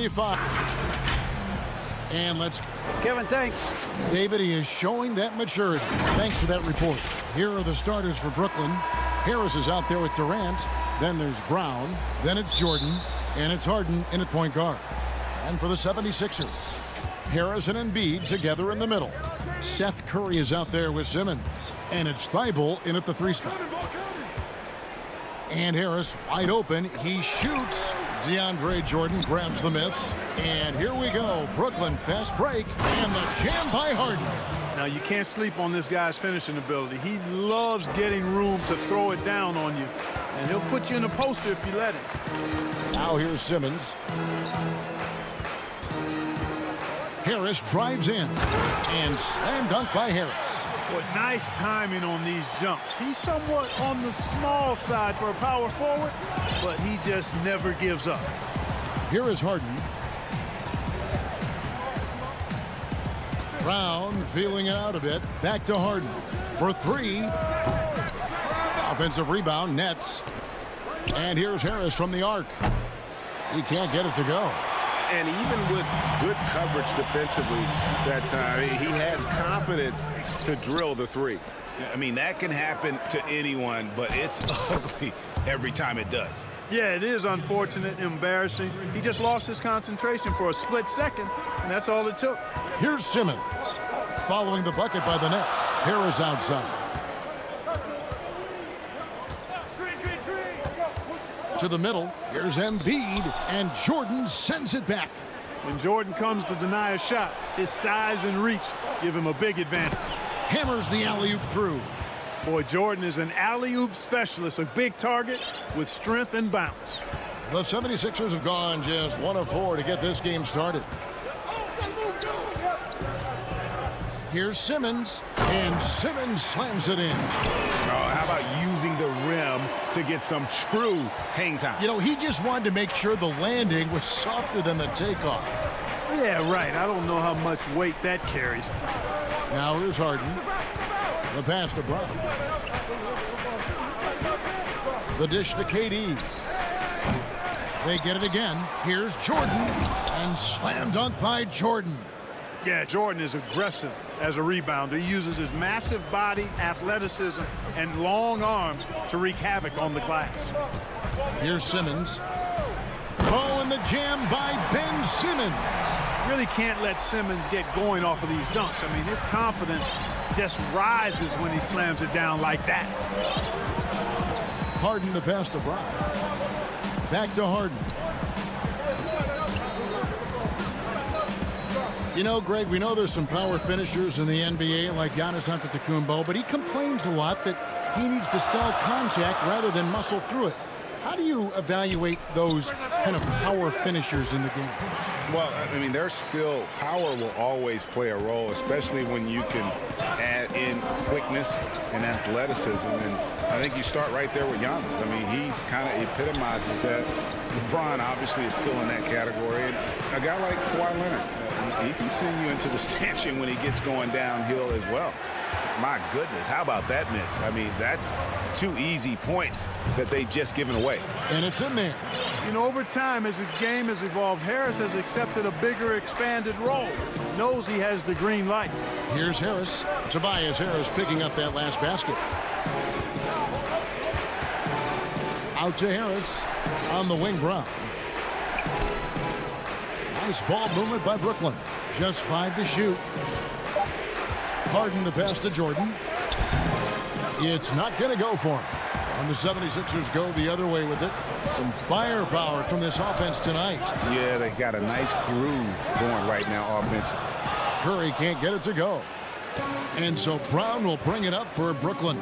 25. And let's... Kevin, thanks. David, he is showing that maturity. Thanks for that report. Here are the starters for Brooklyn. Harris is out there with Durant. Then there's Brown. Then it's Jordan. And it's Harden in at point guard. And for the 76ers, Harris and Embiid together in the middle. Seth Curry is out there with Simmons. And it's Thibault in at the 3 spot. And Harris wide open. He shoots. DeAndre Jordan grabs the miss. And here we go. Brooklyn fast break. And the jam by Harden. Now, you can't sleep on this guy's finishing ability. He loves getting room to throw it down on you. And he'll put you in a poster if you let him. Now here's Simmons. Harris drives in. And slam dunk by Harris. Boy, nice timing on these jumps. He's somewhat on the small side for a power forward, but he just never gives up. Here is Harden. Brown feeling it out a bit. Back to Harden for 3. Offensive rebound, Nets. And here's Harris from the arc. He can't get it to go. And even with good coverage defensively that time, he has confidence to drill the 3. I mean, that can happen to anyone, but it's ugly every time it does. Yeah, it is unfortunate and embarrassing. He just lost his concentration for a split second, and that's all it took. Here's Simmons. Following the bucket by the Nets. Harris outside. To the middle. Here's Embiid, and Jordan sends it back. When Jordan comes to deny a shot, his size and reach give him a big advantage. Hammers the alley-oop through. Boy, Jordan is an alley-oop specialist, a big target with strength and bounce. The 76ers have gone just 1 of 4 to get this game started. Here's Simmons, and Simmons slams it in. Oh, how about using the rim to get some true hang time? You know, he just wanted to make sure the landing was softer than the takeoff. Yeah, right. I don't know how much weight that carries. Now here's Harden. The pass to Brown. The dish to KD. They get it again. Here's Jordan, and slam dunk by Jordan. Yeah, Jordan is aggressive as a rebounder. He uses his massive body, athleticism, and long arms to wreak havoc on the glass. Here's Simmons. Oh, and the jam by Ben Simmons. Really can't let Simmons get going off of these dunks. I mean, his confidence just rises when he slams it down like that. Harden the pass to Brown. Back to Harden. You know, Greg, we know there's some power finishers in the NBA like Giannis Antetokounmpo, but he complains a lot that he needs to sell contact rather than muscle through it. How do you evaluate those kind of power finishers in the game? Well, I mean, there's still power will always play a role, especially when you can add in quickness and athleticism. And I think you start right there with Giannis. I mean, he's kind of epitomizes that. LeBron obviously is still in that category. And a guy like Kawhi Leonard, he can send you into the stanchion when he gets going downhill as well. My goodness, how about that miss? I mean, that's 2 easy points that they've just given away. And it's in there. You know, over time, as his game has evolved, Harris has accepted a bigger, expanded role. Knows he has the green light. Here's Harris. Tobias Harris picking up that last basket. Out to Harris. On the wing, Brown. Nice ball movement by Brooklyn. Just 5 to shoot. Harden the pass to Jordan. It's not going to go for him. And the 76ers go the other way with it. Some firepower from this offense tonight. Yeah, they got a nice groove going right now offensively. Curry can't get it to go. And so Brown will bring it up for Brooklyn.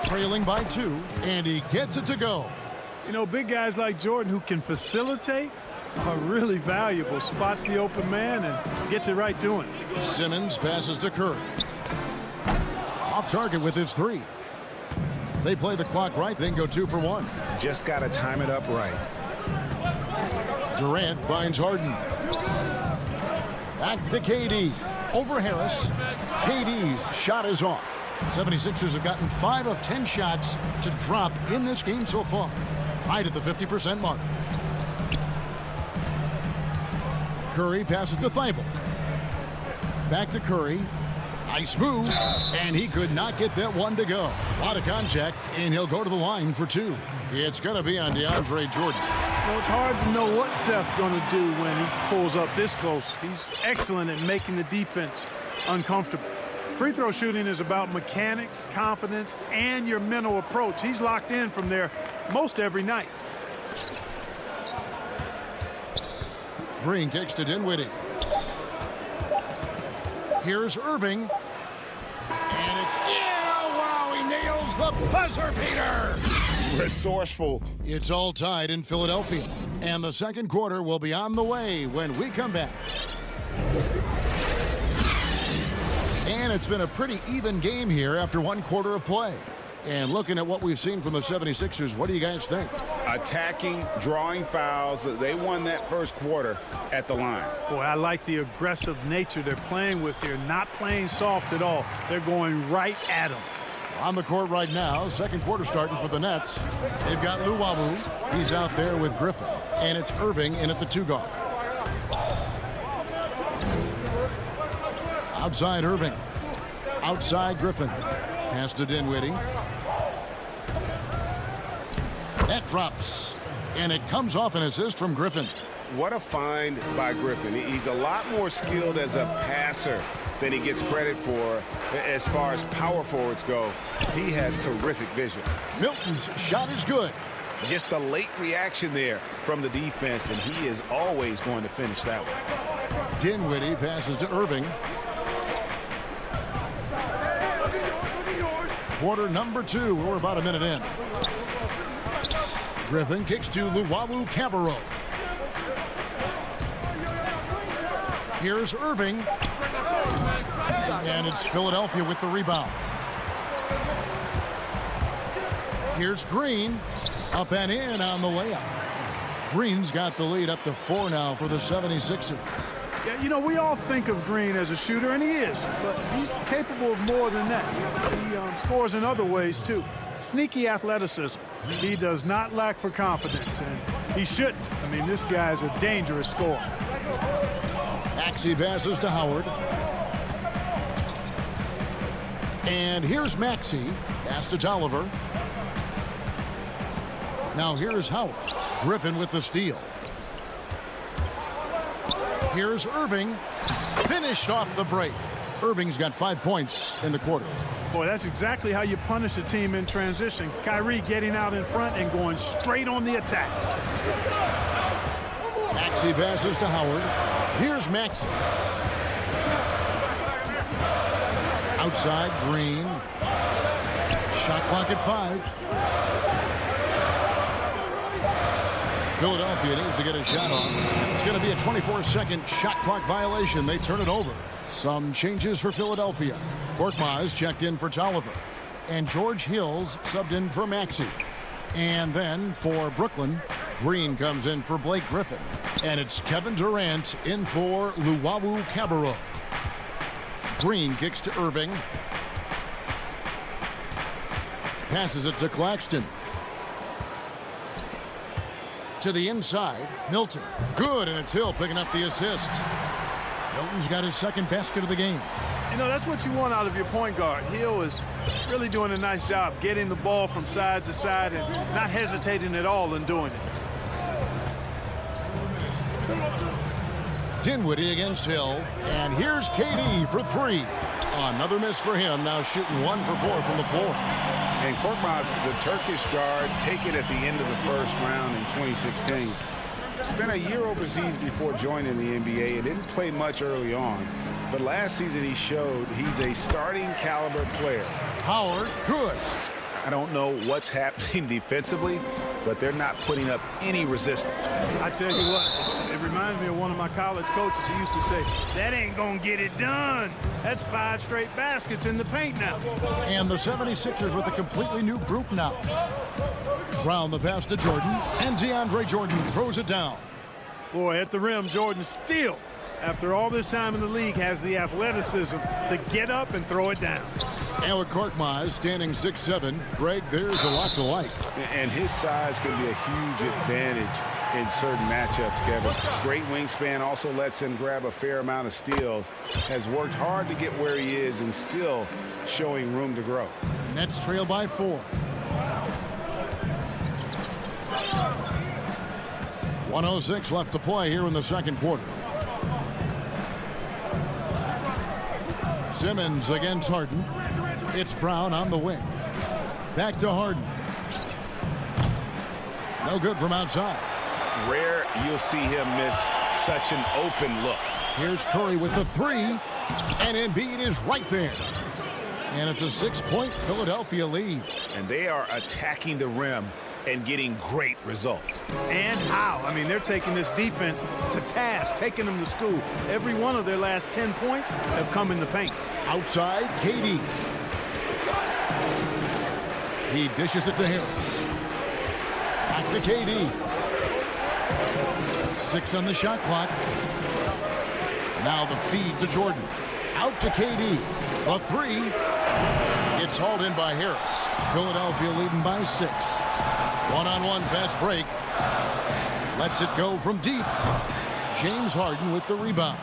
Trailing by 2, and he gets it to go. You know, big guys like Jordan who can facilitate are really valuable. Spots the open man and gets it right to him. Simmons passes to Curry. Off target with his 3. They play the clock right, then go 2 for 1. Just got to time it up right. Durant finds Harden. Back to KD. Over Harris. KD's shot is off. 76ers have gotten 5 of 10 shots to drop in this game so far. Right at the 50% mark. Curry passes to Thibault. Back to Curry. Nice move, and he could not get that one to go. A lot of contact, and he'll go to the line for two. It's going to be on DeAndre Jordan. Well, it's hard to know what Seth's going to do when he pulls up this close. He's excellent at making the defense uncomfortable. Free throw shooting is about mechanics, confidence, and your mental approach. He's locked in from there most every night. Green kicks to Dinwiddie. Here's Irving. And it's in. Oh, wow, he nails the buzzer beater. Resourceful. It's all tied in Philadelphia. And the second quarter will be on the way when we come back. And it's been a pretty even game here after one quarter of play. And looking at what we've seen from the 76ers, what do you guys think? Attacking, drawing fouls. They won that first quarter at the line. Boy, I like the aggressive nature they're playing with here. Not playing soft at all. They're going right at them. On the court right now, second quarter starting for the Nets. They've got Luwawu. He's out there with Griffin. And it's Irving in at the 2 guard. Outside Irving. Outside Griffin. Pass to Dinwiddie. That drops. And it comes off an assist from Griffin. What a find by Griffin. He's a lot more skilled as a passer than he gets credit for as far as power forwards go. He has terrific vision. Milton's shot is good. Just a late reaction there from the defense, and he is always going to finish that one. Dinwiddie passes to Irving. Quarter number 2. We're about a minute in. Griffin kicks to Luwawu-Cabarrot. Here's Irving. And it's Philadelphia with the rebound. Here's Green. Up and in on the layup. Green's got the lead up to 4 now for the 76ers. Yeah, you know, we all think of Green as a shooter, and he is, but he's capable of more than that. He scores in other ways, too. Sneaky athleticism. He does not lack for confidence, and he shouldn't. I mean, this guy's a dangerous scorer. Maxey passes to Howard. And here's Maxey. Pass to Tolliver. Now here's Howard. Griffin with the steal. Here's Irving. Finished off the break. Irving's got 5 points in the quarter. Boy, that's exactly how you punish a team in transition. Kyrie getting out in front and going straight on the attack. Maxey passes to Howard. Here's Maxey. Outside, Green. Shot clock at 5. Philadelphia needs to get a shot on. It's going to be a 24-second shot clock violation. They turn it over. Some changes for Philadelphia. Korkmaz checked in for Tolliver. And George Hills subbed in for Maxey. And then for Brooklyn, Green comes in for Blake Griffin. And it's Kevin Durant in for Luwawu-Cabarrot. Green kicks to Irving. Passes it to Claxton. To the inside, Milton. Good, and it's Hill picking up the assist. Milton's got his second basket of the game. You know, that's what you want out of your point guard. Hill is really doing a nice job getting the ball from side to side and not hesitating at all in doing it. Dinwiddie against Hill. And here's KD for 3. Another miss for him, now shooting 1 for 4 from the floor. And Korkmaz, the Turkish guard, taken at the end of the first round in 2016. Spent a year overseas before joining the NBA and didn't play much early on. But last season he showed he's a starting caliber player. Howard, good. I don't know what's happening defensively, but they're not putting up any resistance. I tell you what, it reminds me of one of my college coaches who used to say, that ain't gonna get it done. That's 5 straight baskets in the paint now. And the 76ers with a completely new group now. Brown the pass to Jordan, and DeAndre Jordan throws it down. Boy, at the rim, Jordan still, after all this time in the league, has the athleticism to get up and throw it down. And with Korkmaz standing 6'7", Greg, there's a lot to like. And his size can be a huge advantage in certain matchups, Kevin. Great wingspan, also lets him grab a fair amount of steals. Has worked hard to get where he is and still showing room to grow. Nets trail by 4. 1:06 left to play here in the second quarter. Simmons against Harden. It's Brown on the wing. Back to Harden. No good from outside. Rare you'll see him miss such an open look. Here's Curry with the 3. And Embiid is right there. And it's a 6-point Philadelphia lead. And they are attacking the rim and getting great results. And how? I mean, they're taking this defense to task, taking them to school. Every one of their last 10 points have come in the paint. Outside, KD. He dishes it to Harris. Back to KD. 6 on the shot clock. Now the feed to Jordan. Out to KD. A 3. It's hauled in by Harris. Philadelphia leading by 6. One-on-one fast break. Lets it go from deep. James Harden with the rebound.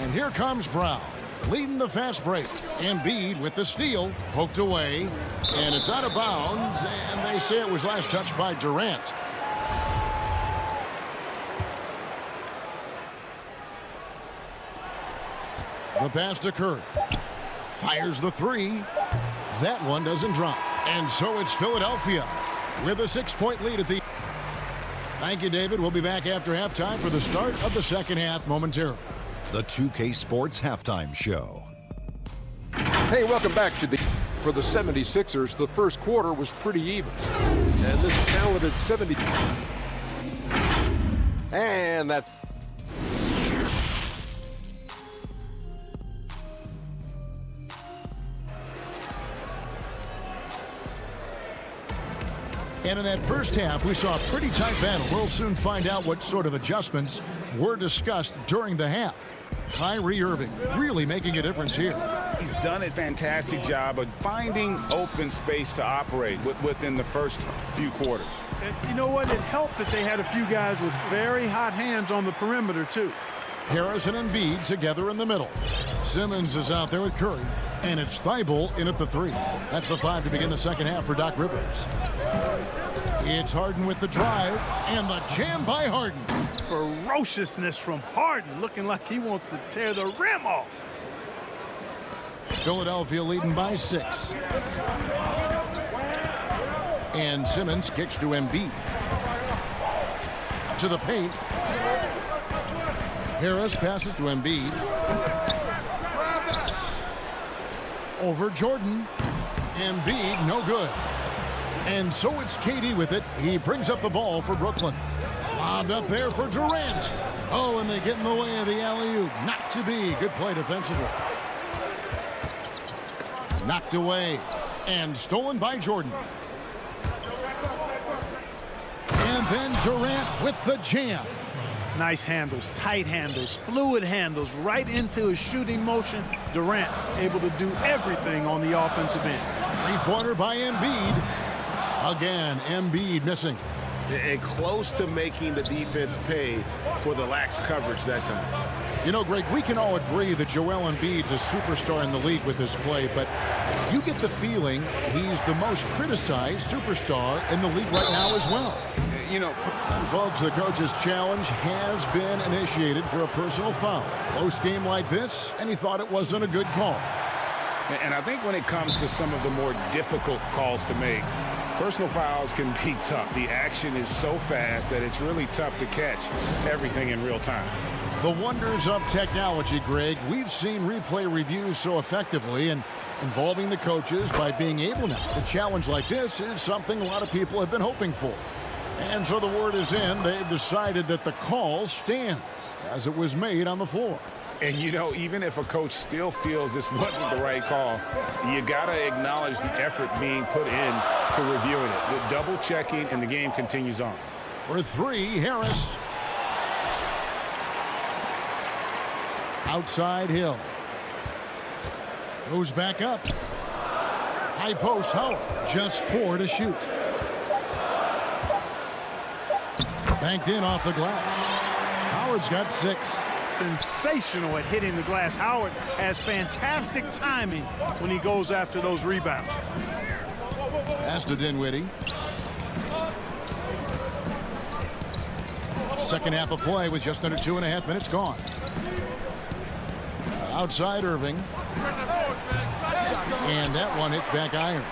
And here comes Brown, leading the fast break. Embiid with the steal. Poked away. And it's out of bounds. And they say it was last touched by Durant. The pass to Curry. Fires the 3. That one doesn't drop. And so it's Philadelphia with a 6-point lead at the... Thank you, David. We'll be back after halftime for the start of the second half momentarily. The 2K Sports Halftime Show. Hey, welcome back to the... For the 76ers, the first quarter was pretty even. And this talented 70... And that... And in that first half, we saw a pretty tight battle. We'll soon find out what sort of adjustments were discussed during the half. Kyrie Irving really making a difference here. He's done a fantastic job of finding open space to operate within the first few quarters. And you know what? It helped that they had a few guys with very hot hands on the perimeter, too. Harris and Embiid together in the middle. Simmons is out there with Curry. And it's Thibault in at the 3. That's the 5 to begin the second half for Doc Rivers. It's Harden with the drive. And the jam by Harden. Ferociousness from Harden, looking like he wants to tear the rim off. Philadelphia leading by 6. And Simmons kicks to Embiid. To the paint. Harris passes to Embiid. Over Jordan. Embiid, no good. And so it's KD with it. He brings up the ball for Brooklyn. Lobbed up there for Durant. Oh, and they get in the way of the alley-oop. Not to be. Good play defensively. Knocked away. And stolen by Jordan. And then Durant with the jam. Nice handles, tight handles, fluid handles, right into his shooting motion. Durant able to do everything on the offensive end. Three-pointer by Embiid. Again, Embiid missing. And close to making the defense pay for the lax coverage that time. You know, Greg, we can all agree that Joel Embiid's a superstar in the league with his play, but you get the feeling he's the most criticized superstar in the league right now as well. You know, folks, the coach's challenge has been initiated for a personal foul. Close game like this, and he thought it wasn't a good call. And I think when it comes to some of the more difficult calls to make, personal fouls can be tough. The action is so fast that it's really tough to catch everything in real time. The wonders of technology, Greg. We've seen replay reviews so effectively, and involving the coaches by being able now to challenge like this is something a lot of people have been hoping for. And so the word is in. They've decided that the call stands as it was made on the floor. And, you know, even if a coach still feels this wasn't the right call, you got to acknowledge the effort being put in to reviewing it. With double checking, and the game continues on. For 3, Harris. Outside Hill. Goes back up. High post, Howard. Just 4 to shoot. Banked in off the glass. Howard's got 6. Sensational at hitting the glass. Howard has fantastic timing when he goes after those rebounds. Pass to Dinwiddie. Second half of play with just under 2.5 minutes gone. Outside Irving. And that one hits back iron.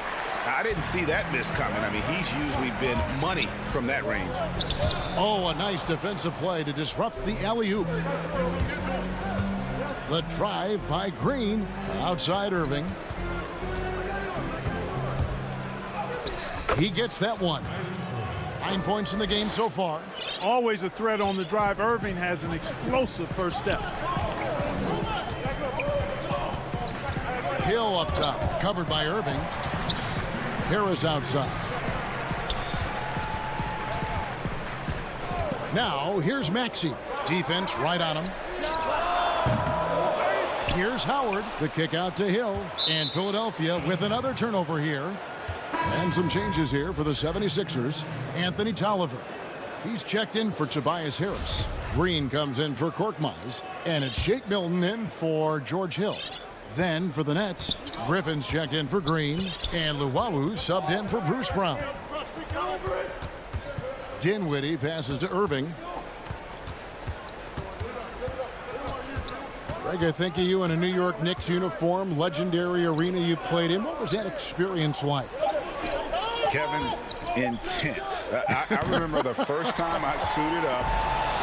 I didn't see that miss coming. I mean, he's usually been money from that range. Oh, a nice defensive play to disrupt the alley-oop. The drive by Green. Outside Irving. He gets that one. 9 points in the game so far. Always a threat on the drive. Irving has an explosive first step. Hill up top. Covered by Irving. Harris outside. Now, here's Maxey. Defense right on him. Here's Howard. The kick out to Hill. And Philadelphia with another turnover here. And some changes here for the 76ers. Anthony Tolliver. He's checked in for Tobias Harris. Green comes in for Korkmaz. And it's Shake Milton in for George Hill. Then for the Nets, Griffin's checked in for Green. And Luwawu subbed in for Bruce Brown. Dinwiddie passes to Irving. Greg, I think of you in a New York Knicks uniform, legendary arena you played in. What was that experience like? Kevin, intense. I remember the first time I suited up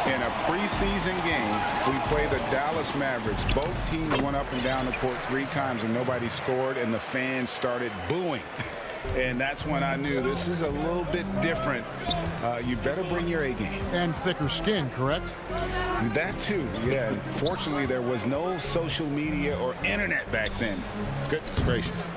in a preseason game. We played the Dallas Mavericks. Both teams went up and down the court 3 times and nobody scored, and the fans started booing. And that's when I knew this is a little bit different. You better bring your A game. And thicker skin, correct? That too, yeah. Fortunately, there was no social media or internet back then. Goodness gracious.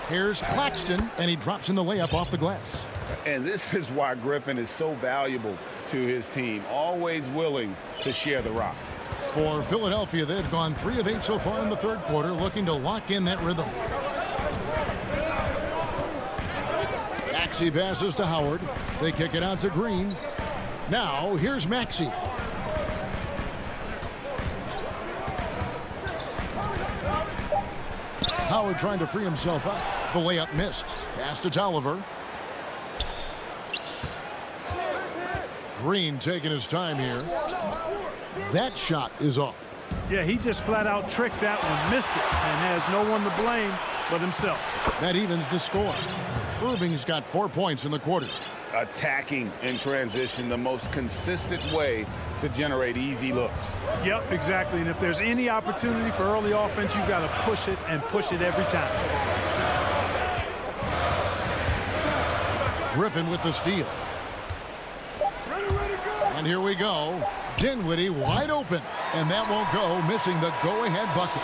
Here's Claxton, and he drops in the layup off the glass. And this is why Griffin is so valuable to his team. Always willing to share the rock. For Philadelphia, they've gone 3 of 8 so far in the third quarter, looking to lock in that rhythm. Maxey passes to Howard. They kick it out to Green. Now, here's Maxey. Howard trying to free himself up. The layup missed. Pass to Tolliver. Green taking his time here. That shot is off. Yeah, he just flat out tricked that one, missed it, and has no one to blame but himself. That evens the score. Irving's got 4 points in the quarter. Attacking in transition, the most consistent way to generate easy looks. Yep, exactly. And if there's any opportunity for early offense, you've got to push it and push it every time. Griffin with the steal. And here we go. Dinwiddie wide open. And that won't go, missing the go-ahead bucket.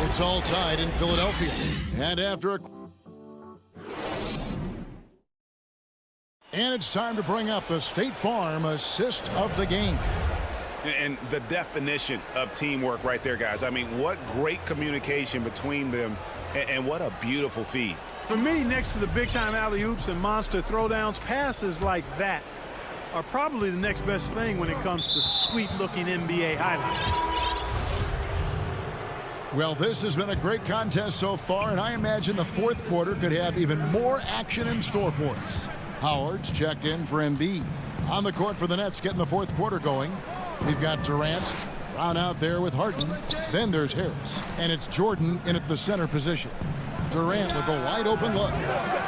It's all tied in Philadelphia. And after a... And it's time to bring up the State Farm assist of the game. And the definition of teamwork right there, guys. I mean, what great communication between them, and what a beautiful feed. For me, next to the big-time alley-oops and monster throwdowns, passes like that are probably the next best thing when it comes to sweet-looking NBA highlights. Well, this has been a great contest so far, and I imagine the fourth quarter could have even more action in store for us. Howard's checked in for Embiid. On the court for the Nets, getting the fourth quarter going. We've got Durant, Brown out there with Harden. Then there's Harris, and it's Jordan in at the center position. Durant with a wide open look.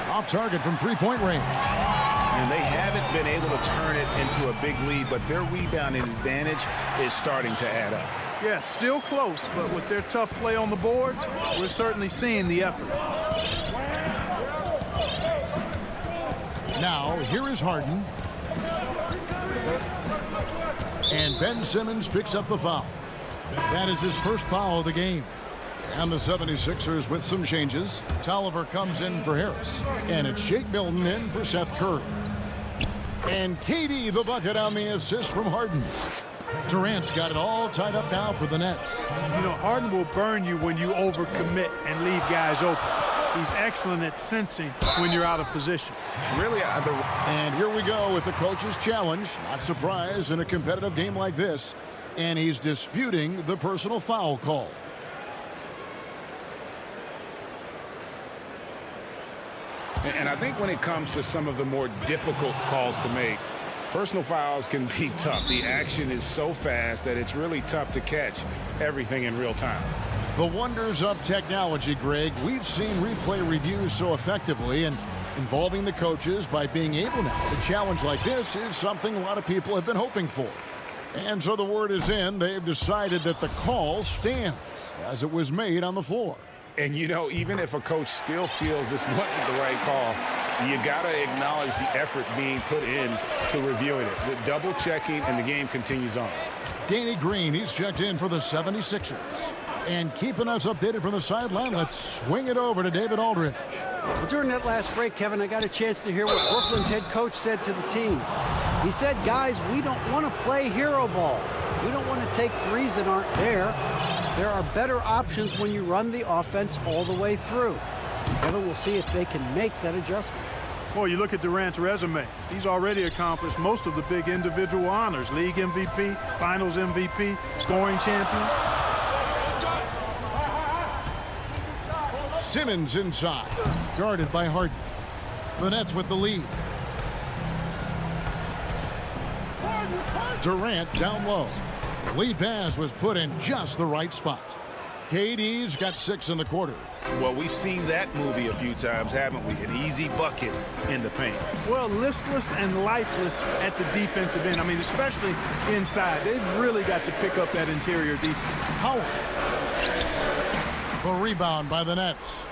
Off target from three-point range. And they haven't been able to turn it into a big lead, but their rebounding advantage is starting to add up. Yeah, still close, but with their tough play on the boards, we're certainly seeing the effort. Now, here is Harden. And Ben Simmons picks up the foul. That is his first foul of the game. And the 76ers with some changes. Tolliver comes in for Harris. And it's Shake Milton in for Seth Curry. And KD the bucket on the assist from Harden. Durant's got it all tied up now for the Nets. You know, Harden will burn you when you overcommit and leave guys open. He's excellent at sensing when you're out of position. Really, And here we go with the coach's challenge. Not surprised in a competitive game like this. And he's disputing the personal foul call. and I think when it comes to some of the more difficult calls to make, personal fouls can be tough. The action is so fast that it's really tough to catch everything in real time. The wonders of technology, Greg. We've seen replay reviews so effectively, and involving the coaches by being able now to challenge like this is something a lot of people have been hoping for. And so the word is in. They've decided that the call stands as it was made on the floor. And, you know, even if a coach still feels this wasn't the right call, you got to acknowledge the effort being put in to reviewing it. The double checking, and the game continues on. Danny Green, he's checked in for the 76ers. And keeping us updated from the sideline, let's swing it over to David Aldridge. Well, during that last break, Kevin, I got a chance to hear what Brooklyn's head coach said to the team. He said, guys, we don't want to play hero ball. We don't want to take threes that aren't there. There are better options when you run the offense all the way through. Kevin, we'll see if they can make that adjustment. Boy, you look at Durant's resume. He's already accomplished most of the big individual honors. League MVP, Finals MVP, scoring champion. Simmons inside, guarded by Harden. The Nets with the lead. Durant down low. The lead pass was put in just the right spot. KD's got 6 in the quarter. Well, we've seen that movie a few times, haven't we? An easy bucket in the paint. Well, listless and lifeless at the defensive end. I mean, especially inside. They've really got to pick up that interior defense. Howard. The rebound by the Nets.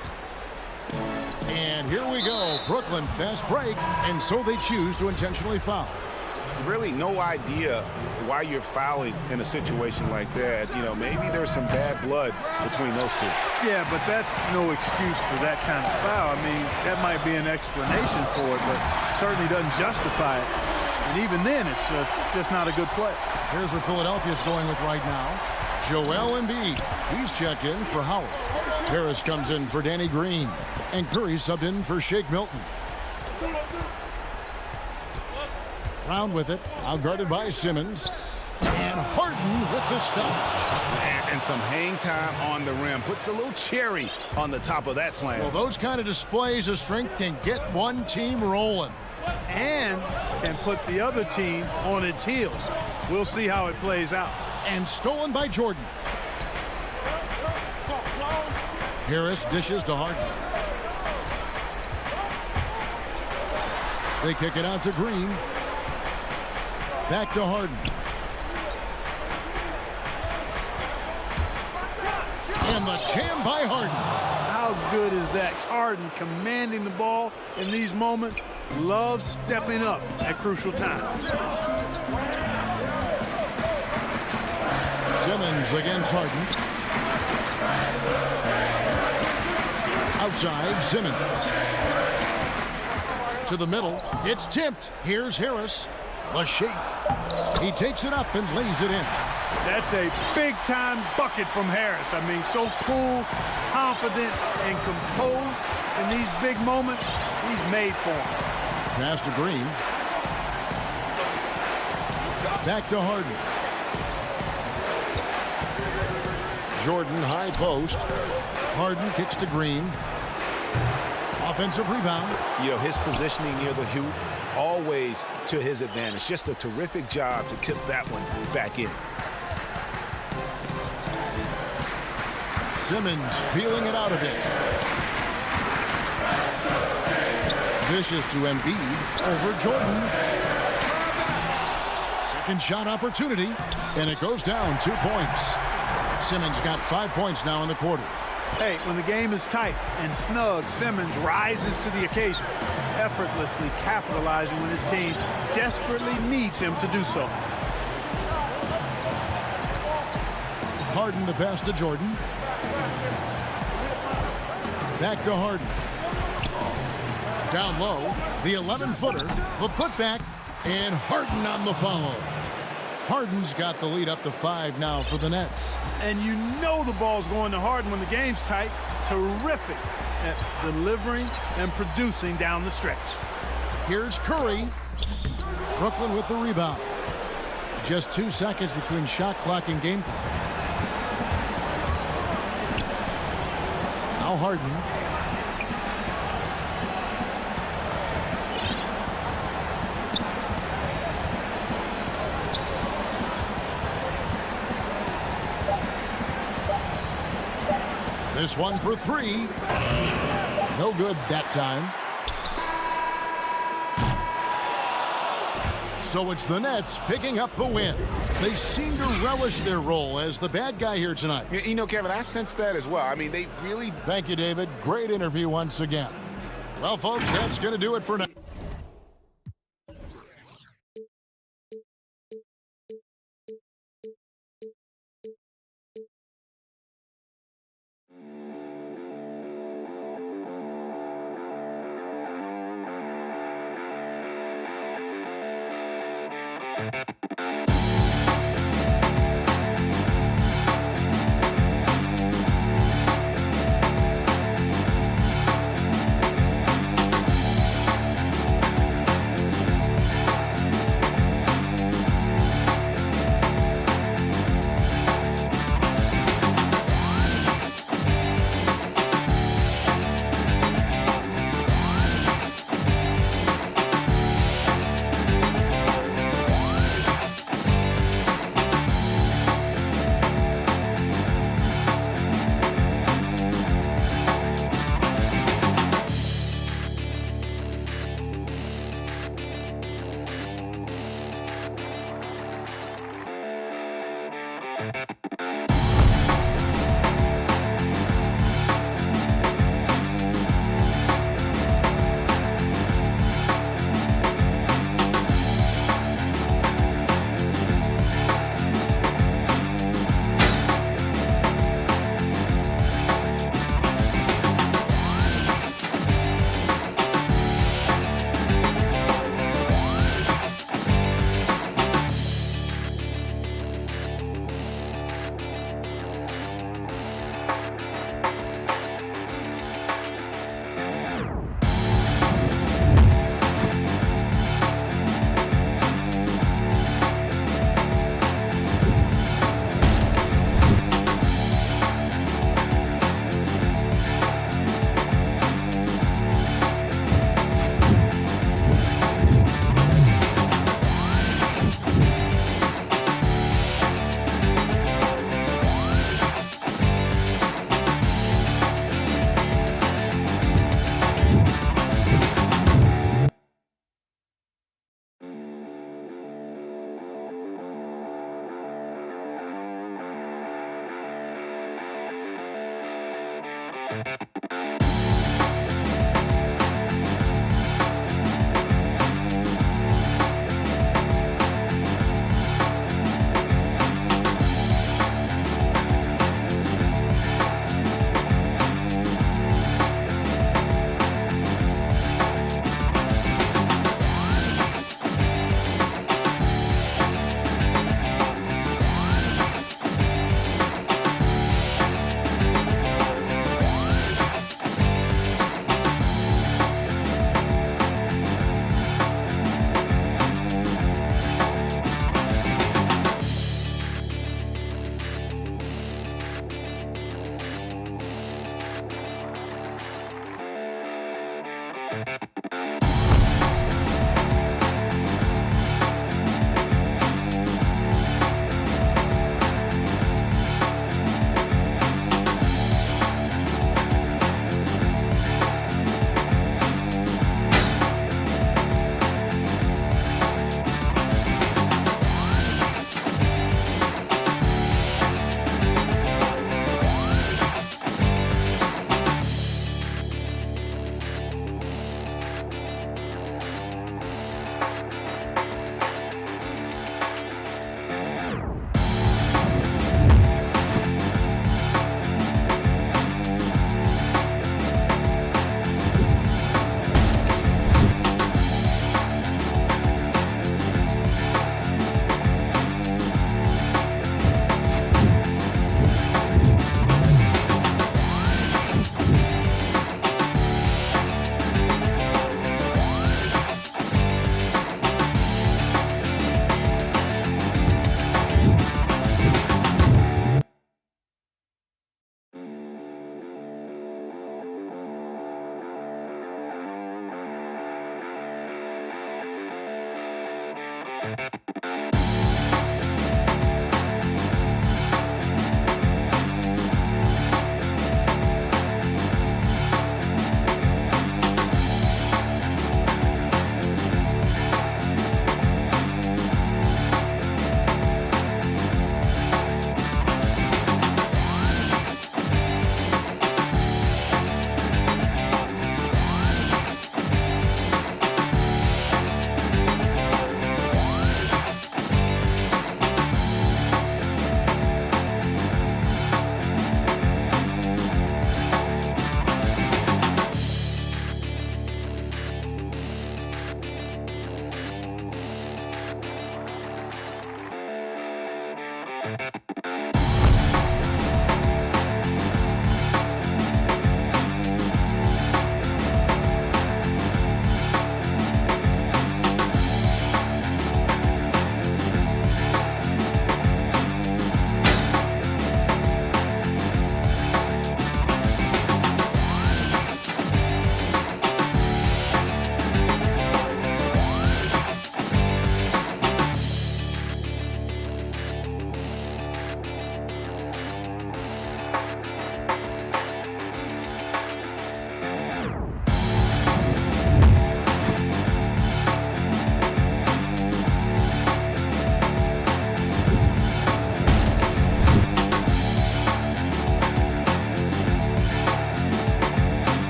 And here we go. Brooklyn fast break, and so they choose to intentionally foul. Really no idea why you're fouling in a situation like that. You know, maybe there's some bad blood between those two. Yeah, but that's no excuse for that kind of foul. I mean, that might be an explanation for it, but certainly doesn't justify it. And even then, it's just not a good play. Here's where Philadelphia's going with right now. Joel Embiid. He's checked in for Howard. Harris comes in for Danny Green. And Curry subbed in for Shake Milton. Round with it. Now guarded by Simmons. And Harden with the stop. And some hang time on the rim. Puts a little cherry on the top of that slam. Well, those kind of displays of strength can get one team rolling. And can put the other team on its heels. We'll see how it plays out. And stolen by Jordan. Harris dishes to Harden. They kick it out to Green. Back to Harden. And the jam by Harden. How good is that? Harden commanding the ball in these moments. Loves stepping up at crucial times. Simmons against Harden. Outside, Simmons. To the middle. It's tipped. Here's Harris. A shake. He takes it up and lays it in. That's a big-time bucket from Harris. I mean, so cool, confident, and composed in these big moments. He's made for them. Pass to Green. Back to Harden. Jordan high post. Harden kicks to Green. Offensive rebound. You know, his positioning near the hoop, always to his advantage. Just a terrific job to tip that one back in. Simmons feeling it out a bit. Vicious to Embiid over Jordan. Second shot opportunity, and it goes down 2 points. Simmons got 5 points now in the quarter. Hey, when the game is tight and snug, Simmons rises to the occasion, effortlessly capitalizing when his team desperately needs him to do so. Harden the pass to Jordan. Back to Harden. Down low, the 11-footer, the putback, and Harden on the follow. Harden's got the lead up to 5 now for the Nets. And you know the ball's going to Harden when the game's tight. Terrific at delivering and producing down the stretch. Here's Curry. Brooklyn with the rebound. Just 2 seconds between shot clock and game clock. Now Harden. This one for 3. No good that time. So it's the Nets picking up the win. They seem to relish their role as the bad guy here tonight. You know, Kevin, I sense that as well. I mean, they really... Thank you, David. Great interview once again. Well, folks, that's going to do it for now.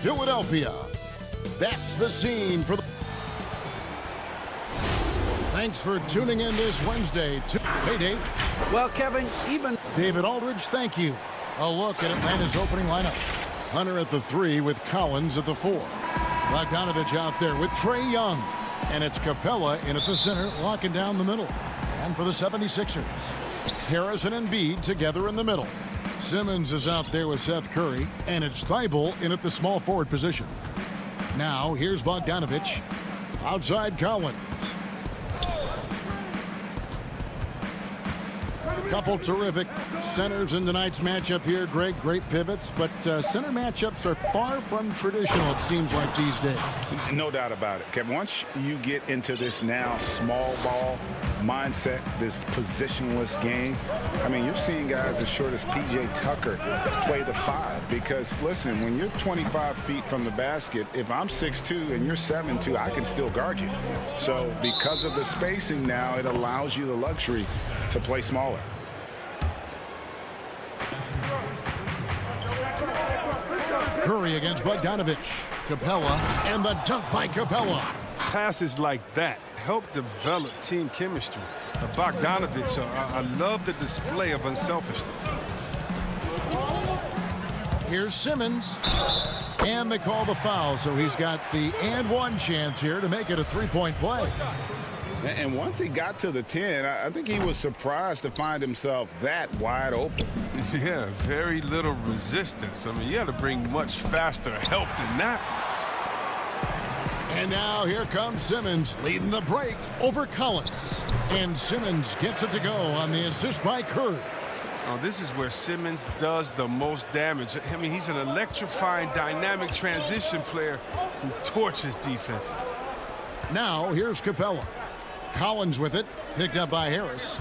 Philadelphia. That's the scene for the... Thanks for tuning in this Wednesday. Hey, Dave. Well, Kevin, even... David Aldridge, thank you. A look at Atlanta's opening lineup. Hunter at the 3 with Collins at the 4. Bogdanovich out there with Trae Young. And it's Capella in at the center, locking down the middle. And for the 76ers, Harris and Embiid together in the middle. Simmons is out there with Seth Curry, and it's Thibault in at the small forward position. Now, here's Bogdanovich. Outside Collins. Couple terrific centers in tonight's matchup here, Greg. Great pivots, but center matchups are far from traditional, it seems like, these days. No doubt about it, Kevin. Once you get into this now small ball mindset, this positionless game, I mean, you're seeing guys as short as P.J. Tucker play the 5 because, listen, when you're 25 feet from the basket, if I'm 6'2" and you're 7'2", I can still guard you. So because of the spacing now, it allows you the luxury to play smaller. Curry against Bogdanovich. Capella, and the dunk by Capella. Passes like that help develop team chemistry. Bogdanovich, I love the display of unselfishness. Here's Simmons. And they call the foul, so he's got the and one chance here to make it a three-point play. And once he got to the 10, I think he was surprised to find himself that wide open. Yeah, very little resistance. I mean, you got to bring much faster help than that. And now here comes Simmons leading the break over Collins. And Simmons gets it to go on the assist by Curry. Oh, this is where Simmons does the most damage. I mean, he's an electrifying, dynamic transition player who torches defense. Now here's Capella. Collins with it, picked up by Harris.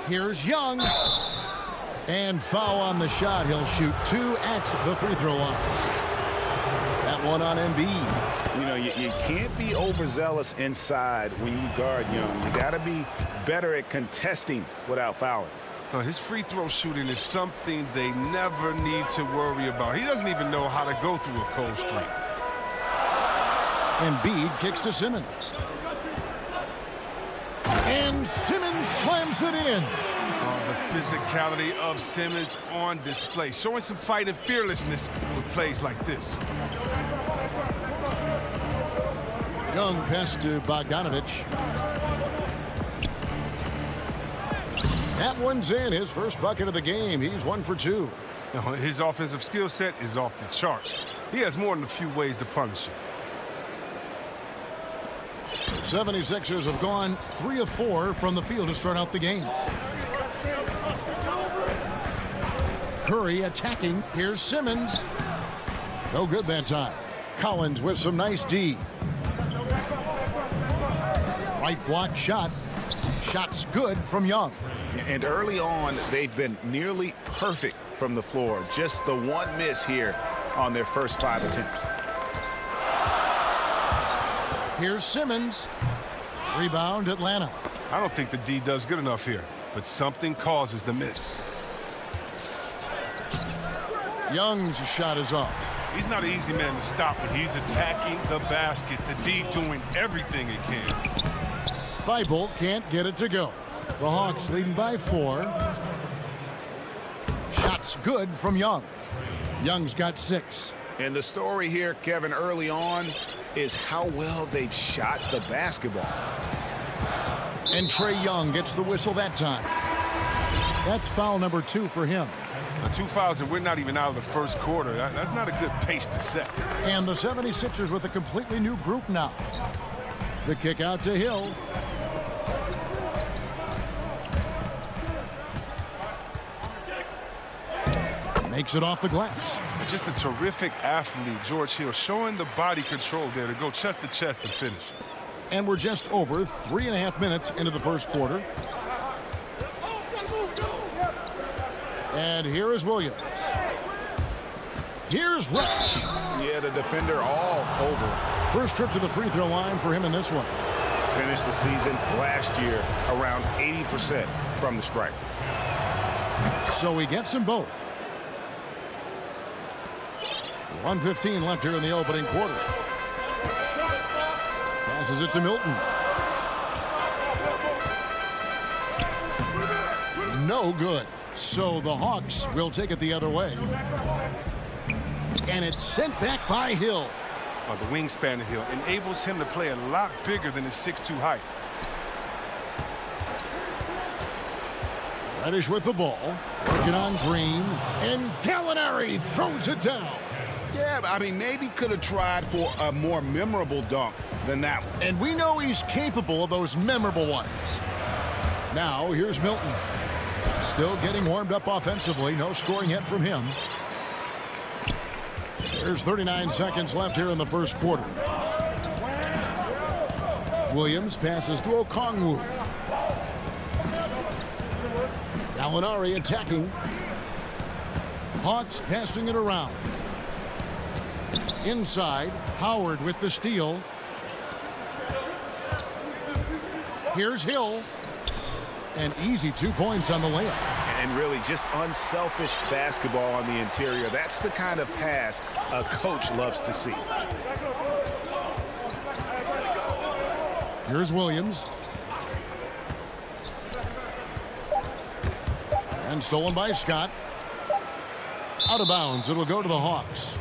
Here's Young. And foul on the shot. He'll shoot 2 at the free throw line. That one on Embiid. You know, you can't be overzealous inside when you guard Young. You got to be better at contesting without fouling. His free throw shooting is something they never need to worry about. He doesn't even know how to go through a cold streak. Embiid kicks to Simmons. And Simmons slams it in. The physicality of Simmons on display, showing some fight and fearlessness with plays like this. Young pass to Bogdanovich. That one's in, his first bucket of the game. He's 1 for 2. His offensive skill set is off the charts. He has more than a few ways to punish you. 76ers have gone 3 of 4 from the field to start out the game. Curry attacking. Here's Simmons. No good that time. Collins with some nice D. Right block shot. Shot's good from Young. And early on, they've been nearly perfect from the floor. Just the one miss here on their first 5 attempts. Here's Simmons. Rebound, Atlanta. I don't think the D does good enough here, but something causes the miss. Young's shot is off. He's not an easy man to stop when he's attacking the basket. The D doing everything he can. Thibault can't get it to go. The Hawks leading by 4. Shot's good from Young. Young's got 6. And the story here, Kevin, early on is how well they've shot the basketball. And Trae Young gets the whistle that time. That's foul number 2 for him. 2 fouls, and we're not even out of the first quarter. That's not a good pace to set. And the 76ers with a completely new group now. The kick out to Hill. Makes it off the glass. Just a terrific athlete, George Hill, showing the body control there to go chest to chest and finish. And we're just over 3.5 minutes into the first quarter. And here is Williams. Here's Rush. Yeah, the defender all over. First trip to the free throw line for him in this one. Finished the season last year around 80% from the stripe. So he gets them both. 1:15 left here in the opening quarter. Passes it to Milton. No good. So the Hawks will take it the other way. And it's sent back by Hill. Oh, the wingspan of Hill enables him to play a lot bigger than his 6'2" height. Reddish with the ball. Working on Green. And Gallinari throws it down. Yeah, but I mean, maybe could have tried for a more memorable dunk than that one. And we know he's capable of those memorable ones. Now, here's Milton. Still getting warmed up offensively. No scoring yet from him. There's 39 seconds left here in the first quarter. Williams passes to Okongwu. Gallinari attacking. Hawks passing it around. Inside, Howard with the steal. Here's Hill. And easy 2 points on the layup. And really just unselfish basketball on the interior. That's the kind of pass a coach loves to see. Here's Williams. And stolen by Scott. Out of bounds. It'll go to the Hawks.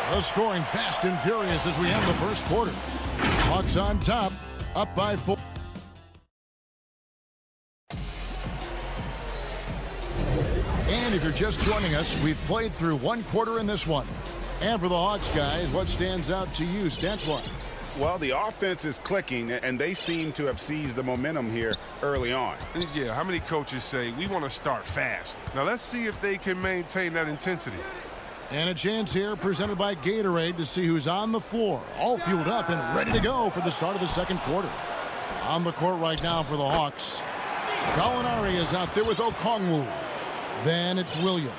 The scoring fast and furious as we end the first quarter. Hawks on top, up by 4. And if you're just joining us, we've played through one quarter in this one. And for the Hawks, guys, what stands out to you stats-wise? Well, the offense is clicking, and they seem to have seized the momentum here early on. Yeah, how many coaches say, we want to start fast? Now, let's see if they can maintain that intensity. And a chance here presented by Gatorade to see who's on the floor. All fueled up and ready to go for the start of the second quarter. On the court right now for the Hawks. Gallinari is out there with Okongwu. Then it's Williams.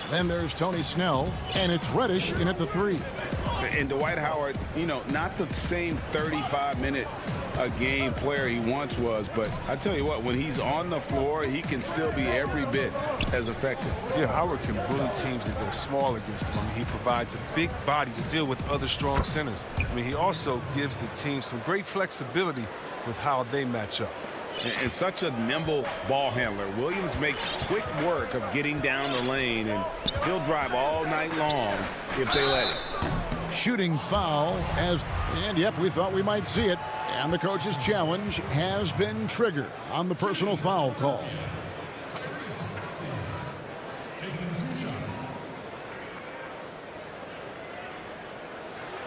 Then there's Tony Snell. And it's Reddish in at the 3. And Dwight Howard, you know, not the same 35-minute a game player he once was, but I tell you what, when he's on the floor, he can still be every bit as effective. Yeah, Howard can bully teams that go small against him. I mean, he provides a big body to deal with other strong centers. I mean, he also gives the team some great flexibility with how they match up. And such a nimble ball handler. Williams makes quick work of getting down the lane, and he'll drive all night long if they let him. Shooting foul and yep, we thought we might see it. And the coach's challenge has been triggered on the personal foul call.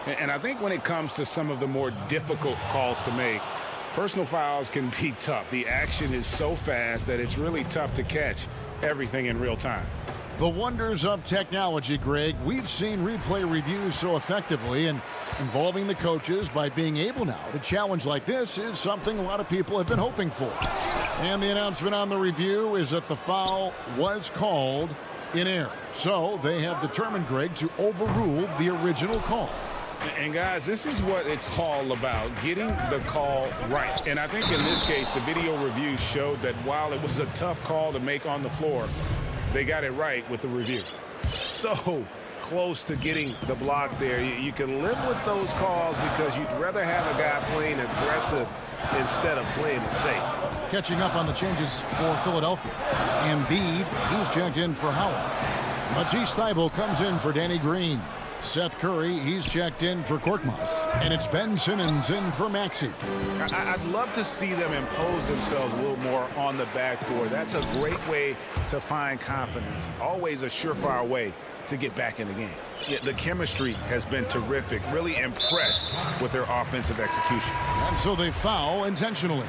And I think when it comes to some of the more difficult calls to make, personal fouls can be tough. The action is so fast that it's really tough to catch everything in real time. The wonders of technology, Greg. We've seen replay reviews so effectively, and involving the coaches by being able now to challenge like this is something a lot of people have been hoping for. And the announcement on the review is that the foul was called in error. So they have determined, Greg, to overrule the original call. And guys, this is what it's all about, getting the call right. And I think in this case, the video review showed that while it was a tough call to make on the floor, they got it right with the review. So close to getting the block there. You can live with those calls because you'd rather have a guy playing aggressive instead of playing it safe. Catching up on the changes for Philadelphia. Embiid, he's checked in for Howard. Matisse Thybulle comes in for Danny Green. Seth Curry, he's checked in for Korkmaz. And it's Ben Simmons in for Maxey. I'd love to see them impose themselves a little more on the backdoor. That's a great way to find confidence. Always a surefire way to get back in the game. Yeah, the chemistry has been terrific. Really impressed with their offensive execution. And so they foul intentionally.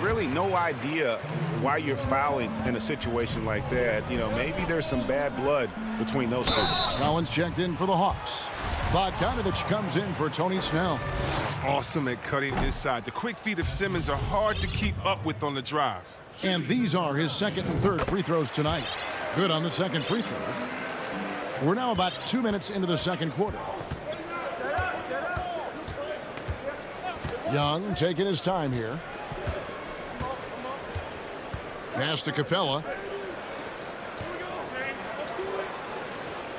Really no idea why you're fouling in a situation like that. You know, maybe there's some bad blood between those two. Collins checked in for the Hawks. Bogdanovich comes in for Tony Snell. Awesome at cutting inside. The quick feet of Simmons are hard to keep up with on the drive. And these are his second and third free throws tonight. Good on the second free throw. We're now about 2 minutes into the second quarter. Young taking his time here. Pass to Capella.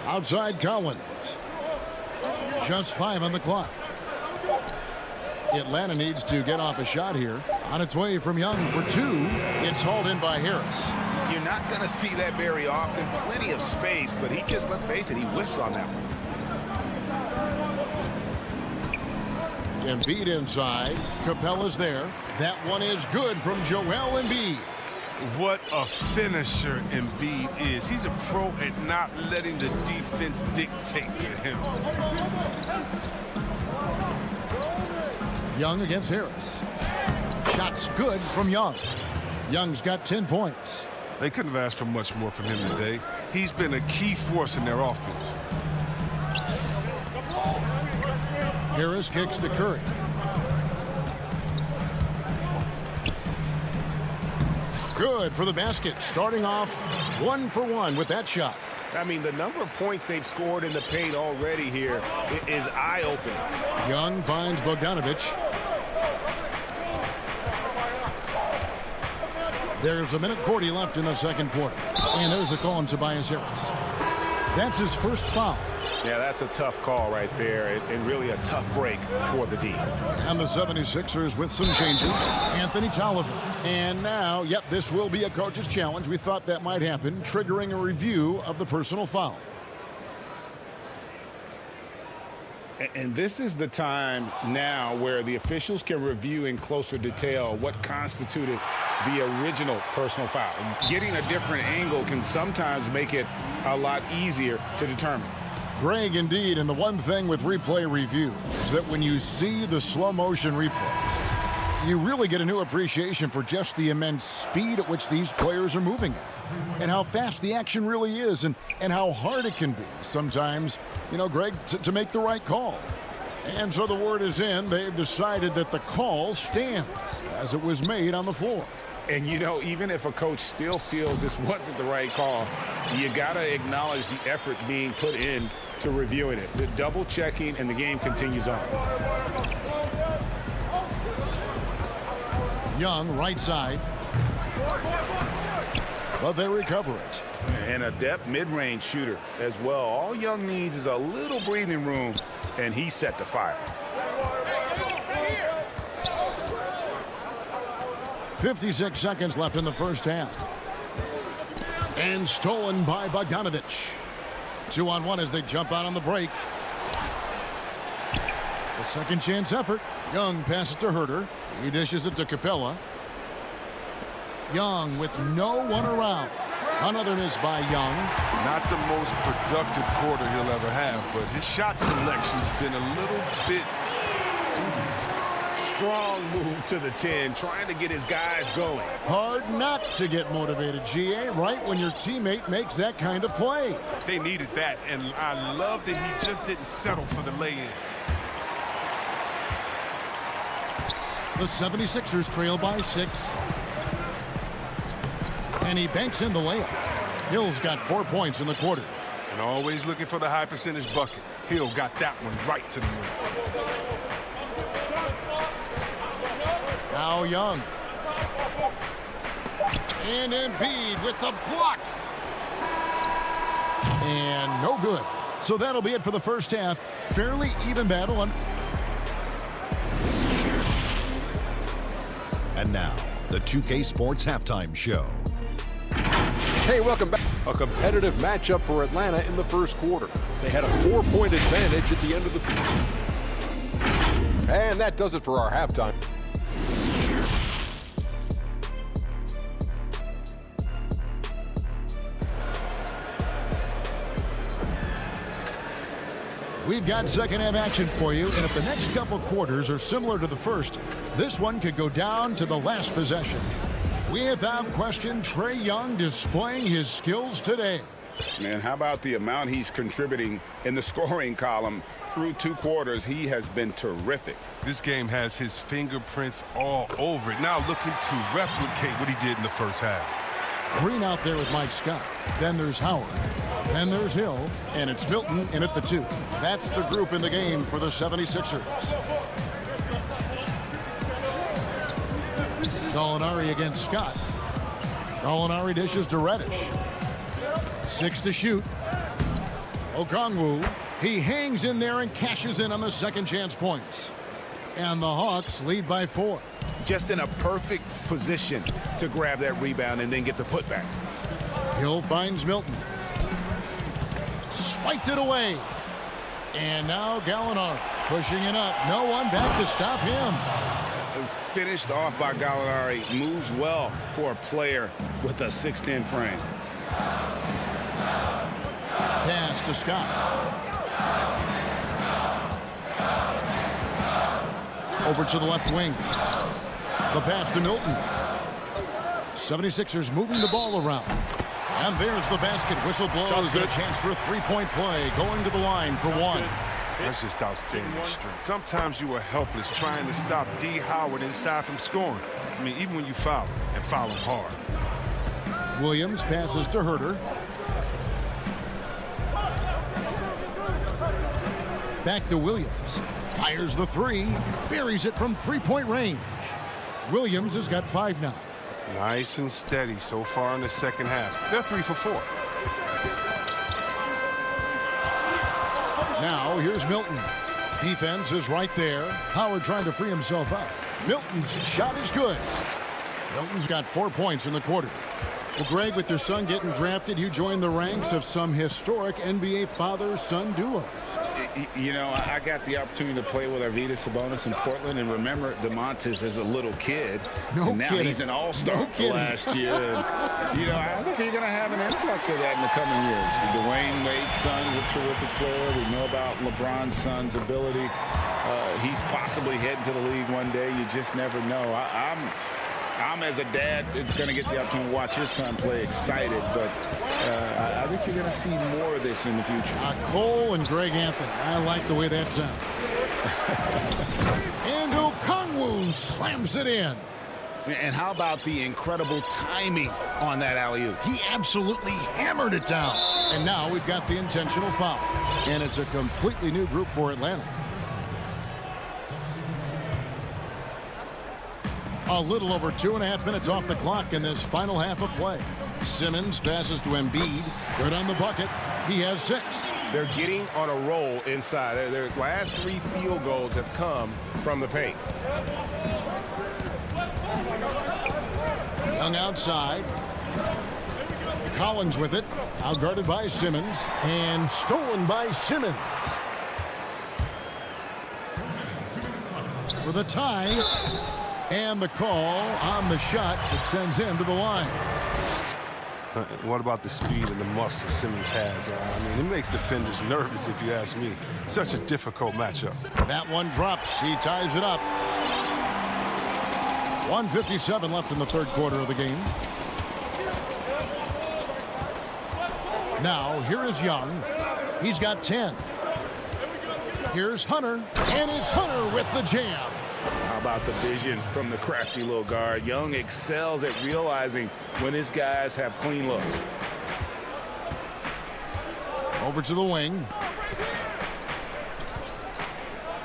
Outside Collins. Just 5 on the clock. Atlanta needs to get off a shot here. On its way from Young for 2. It's hauled in by Harris. You're not going to see that very often. Plenty of space, but he just, let's face it, he whiffs on that one. Embiid inside. Capella's there. That one is good from Joel Embiid. What a finisher Embiid is. He's a pro at not letting the defense dictate to him. Young against Harris. Shots good from Young. Young's got 10 points. They couldn't have asked for much more from him today. He's been a key force in their offense. Harris kicks to Curry. Good for the basket. Starting off 1 for 1 with that shot. I mean, the number of points they've scored in the paint already here is eye-opening. Young finds Bogdanovich. There's 1:40 left in the second quarter. And there's a call on Tobias Harris. That's his first foul. Yeah, that's a tough call right there, and really a tough break for the D. And the 76ers with some changes. Anthony Tolliver. And now, yep, this will be a coach's challenge. We thought that might happen, triggering a review of the personal foul. And this is the time now where the officials can review in closer detail what constituted the original personal foul. Getting a different angle can sometimes make it a lot easier to determine. Greg, indeed, and the one thing with replay review is that when you see the slow motion replay, you really get a new appreciation for just the immense speed at which these players are moving at, and how fast the action really is, and how hard it can be sometimes, you know, Greg, to make the right call. And so the word is in. They've decided that the call stands as it was made on the floor. And, you know, even if a coach still feels this wasn't the right call, you got to acknowledge the effort being put in to reviewing it. The double checking, and the game continues on. Young, right side. But they recover it. And a depth mid-range shooter as well. All Young needs is a little breathing room, and he set the fire. 56 seconds left in the first half. And stolen by Bogdanovich. 2-on-1 as they jump out on the break. A second chance effort. Young passes to Herter. He dishes it to Capella. Young with no one around. Another miss by Young. Not the most productive quarter he'll ever have, but his shot selection's been a little bit dubious. Strong move to the 10, trying to get his guys going. Hard not to get motivated, GA, right when your teammate makes that kind of play. They needed that, and I love that he just didn't settle for the lay-in. The 76ers trail by 6. And he banks in the layup. Hill's got 4 points in the quarter. And always looking for the high percentage bucket. Hill got that one right to the rim. Now Young. And Embiid with the block. And no good. So that'll be it for the first half. Fairly even battle. And now, the 2K Sports Halftime Show. Hey, welcome back. A competitive matchup for Atlanta in the first quarter. They had a 4-point advantage at the end of the... And that does it for our halftime. We've got second half action for you, and if the next couple quarters are similar to the first, this one could go down to the last possession. Without question, Trae Young displaying his skills today. Man, how about the amount he's contributing in the scoring column? Through 2 quarters, he has been terrific. This game has his fingerprints all over it. Now looking to replicate what he did in the first half. Green out there with Mike Scott. Then there's Howard. Then there's Hill. And it's Milton in at the 2. That's the group in the game for the 76ers. Gallinari against Scott. Gallinari dishes to Reddish. 6 to shoot. Okongwu. He hangs in there and cashes in on the second chance points. And the Hawks lead by 4. Just in a perfect position to grab that rebound and then get the putback. Hill finds Milton. Swiped it away. And now Gallinari pushing it up. No one back to stop him. Finished off by Gallinari. Moves well for a player with a 6'10" frame. Pass to Scott. Over to the left wing. The pass to Milton. 76ers moving the ball around. And there's the basket. Whistle blows and a chance for a three-point play. Going to the line for 1. That's just outstanding strength. Sometimes you are helpless trying to stop D. Howard inside from scoring. I mean, even when you foul him, and foul him hard. Williams passes to Herter. Back to Williams. Fires the 3. Buries it from three-point range. Williams has got 5 now. Nice and steady so far in the second half. They're 3 for 4. Now here's Milton. Defense is right there. Howard trying to free himself up. Milton's shot is good. Milton's got 4 points in the quarter. Well, Greg, with your son getting drafted, you joined the ranks of some historic NBA father-son duos. You know, I got the opportunity to play with Arvydas Sabonis in Portland, and remember DeMontis as a little kid. No and now kidding. He's an all-star last year. And, you know, I think you're going to have an influx of that in the coming years. Dwayne Wade's son is a terrific player. We know about LeBron's son's ability. He's possibly heading to the league one day. You just never know. I'm as a dad, it's going to get the opportunity to watch his son play excited, but I think you're going to see more of this in the future. Cole and Greg Anthony. I like the way that sounds. And Okongwu slams it in. And how about the incredible timing on that alley-oop? He absolutely hammered it down. And now we've got the intentional foul. And it's a completely new group for Atlanta. A little over 2.5 minutes off the clock in this final half of play. Simmons passes to Embiid. Good on the bucket. He has 6. They're getting on a roll inside. Their last 3 field goals have come from the paint. Young outside. Collins with it. Outguarded by Simmons. And stolen by Simmons. For the tie. And the call on the shot that sends him to the line. What about the speed and the muscle Simmons has? I mean, it makes defenders nervous, if you ask me. Such a difficult matchup. That one drops. He ties it up. 1:57 left in the third quarter of the game. Now, here is Young. He's got 10. Here's Hunter. And it's Hunter with the jam. How about the vision from the crafty little guard? Young excels at realizing when his guys have clean looks. Over to the wing.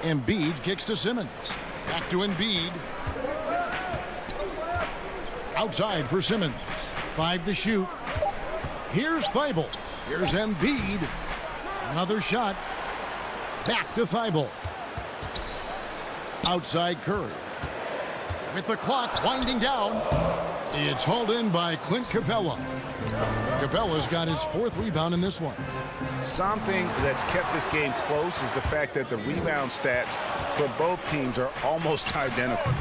Embiid kicks to Simmons. Back to Embiid. Outside for Simmons. 5 to shoot. Here's Thibault. Here's Embiid. Another shot. Back to Thibault. Outside Curry. With the clock winding down, it's hauled in by Clint Capella. Capella's got his 4th rebound in this one. Something that's kept this game close is the fact that the rebound stats for both teams are almost identical.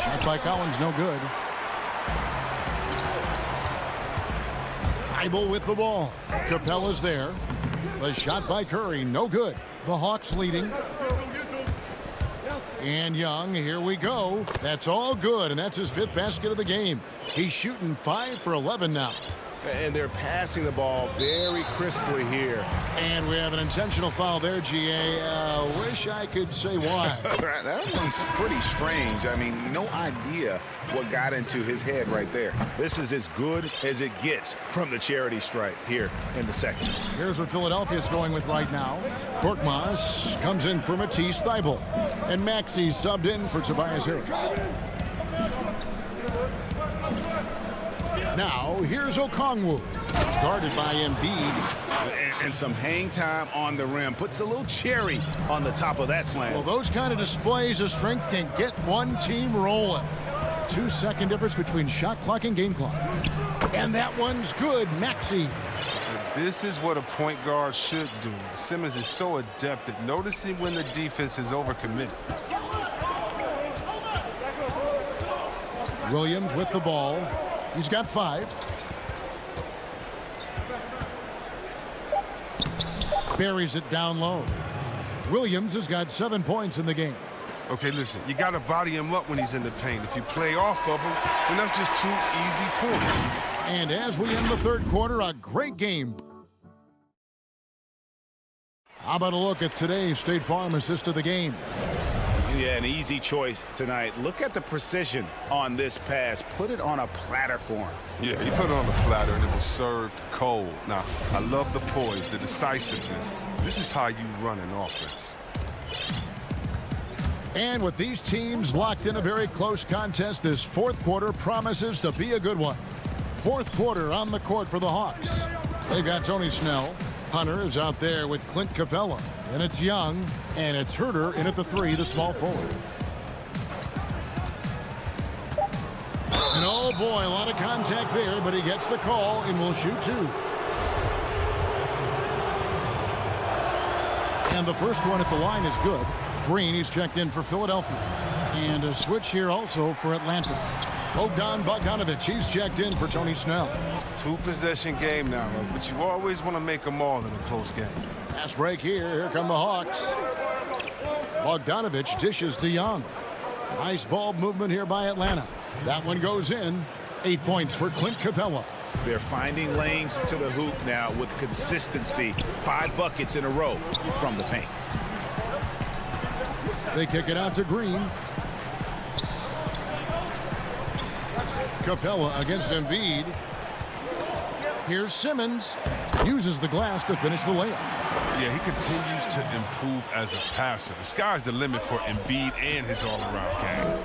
Shot by Collins, no good. Thibault with the ball. Capella's there. The shot by Curry, no good. The Hawks leading. And Young, here we go. That's all good, and that's his 5th basket of the game. He's shooting 5 for 11 now. And they're passing the ball very crisply here. And we have an intentional foul there, GA. Wish I could say why. That one's pretty strange. I mean, no idea what got into his head right there. This is as good as it gets from the charity stripe here in the second. Here's what Philadelphia's going with right now. Korkmaz comes in for Matisse Thybulle. And Maxey's subbed in for Tobias Harris. Now, here's Okongwu. Guarded by Embiid. And some hang time on the rim. Puts a little cherry on the top of that slam. Well, those kind of displays of strength can get one team rolling. 2-second difference between shot clock and game clock. And that one's good. Maxey. This is what a point guard should do. Simmons is so adept at noticing when the defense is overcommitted. Williams with the ball. He's got 5. Buries it down low. Williams has got 7 points in the game. Okay, listen, you got to body him up when he's in the paint. If you play off of him, then that's just 2 easy points. And as we end the third quarter, a great game. How about a look at today's State Farm assist of the game? Yeah, an easy choice tonight. Look at the precision on this pass. Put it on a platter for him. Yeah, he put it on the platter and it was served cold. Now, I love the poise, the decisiveness. This is how you run an offense. And with these teams locked in a very close contest, this fourth quarter promises to be a good one. Fourth quarter on the court for the Hawks. They've got Tony Snell. Hunter is out there with Clint Capella. And it's Young, and it's Herter in at the 3, the small forward. And oh boy, a lot of contact there, but he gets the call and will shoot 2. And the first one at the line is good. Green, he's checked in for Philadelphia. And a switch here also for Atlanta. Bogdanovich, he's checked in for Tony Snell. 2-possession game now, but you always want to make them all in a close game. Fast break here. Here come the Hawks. Bogdanovich dishes to Young. Nice ball movement here by Atlanta. That one goes in. 8 points for Clint Capella. They're finding lanes to the hoop now with consistency. 5 buckets in a row from the paint. They kick it out to Green. Capella against Embiid. Here's Simmons. Uses the glass to finish the layup. Yeah, he continues to improve as a passer. The sky's the limit for Embiid and his all-around game.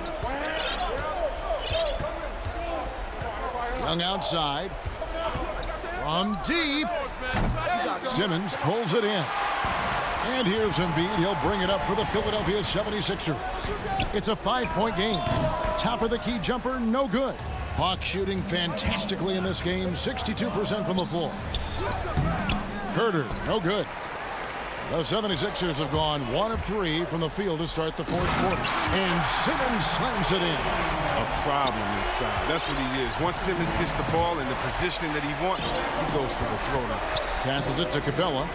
Young outside. From deep. Simmons pulls it in. And here's Embiid. He'll bring it up for the Philadelphia 76ers. It's a 5-point game. Top of the key jumper, no good. Hawks shooting fantastically in this game, 62% from the floor. Herter, no good. The 76ers have gone 1 of 3 from the field to start the fourth quarter. And Simmons slams it in. A problem inside. That's what he is. Once Simmons gets the ball in the positioning that he wants, he goes for the throwdown. Passes it to Capella.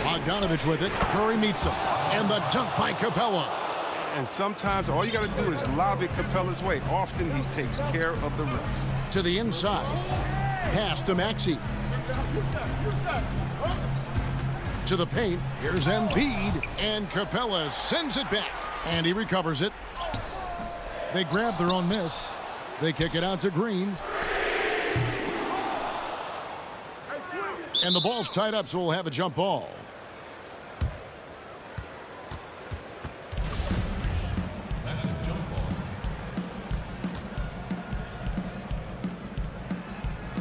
Bogdanovich with it. Curry meets him. And the dunk by Capella. And sometimes all you got to do is lob it Capella's way. Often he takes care of the rest. To the inside. Pass to Maxey. To the paint. Here's Embiid. And Capella sends it back. And he recovers it. They grab their own miss. They kick it out to Green. And the ball's tied up, so we'll have a jump ball.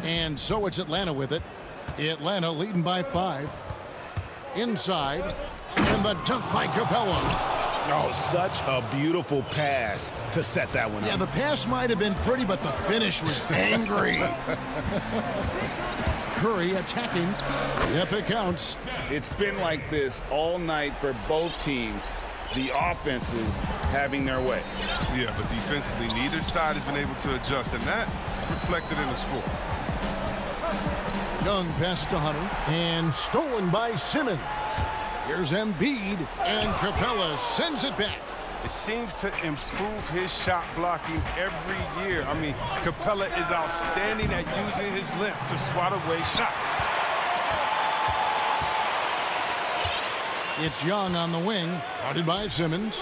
And so it's Atlanta with it. Atlanta leading by 5. Inside. And the dunk by Capella. Oh, such a beautiful pass to set that one up. Yeah, the pass might have been pretty, but the finish was angry. Curry attacking. Yep, it counts. It's been like this all night for both teams. The offenses having their way. Yeah, but defensively, neither side has been able to adjust, and that's reflected in the score. Young pass to Hunter, and stolen by Simmons. Here's Embiid, and Capella sends it back. It seems to improve his shot blocking every year. I mean, Capella is outstanding at using his length to swat away shots. It's Young on the wing, guarded by Simmons.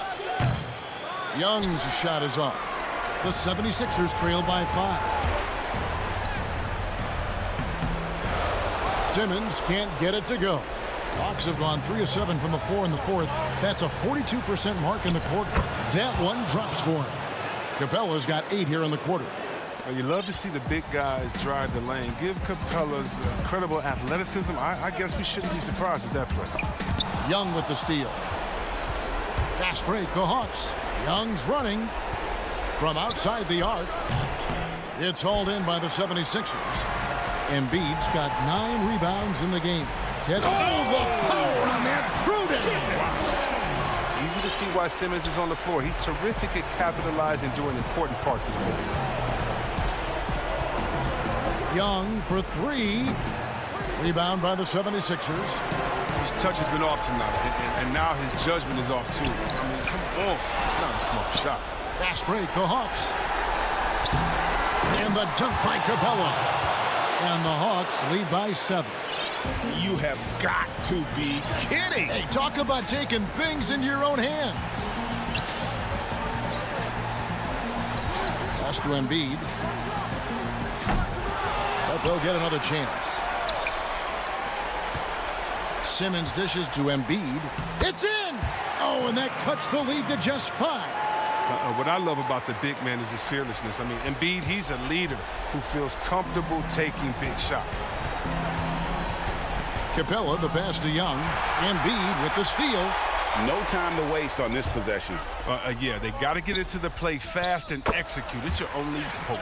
Young's shot is off. The 76ers trail by 5. Simmons can't get it to go. Hawks have gone 3 of 7 from the floor in the fourth. That's a 42% mark in the quarter. That one drops for him. Capella's got 8 here in the quarter. Well, you love to see the big guys drive the lane. Give Capella's incredible athleticism. I guess we shouldn't be surprised with that play. Young with the steal. Fast break, the Hawks. Young's running from outside the arc. It's hauled in by the 76ers. Embiid's got 9 rebounds in the game. The power on that prudent. Easy to see why Simmons is on the floor. He's terrific at capitalizing during important parts of the game. Young for 3. Rebound by the 76ers. His touch has been off tonight, and now his judgment is off too. I mean, come on. It's not a small shot. Fast break, the Hawks. And the dunk by Capella. And the Hawks lead by 7. You have got to be kidding. Hey, talk about taking things in your own hands. Pass to Embiid. But they'll get another chance. Simmons dishes to Embiid. It's in! Oh, and that cuts the lead to just 5. What I love about the big man is his fearlessness. I mean, Embiid, he's a leader who feels comfortable taking big shots. Capella, the pass to Young. Embiid with the steal. No time to waste on this possession. Yeah, they got to get into the play fast and execute. It's your only hope.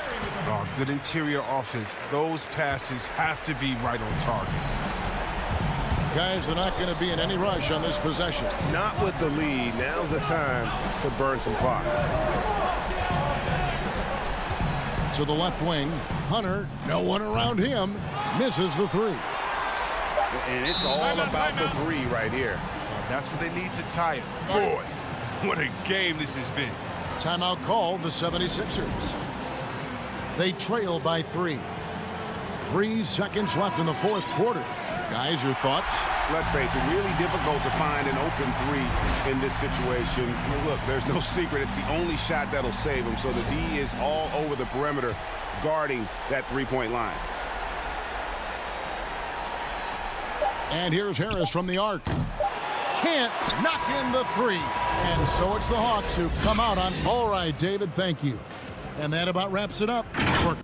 Good interior offense. Those passes have to be right on target. Guys, they're not going to be in any rush on this possession. Not with the lead. Now's the time to burn some clock. To the left wing. Hunter, no one around him. Misses the 3. And it's all about the 3 right here. That's what they need to tie it. Boy, what a game this has been. Timeout called the 76ers. They trail by 3. 3 seconds left in the 4th quarter. Guys, your thoughts? Let's face it, really difficult to find an open 3 in this situation. I mean, look, there's no secret. It's the only shot that'll save him. So the D is all over the perimeter guarding that 3-point line. And here's Harris from the arc. Can't knock in the 3. And so it's the Hawks who come out on. All right, David, thank you. And that about wraps it up for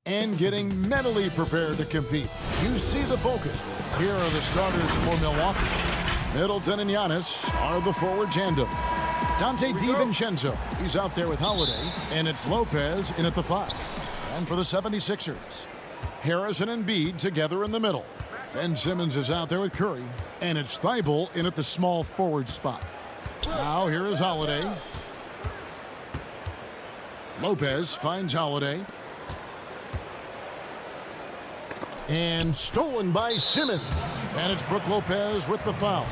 And getting mentally prepared to compete. You see the focus. Here are the starters for Milwaukee. Middleton and Giannis are the forward tandem. Dante DiVincenzo, he's out there with Holiday. And it's Lopez in at the 5. And for the 76ers, Harrison and Embiid together in the middle. Ben Simmons is out there with Curry. And it's Thibault in at the small forward spot. Now here is Holiday. Lopez finds Holiday. And stolen by Simmons. And it's Brook Lopez with the foul.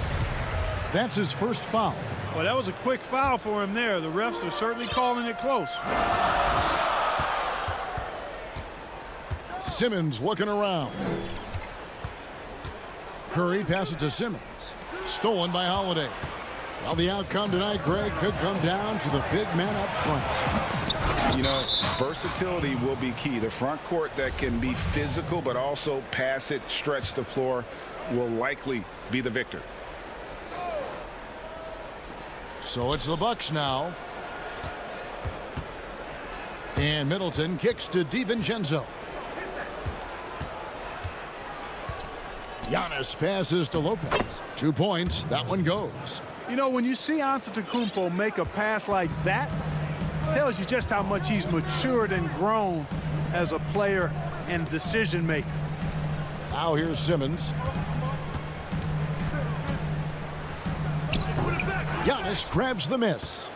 That's his first foul. Well, that was a quick foul for him there. The refs are certainly calling it close. Simmons looking around. Curry passes to Simmons. Stolen by Holiday. Well, the outcome tonight, Greg, could come down to the big man up front. You know, versatility will be key. The front court that can be physical but also pass it, stretch the floor will likely be the victor. So it's the Bucks now. And Middleton kicks to DiVincenzo. Giannis passes to Lopez. 2 points. That one goes. You know, when you see Antetokounmpo make a pass like that, it tells you just how much he's matured and grown as a player and decision maker. Now here's Simmons. Giannis grabs the miss.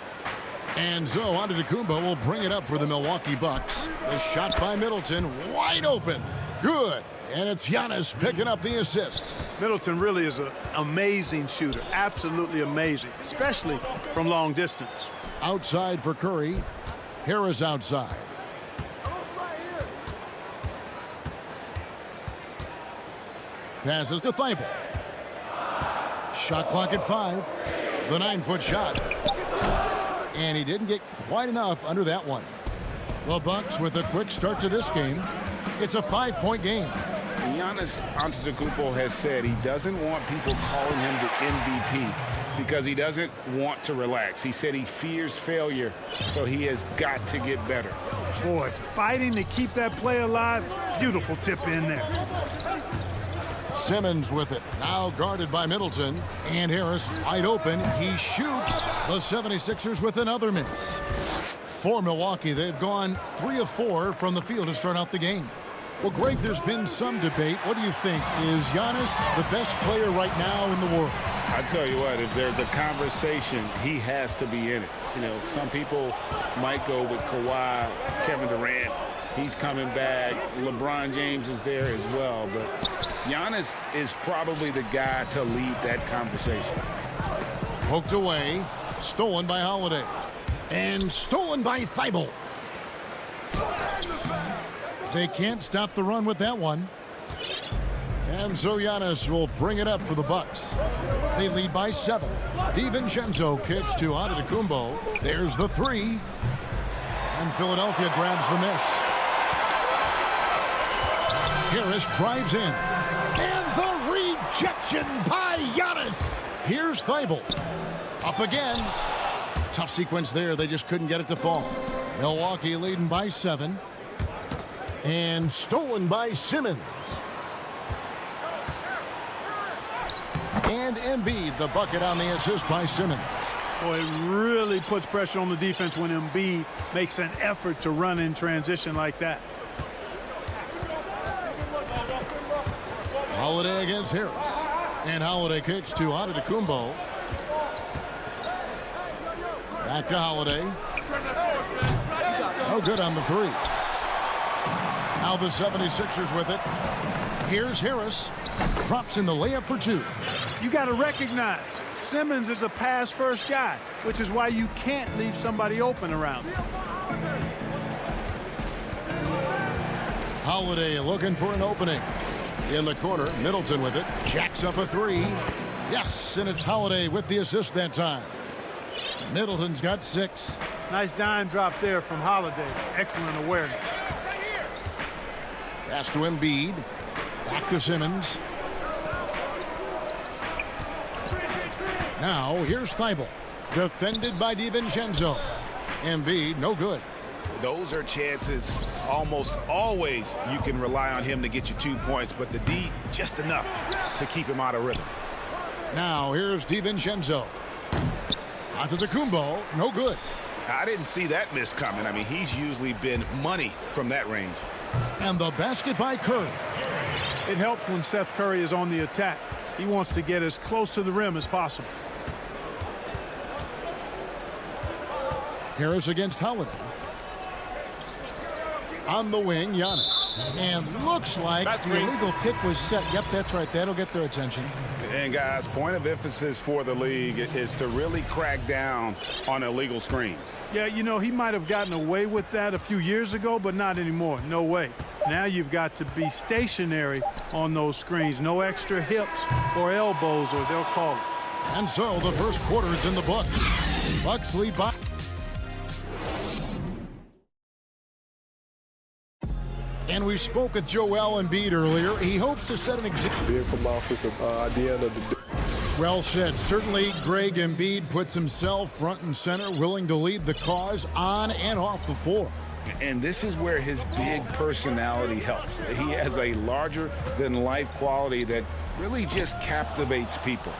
And so Antetokounmpo will bring it up for the Milwaukee Bucks. The shot by Middleton, wide open. Good. And it's Giannis picking up the assist. Middleton really is an amazing shooter. Absolutely amazing, especially from long distance. Outside for Curry. Harris outside. Passes to Thibault. Shot clock at 5. The 9-foot shot. And he didn't get quite enough under that one. The Bucks with a quick start to this game. It's a 5-point game. Giannis Antetokounmpo has said he doesn't want people calling him the MVP because he doesn't want to relax. He said he fears failure, so he has got to get better. Boy, fighting to keep that play alive. Beautiful tip in there. Simmons with it. Now guarded by Middleton. And Harris wide open. He shoots. The 76ers with another miss. For Milwaukee, they've gone 3 of 4 from the field to start out the game. Well, Greg, there's been some debate. What do you think? Is Giannis the best player right now in the world? I tell you what, if there's a conversation, he has to be in it. You know, some people might go with Kawhi, Kevin Durant. He's coming back. LeBron James is there as well. But Giannis is probably the guy to lead that conversation. Poked away. Stolen by Holiday. And stolen by Thibault. They can't stop the run with that one. And so Giannis will bring it up for the Bucks. They lead by 7. DiVincenzo kicks to Antetokounmpo. There's the 3. And Philadelphia grabs the miss. Harris drives in. And the rejection by Giannis. Here's Thibault. Up again. Tough sequence there. They just couldn't get it to fall. Milwaukee leading by 7. And stolen by Simmons. And Embiid, the bucket on the assist by Simmons. Boy, it really puts pressure on the defense when Embiid makes an effort to run in transition like that. Holiday against Harris. And Holiday kicks to Antetokounmpo. Back to Holiday. No good on the 3. Now the 76ers with it. Here's Harris. Drops in the layup for 2. You got to recognize Simmons is a pass-first guy, which is why you can't leave somebody open around him. Holiday looking for an opening. In the corner, Middleton with it. Jacks up a 3. Yes, and it's Holiday with the assist that time. Middleton's got 6. Nice dime drop there from Holiday. Excellent awareness. Pass to Embiid. Back to Simmons. Now here's Thibault. Defended by DiVincenzo. Embiid, no good. Those are chances almost always you can rely on him to get you 2 points, but the D just enough to keep him out of rhythm. Now here's DiVincenzo. Antetokounmpo, no good. I didn't see that miss coming. I mean, he's usually been money from that range. And the basket by Curry. It helps when Seth Curry is on the attack. He wants to get as close to the rim as possible. Harris against Holiday. On the wing, Giannis. And looks like the illegal kick was set. Yep, that's right. That'll get their attention. And, guys, point of emphasis for the league is to really crack down on illegal screens. Yeah, you know, he might have gotten away with that a few years ago, but not anymore. No way. Now you've got to be stationary on those screens. No extra hips or elbows, or they'll call it. And so the first quarter is in the books. Bucks lead by. And we spoke with Joel Embiid earlier. He hopes to set an example. Being from Africa, at the end of the day, Well said. Certainly, Greg Embiid puts himself front and center, willing to lead the cause on and off the floor. And this is where his big personality helps. He has a larger-than-life quality that really just captivates people.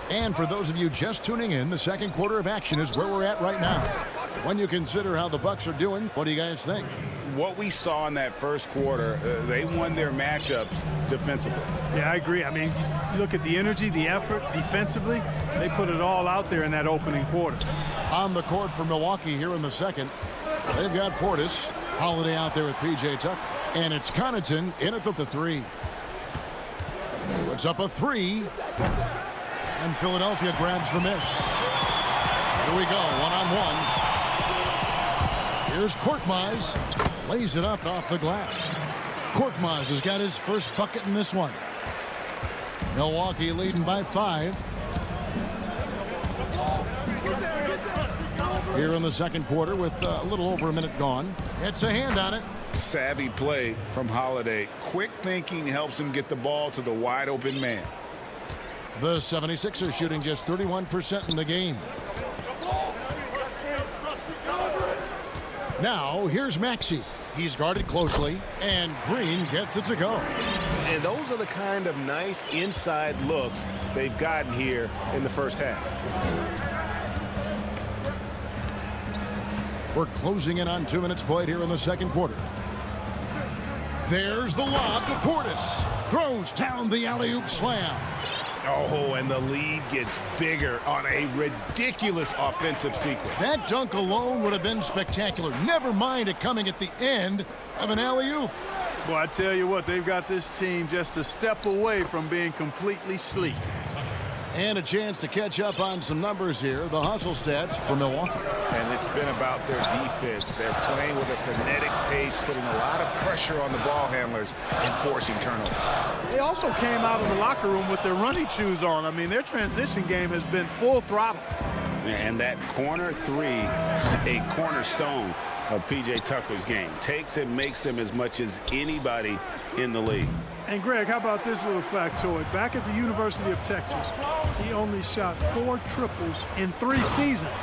And for those of you just tuning in, the second quarter of action is where we're at right now. When you consider how the Bucks are doing, what do you guys think? What we saw in that first quarter, they won their matchups defensively. Yeah, I agree. I mean, you look at the energy, the effort defensively, they put it all out there in that opening quarter. On the court for Milwaukee here in the second, they've got Portis, Holiday out there with P.J. Tucker, and it's Connaughton in at the three. Puts up a three, and Philadelphia grabs the miss. Here we go, one-on-one. Here's Korkmaz, lays it up off the glass. Korkmaz has got his first bucket in this one. Milwaukee leading by 5. Here in the second quarter with a little over a minute gone. It's a hand on it. Savvy play from Holiday. Quick thinking helps him get the ball to the wide open man. The 76ers shooting just 31% in the game. Now, here's Maxey. He's guarded closely, and Green gets it to go. And those are the kind of nice inside looks they've gotten here in the first half. We're closing in on 2 minutes played here in the second quarter. There's the lob to Portis. Throws down the alley-oop slam. Oh, and the lead gets bigger on a ridiculous offensive sequence. That dunk alone would have been spectacular. Never mind it coming at the end of an alley-oop. Well, I tell you what, they've got this team just a step away from being completely sleek. And a chance to catch up on some numbers here. The hustle stats for Milwaukee. And it's been about their defense. They're playing with a frenetic pace, putting a lot of pressure on the ball handlers and forcing turnovers. They also came out of the locker room with their running shoes on. I mean, their transition game has been full throttle. And that corner three, a cornerstone of P.J. Tucker's game. Takes and makes them as much as anybody in the league. And, Greg, how about this little factoid? Back at the University of Texas, he only shot 4 triples in 3 seasons.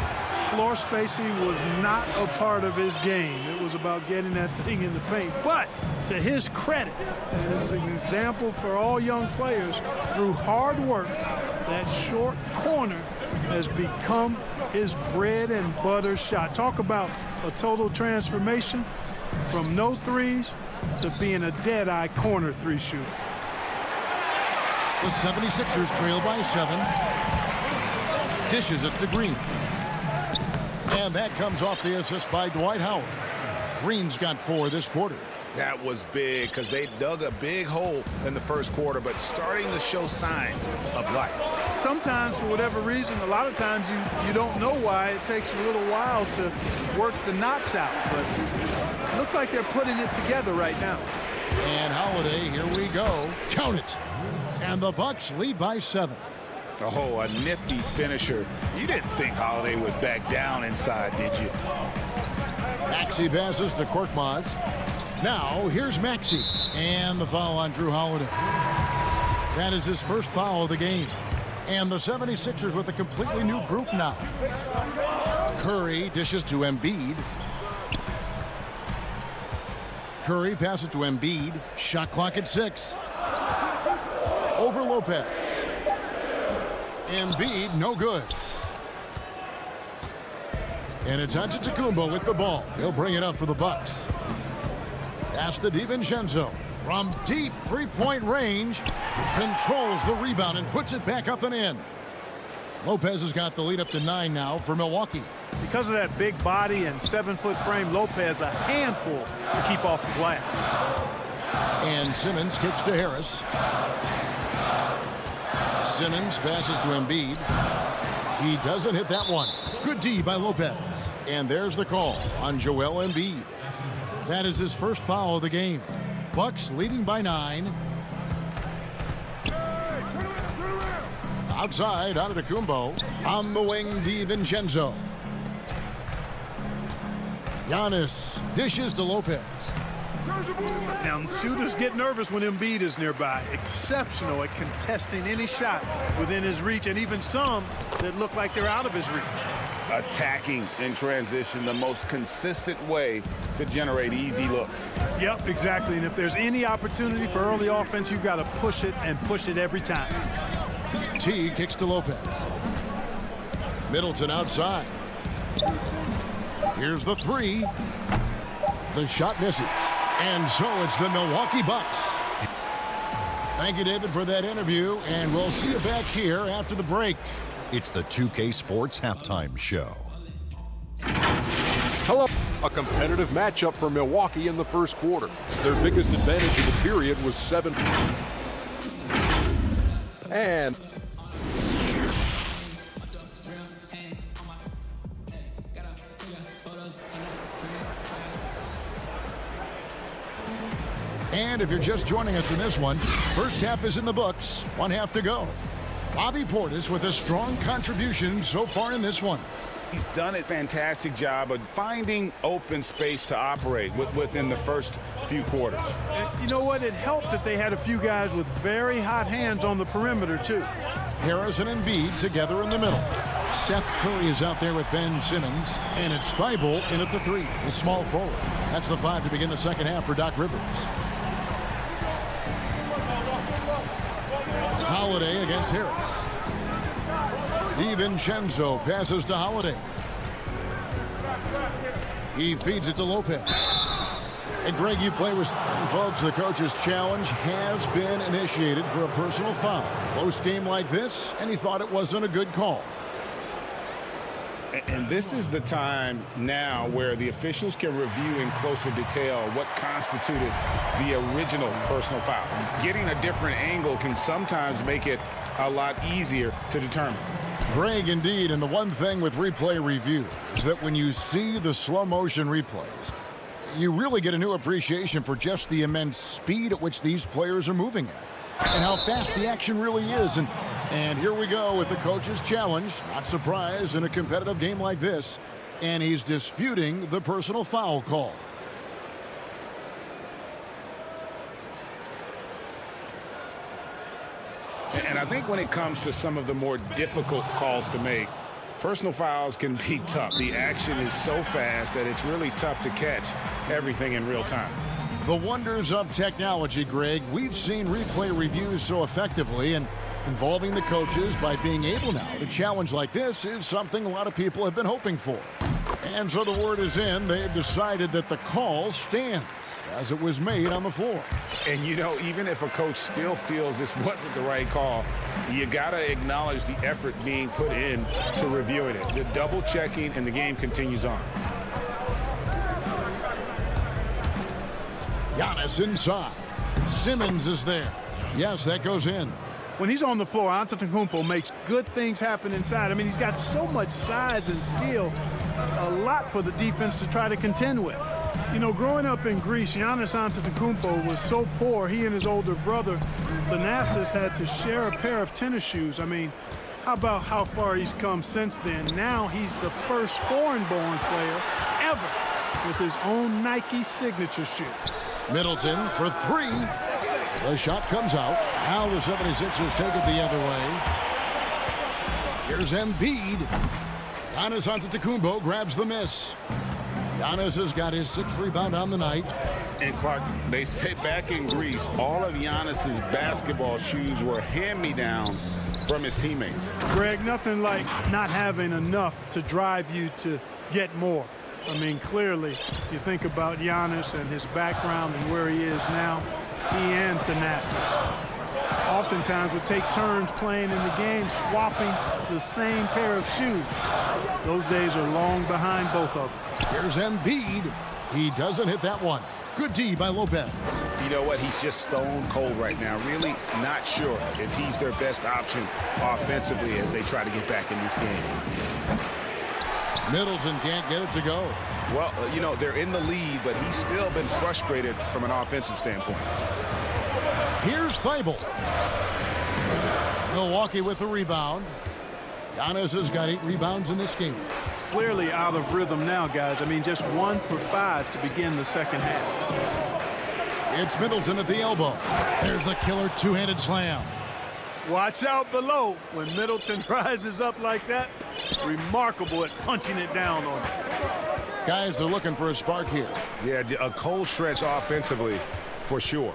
Floor spacing was not a part of his game. It was about getting that thing in the paint. But to his credit, and it's an example for all young players, through hard work, that short corner has become his bread and butter shot. Talk about a total transformation from no threes to being a dead-eye corner 3 shooter. The 76ers trail by 7. Dishes it to Green. And that comes off the assist by Dwight Howard. Green's got 4 this quarter. That was big because they dug a big hole in the first quarter, but starting to show signs of life. Sometimes, for whatever reason, a lot of times you don't know why. It takes a little while to work the knots out, but it looks like they're putting it together right now. And Holiday, here we go. Count it. And the Bucks lead by 7. Oh, a nifty finisher. You didn't think Holiday would back down inside, did you? Maxey passes to Korkmaz. Now, here's Maxey. And the foul on Drew Holiday. That is his first foul of the game. And the 76ers with a completely new group now. Curry dishes to Embiid. Curry passes to Embiid. Shot clock at 6. Over Lopez. Embiid, no good. And it's Antetokounmpo with the ball. He'll bring it up for the Bucks. Pass to DiVincenzo. From deep three-point range. Controls the rebound and puts it back up and in. Lopez has got the lead up to 9 now for Milwaukee. Because of that big body and 7-foot frame, Lopez a handful to keep off the glass. And Simmons kicks to Harris. Simmons passes to Embiid. He doesn't hit that one. Good D by Lopez. And there's the call on Joel Embiid. That is his first foul of the game. Bucks leading by 9. Outside, Antetokounmpo. On the wing, DiVincenzo. Giannis dishes to Lopez. Now, shooters get nervous when Embiid is nearby. Exceptional at contesting any shot within his reach, and even some that look like they're out of his reach. Attacking in transition, the most consistent way to generate easy looks. Yep, exactly. And if there's any opportunity for early offense, you've got to push it and push it every time. T kicks to Lopez. Middleton outside. Here's the three. The shot misses. And so it's the Milwaukee Bucks. Thank you, David, for that interview, and we'll see you back here after the break. It's the 2K Sports Halftime Show. Hello. A competitive matchup for Milwaukee in the first quarter. Their biggest advantage of the period was 7. And if you're just joining us in this one, first half is in the books. 1 half to go. Bobby Portis with a strong contribution so far in this one. He's done a fantastic job of finding open space to operate within the first few quarters. And you know what? It helped that they had a few guys with very hot hands on the perimeter, too. Harris and Embiid together in the middle. Seth Curry is out there with Ben Simmons, and it's Thibault in at the 3, the small forward. That's the 5 to begin the second half for Doc Rivers. Holiday against Harris. DiVincenzo passes to Holiday. He feeds it to Lopez. And Greg, you play with folks. The coach's challenge has been initiated for a personal foul. Close game like this, and he thought it wasn't a good call. And this is the time now where the officials can review in closer detail what constituted the original personal foul. Getting a different angle can sometimes make it a lot easier to determine. Greg, indeed, and the one thing with replay review is that when you see the slow motion replays, you really get a new appreciation for just the immense speed at which these players are moving at and how fast the action really is. And here we go with the coach's challenge. Not surprised in a competitive game like this. And he's disputing the personal foul call. And I think when it comes to some of the more difficult calls to make, personal fouls can be tough. The action is so fast that it's really tough to catch everything in real time. The wonders of technology, Greg. We've seen replay reviews so effectively, and involving the coaches by being able now to challenge like this is something a lot of people have been hoping for. And so the word is in. They've decided that the call stands as it was made on the floor. And, you know, even if a coach still feels this wasn't the right call, you got to acknowledge the effort being put in to reviewing it. The double checking, and the game continues on. Giannis inside. Simmons is there. Yes, that goes in. When he's on the floor, Antetokounmpo makes good things happen inside. I mean, he's got so much size and skill, a lot for the defense to try to contend with. You know, growing up in Greece, Giannis Antetokounmpo was so poor, he and his older brother, Thanasis, had to share a pair of tennis shoes. I mean, how about how far he's come since then? Now he's the first foreign-born player ever with his own Nike signature shoe. Middleton for 3. The shot comes out. Now the 76ers take it the other way. Here's Embiid. Giannis Antetokounmpo grabs the miss. Giannis has got his 6th rebound on the night. And Clark, they say back in Greece, all of Giannis's basketball shoes were hand-me-downs from his teammates. Greg, nothing like not having enough to drive you to get more. I mean, clearly, you think about Giannis and his background and where he is now, he and Thanasis oftentimes would take turns playing in the game, swapping the same pair of shoes. Those days are long behind both of them. Here's Embiid. He doesn't hit that one. Good D by Lopez. You know what? He's just stone cold right now. Really not sure if he's their best option offensively as they try to get back in this game. Middleton can't get it to go. Well, you know, they're in the lead, but he's still been frustrated from an offensive standpoint. Here's Thibault. Milwaukee with the rebound. Giannis has got 8 rebounds in this game. Clearly out of rhythm now, guys. I mean, just 1 for 5 to begin the second half. It's Middleton at the elbow. There's the killer two-handed slam. Watch out below when Middleton rises up like that. Remarkable at punching it down on him. Guys are looking for a spark here. Yeah, a cold stretch offensively for sure.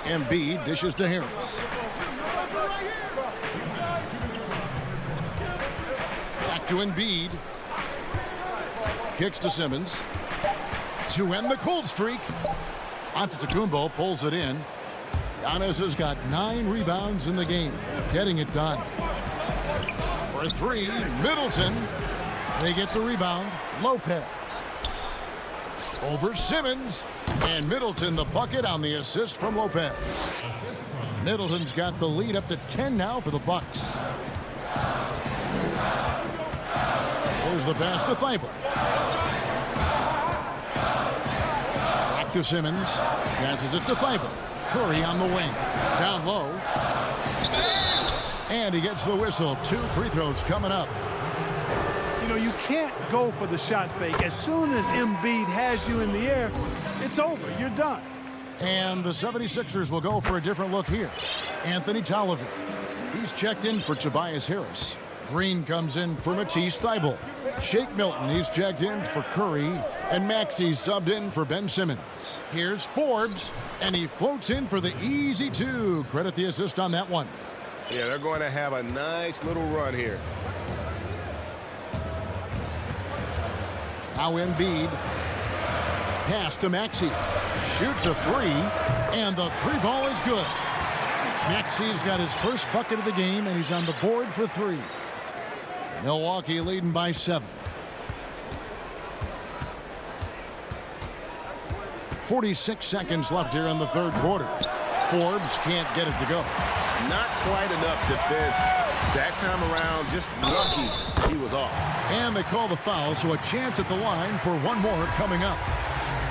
Embiid dishes to Harris. Back to Embiid. Kicks to Simmons. To end the cold streak. Antetokounmpo pulls it in. Giannis has got 9 rebounds in the game. Getting it done. For 3, Middleton. They get the rebound. Lopez. Over Simmons. And Middleton the bucket on the assist from Lopez. Middleton's got the lead up to 10 now for the Bucks. There's the pass to Thibault. Back to Simmons. Passes it to Thibault. Curry on the wing. Down low. And he gets the whistle. 2 free throws coming up. You know, you can't go for the shot fake. As soon as Embiid has you in the air, it's over. You're done. And the 76ers will go for a different look here. Anthony Tolliver. He's checked in for Tobias Harris. Green comes in for Matisse Thybulle. Shake Milton, he's checked in for Curry. And Maxey's subbed in for Ben Simmons. Here's Forbes, and he floats in for the easy 2. Credit the assist on that one. Yeah, they're going to have a nice little run here. Now Embiid. Pass to Maxey. Shoots a 3, and the 3 ball is good. Maxey's got his first bucket of the game, and he's on the board for 3. Milwaukee leading by 7. 46 seconds left here in the third quarter. Forbes can't get it to go. Not quite enough defense that time around. Just lucky he was off. And they call the foul, so a chance at the line for one more coming up.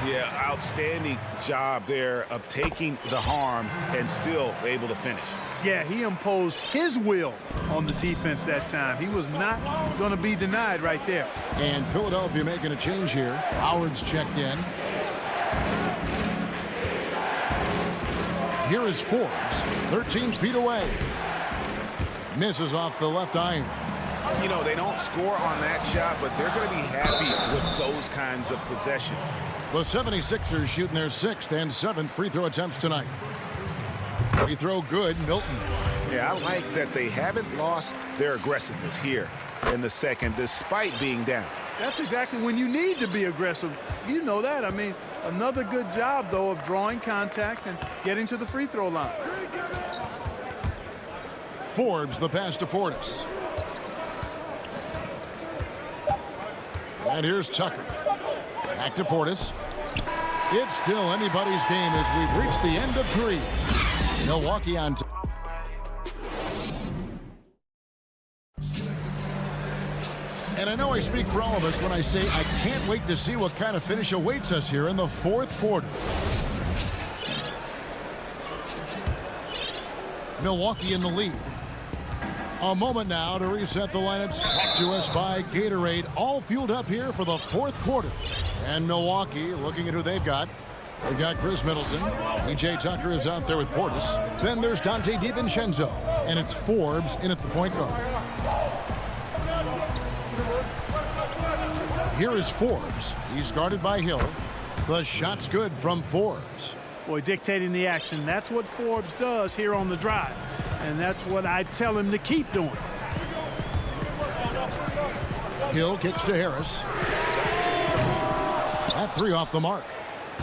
Yeah, outstanding job there of taking the harm and still able to finish. Yeah, he imposed his will on the defense that time. He was not going to be denied right there. And Philadelphia making a change here. Howard's checked in. Here is Forbes, 13 feet away. Misses off the left iron. You know, they don't score on that shot, but they're going to be happy with those kinds of possessions. The 76ers shooting their 6th and 7th free throw attempts tonight. Free throw good, Milton. Yeah, I like that they haven't lost their aggressiveness here in the second, despite being down. That's exactly when you need to be aggressive. You know that. I mean, another good job, though, of drawing contact and getting to the free throw line. Forbes, the pass to Portis. And here's Tucker. Back to Portis. It's still anybody's game as we've reached the end of 3. Milwaukee on top. And I know I speak for all of us when I say I can't wait to see what kind of finish awaits us here in the fourth quarter. Milwaukee in the lead. A moment now to reset the lineups. Back to us by Gatorade. All fueled up here for the fourth quarter. And Milwaukee looking at who they've got. They've got Chris Middleton. E.J. Tucker is out there with Portis. Then there's Dante DiVincenzo. And it's Forbes in at the point guard. Here is Forbes. He's guarded by Hill. The shot's good from Forbes. Boy, dictating the action. That's what Forbes does here on the drive. And that's what I tell him to keep doing. Hill kicks to Harris. That 3 off the mark.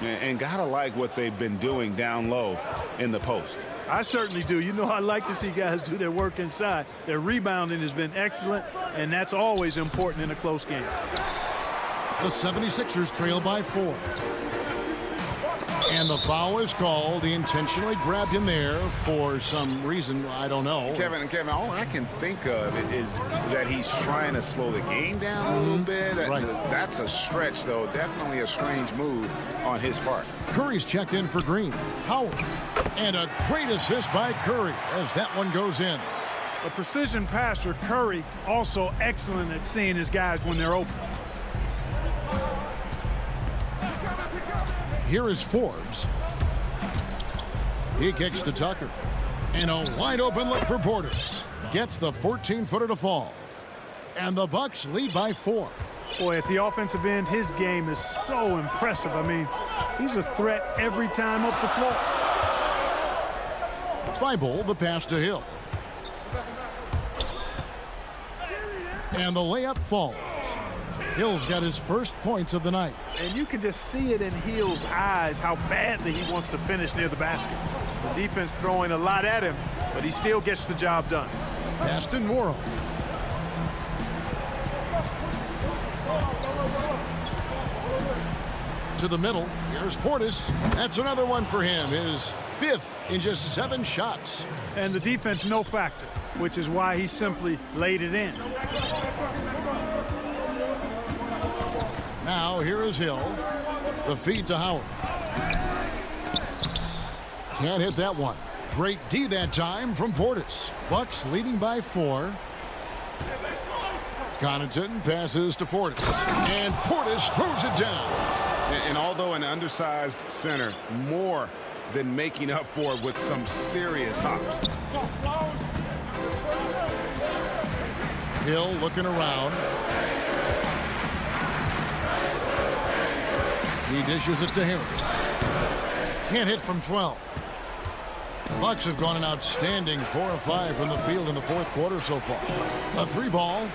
And gotta like what they've been doing down low in the post. I certainly do. You know, I like to see guys do their work inside. Their rebounding has been excellent, and that's always important in a close game. The 76ers trail by 4. And the foul is called. He intentionally grabbed him there for some reason. I don't know. Kevin, all I can think of is that he's trying to slow the game down a little bit. Right. That's a stretch, though. Definitely a strange move on his part. Curry's checked in for Green. Howard. And a great assist by Curry as that one goes in. A precision passer, Curry, also excellent at seeing his guys when they're open. Here is Forbes. He kicks to Tucker. And a wide open look for Portis. Gets the 14-footer to fall. And the Bucks lead by 4. Boy, at the offensive end, his game is so impressive. I mean, he's a threat every time up the floor. Thibault, the pass to Hill. And the layup falls. Hill's got his first points of the night. And you can just see it in Hill's eyes how badly he wants to finish near the basket. The defense throwing a lot at him, but he still gets the job done. Pass to Morrow. To the middle. Here's Portis. That's another one for him. His 5th in just 7 shots. And the defense no factor, which is why he simply laid it in. Now here is Hill. The feed to Howard. Can't hit that one. Great D that time from Portis. Bucks leading by 4. Connaughton passes to Portis. And Portis throws it down. And although an undersized center, more than making up for it with some serious hops. Hill looking around. He dishes it to Harris. Can't hit from 12. Bucks have gone an outstanding 4 of 5 from the field in the 4th quarter so far. A 3-ball.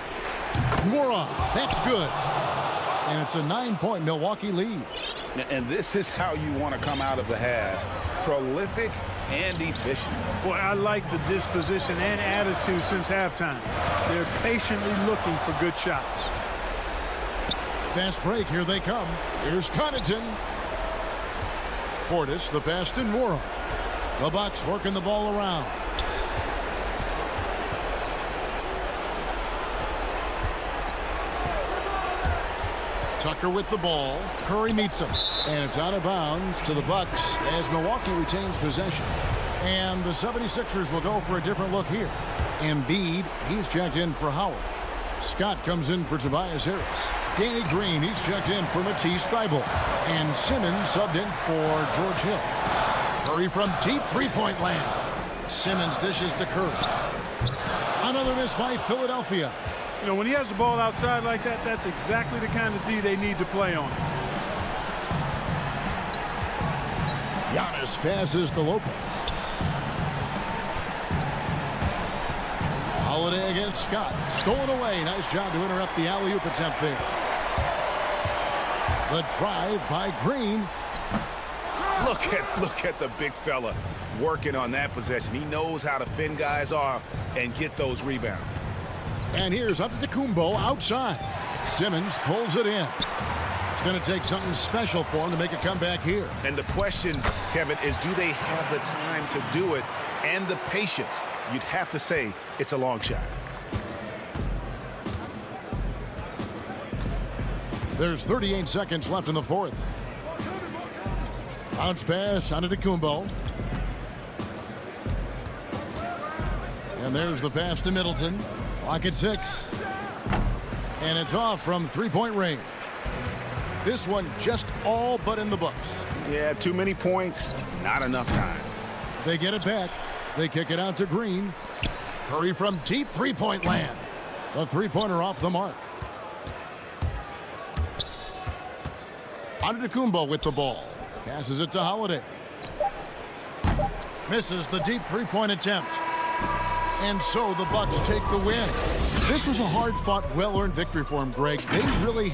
Moron. That's good. And it's a 9-point Milwaukee lead. And this is how you want to come out of the half. Prolific and efficient. Boy, I like the disposition and attitude since halftime. They're patiently looking for good shots. Fast break. Here they come. Here's Connaughton. Portis, the pass to Morrow. The Bucks working the ball around. Tucker with the ball. Curry meets him. And it's out of bounds to the Bucks as Milwaukee retains possession. And the 76ers will go for a different look here. Embiid, he's checked in for Howard. Scott comes in for Tobias Harris. Danny Green, he's checked in for Matisse Thybulle. And Simmons subbed in for George Hill. Curry from deep three-point land. Simmons dishes to Curry. Another miss by Philadelphia. You know, when he has the ball outside like that, that's exactly the kind of D they need to play on. Giannis passes to Lopez. Holiday against Scott. Stolen away. Nice job to interrupt the alley-oop attempt there. The drive by Green. Look at the big fella working on that possession. He knows how to fend guys off and get those rebounds. And here's Antetokounmpo outside. Simmons pulls it in. It's going to take something special for him to make a comeback here. And the question, Kevin, is do they have the time to do it and the patience? You'd have to say it's a long shot. There's 38 seconds left in the 4th. Bounce pass Antetokounmpo. And there's the pass to Middleton. Clock at 6. And it's off from three-point range. This one just all but in the books. Yeah, too many points, not enough time. They get it back. They kick it out to Green. Curry from deep three-point land. The three-pointer off the mark. Antetokounmpo with the ball. Passes it to Holiday. Misses the deep three-point attempt. And so the Bucks take the win. This was a hard-fought, well-earned victory for him, Greg. They really...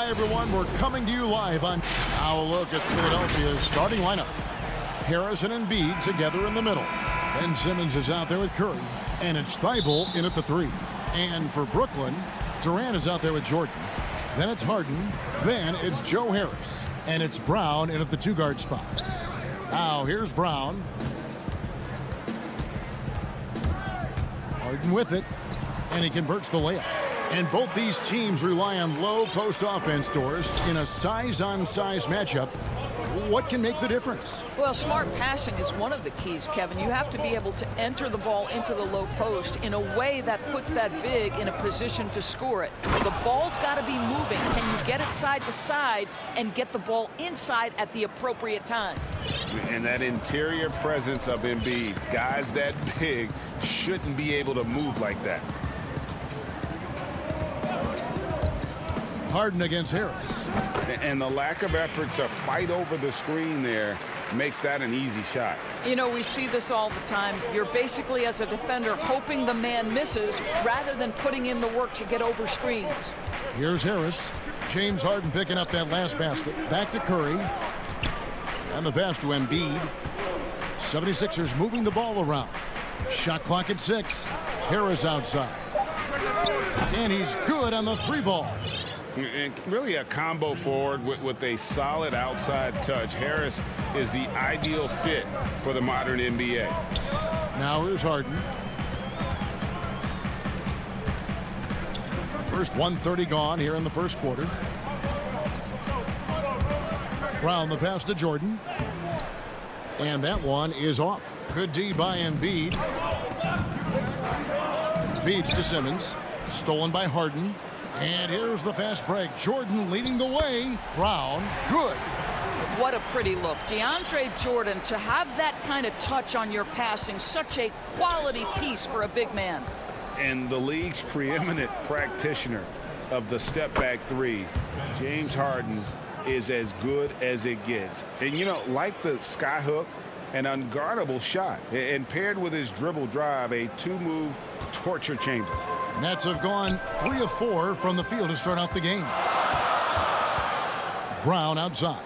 everyone. We're coming to you live on now a look at Philadelphia's starting lineup. Harrison and Embiid together in the middle. Ben Simmons is out there with Curry. And it's Thibault in at the 3. And for Brooklyn, Durant is out there with Jordan. Then it's Harden. Then it's Joe Harris. And it's Brown in at the 2-guard spot. Now here's Brown. Harden with it. And he converts the layup. And both these teams rely on low post offense doors in a size-on-size matchup. What can make the difference? Well, smart passing is one of the keys, Kevin. You have to be able to enter the ball into the low post in a way that puts that big in a position to score it. The ball's got to be moving. Can you get it side to side and get the ball inside at the appropriate time? And that interior presence of Embiid, guys that big shouldn't be able to move like that. Harden against Harris. And the lack of effort to fight over the screen there makes that an easy shot. You know, we see this all the time. You're basically, as a defender, hoping the man misses rather than putting in the work to get over screens. Here's Harris. James Harden picking up that last basket. Back to Curry. And the pass to Embiid. 76ers moving the ball around. Shot clock at 6. Harris outside. And he's good on the 3-ball. And really a combo forward with a solid outside touch. Harris is the ideal fit for the modern NBA. Now here's Harden. First 1:30 gone here in the first quarter. Brown the pass to Jordan. And that one is off. Good D by Embiid. Feeds to Simmons. Stolen by Harden. And here's the fast break. Jordan leading the way. Brown, good. What a pretty look. DeAndre Jordan, to have that kind of touch on your passing, such a quality piece for a big man. And the league's preeminent practitioner of the step-back three, James Harden, is as good as it gets. And, you know, like the skyhook, an unguardable shot. And paired with his dribble drive, a two-move torture chamber. Nets have gone 3 of 4 from the field to start out the game. Brown outside.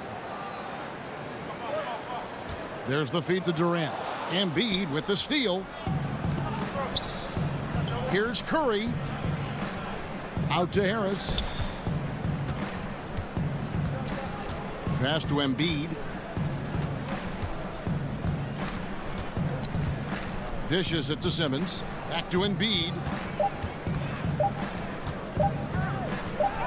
There's the feed to Durant. Embiid with the steal. Here's Curry. Out to Harris. Pass to Embiid. Dishes it to Simmons. Back to Embiid.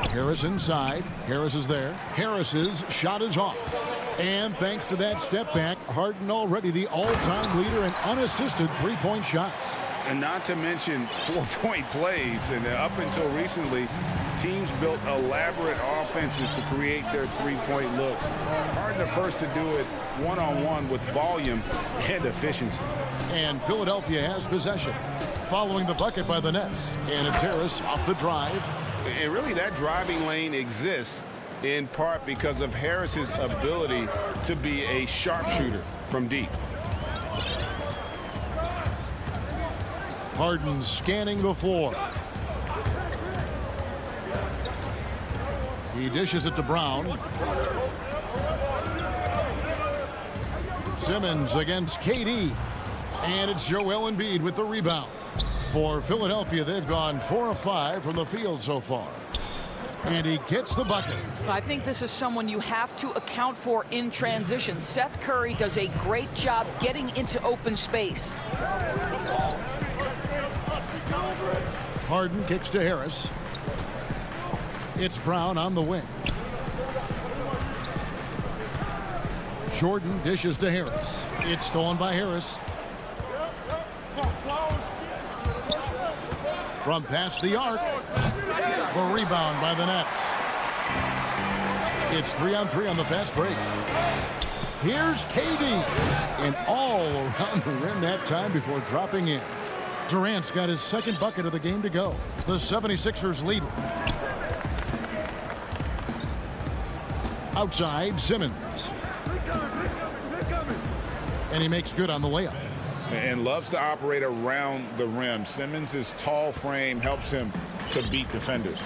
Harris inside. Harris is there. Harris's shot is off. And thanks to that step back, Harden already the all-time leader in unassisted three-point shots. And not to mention four-point plays. And up until recently, teams built elaborate offenses to create their three-point looks. Harden the first to do it one-on-one with volume and efficiency. And Philadelphia has possession. Following the bucket by the Nets. And it's Harris off the drive. And really that driving lane exists in part because of Harris's ability to be a sharpshooter from deep. Harden scanning the floor. He dishes it to Brown. Simmons against KD. And it's Joel Embiid with the rebound. For Philadelphia, they've gone 4 of 5 from the field so far. And he gets the bucket. I think this is someone you have to account for in transition. Seth Curry does a great job getting into open space. Harden kicks to Harris. It's Brown on the wing. Jordan dishes to Harris. It's stolen by Harris. From past the arc. The rebound by the Nets. It's 3-on-3 on the fast break. Here's KD. And all around the rim that time before dropping in. Durant's got his second bucket of the game to go. The 76ers lead. Outside, Simmons. And he makes good on the layup. And loves to operate around the rim. Simmons' tall frame helps him to beat defenders.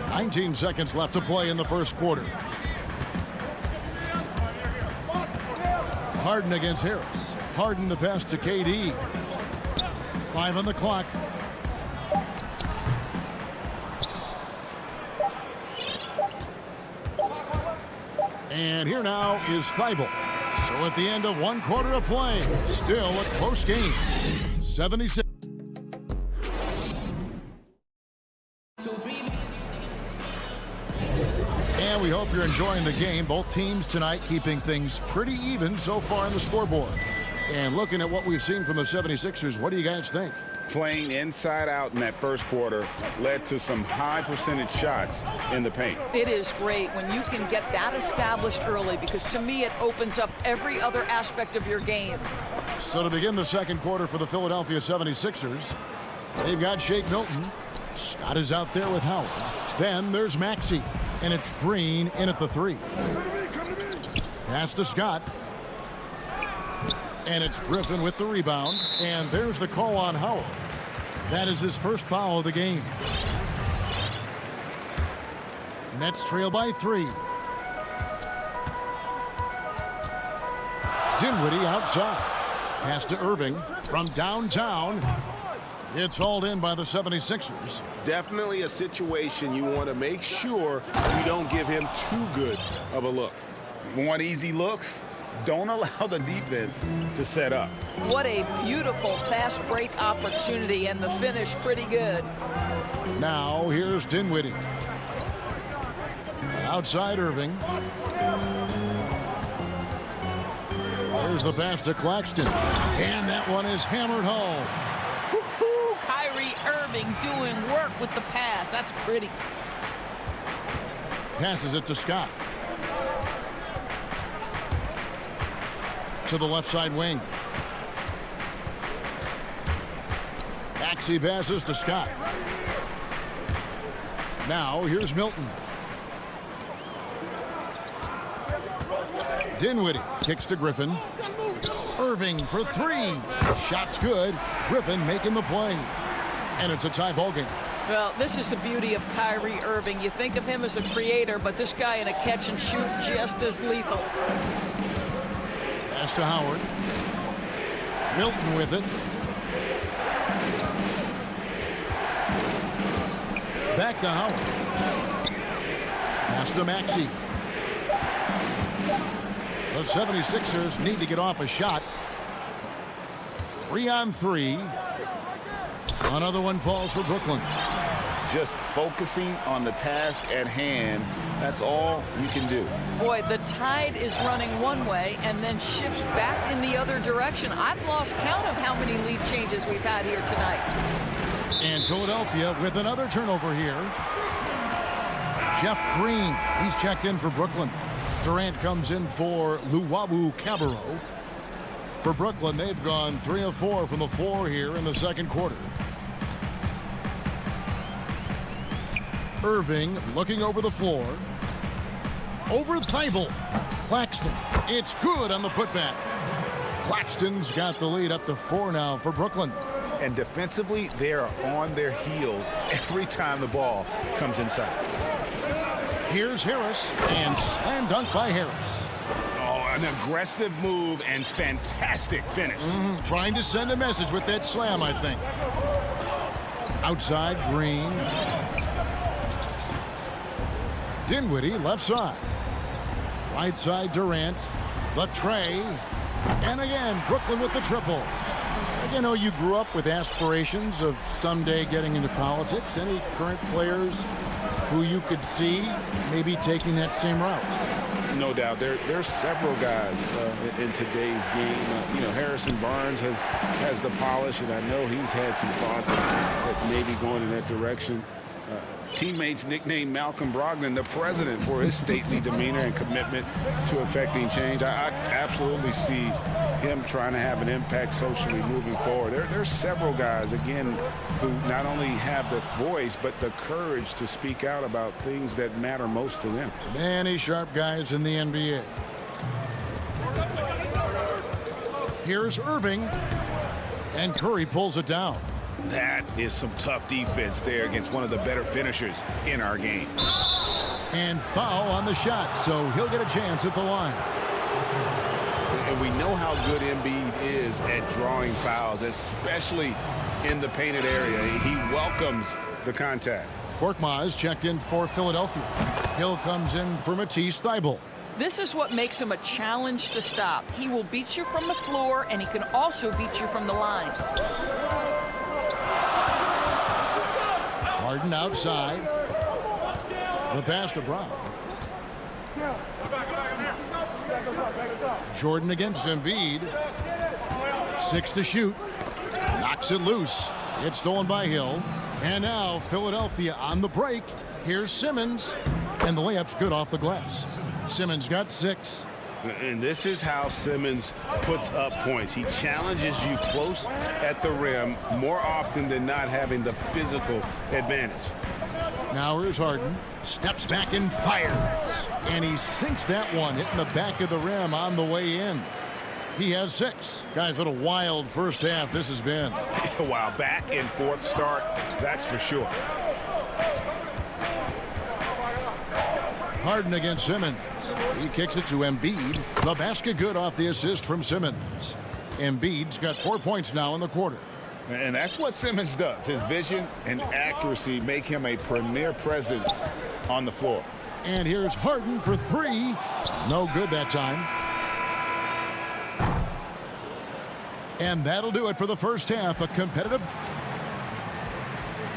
19 seconds left to play in the first quarter. Harden against Harris. Harden the pass to KD. 5 on the clock. And here now is Thibault. So at the end of 1 quarter of play, still a close game. 76. And we hope you're enjoying the game. Both teams tonight keeping things pretty even so far on the scoreboard. And looking at what we've seen from the 76ers, what do you guys think? Playing inside out in that first quarter led to some high percentage shots in the paint. It is great when you can get that established early, because to me it opens up every other aspect of your game. So to begin the second quarter for the Philadelphia 76ers, they've got Shake Milton. Scott is out there with Howard. Then there's Maxey, and it's Green in at the 3. Pass to Scott. And it's Griffin with the rebound. And there's the call on Howard. That is his first foul of the game. Nets trail by 3. Dinwiddie outside. Pass to Irving from downtown. It's hauled in by the 76ers. Definitely a situation you want to make sure you don't give him too good of a look. Want easy looks? Don't allow the defense to set up. What a beautiful fast break opportunity, and the finish pretty good. Now here's Dinwiddie. Outside Irving. There's the pass to Claxton. And that one is hammered home. Woo-hoo, Kyrie Irving doing work with the pass. That's pretty. Passes it to Scott. To the left side wing. Maxey passes to Scott. Now here's Milton. Dinwiddie kicks to Griffin. Irving for three. Shot's good. Griffin making the play. And it's a tie ball game. Well, this is the beauty of Kyrie Irving. You think of him as a creator, but this guy in a catch and shoot just as lethal. Pass to Howard. Milton with it. Back to Howard. Pass to Maxey. The 76ers need to get off a shot. 3-on-3. Another one falls for Brooklyn. Just focusing on the task at hand. That's all you can do. Boy, the tide is running one way and then shifts back in the other direction. I've lost count of how many lead changes we've had here tonight. And Philadelphia with another turnover here. Jeff Green, he's checked in for Brooklyn. Durant comes in for Luwawu-Cabarrot. For Brooklyn, they've gone 3 of 4 from the floor here in the second quarter. Irving looking over the floor. Over Thibault. Claxton. It's good on the putback. Claxton's got the lead up to 4 now for Brooklyn. And defensively, they are on their heels every time the ball comes inside. Here's Harris, and slam dunk by Harris. Oh, an aggressive move and fantastic finish. Trying to send a message with that slam, I think. Outside, Green. Dinwiddie, left side. Right side, Durant. The tray. And again, Brooklyn with the triple. You know, you grew up with aspirations of someday getting into politics. Any current players who you could see maybe taking that same route? No doubt. There's several guys in today's game. You know, Harrison Barnes has the polish, and I know he's had some thoughts that maybe going in that direction. Teammates nicknamed Malcolm Brogdon the president for his stately demeanor and commitment to effecting change. I absolutely see him trying to have an impact socially moving forward. There's several guys, again, who not only have the voice, but the courage to speak out about things that matter most to them. Many sharp guys in the NBA. Here's Irving, and Curry pulls it down. That is some tough defense there against one of the better finishers in our game. And foul on the shot, so he'll get a chance at the line. And we know how good Embiid is at drawing fouls, especially in the painted area. He welcomes the contact. Korkmaz checked in for Philadelphia. Hill comes in for Matisse Thybulle. This is what makes him a challenge to stop. He will beat you from the floor, and he can also beat you from the line. Harden outside. The pass to Brown. Jordan against Embiid. 6 to shoot. Knocks it loose. It's stolen by Hill. And now Philadelphia on the break. Here's Simmons. And the layup's good off the glass. Simmons got 6. And this is how Simmons puts up points. He challenges you close at the rim more often than not, having the physical advantage. Now here's Harden. Steps back and fires. And he sinks that one, hitting the back of the rim on the way in. He has 6. Guys, what a wild first half this has been. Wow, back and forth start, that's for sure. Harden against Simmons. He kicks it to Embiid. The basket good off the assist from Simmons. Embiid's got 4 points now in the quarter. And that's what Simmons does. His vision and accuracy make him a premier presence on the floor. And here's Harden for 3. No good that time. And that'll do it for the first half. A competitive.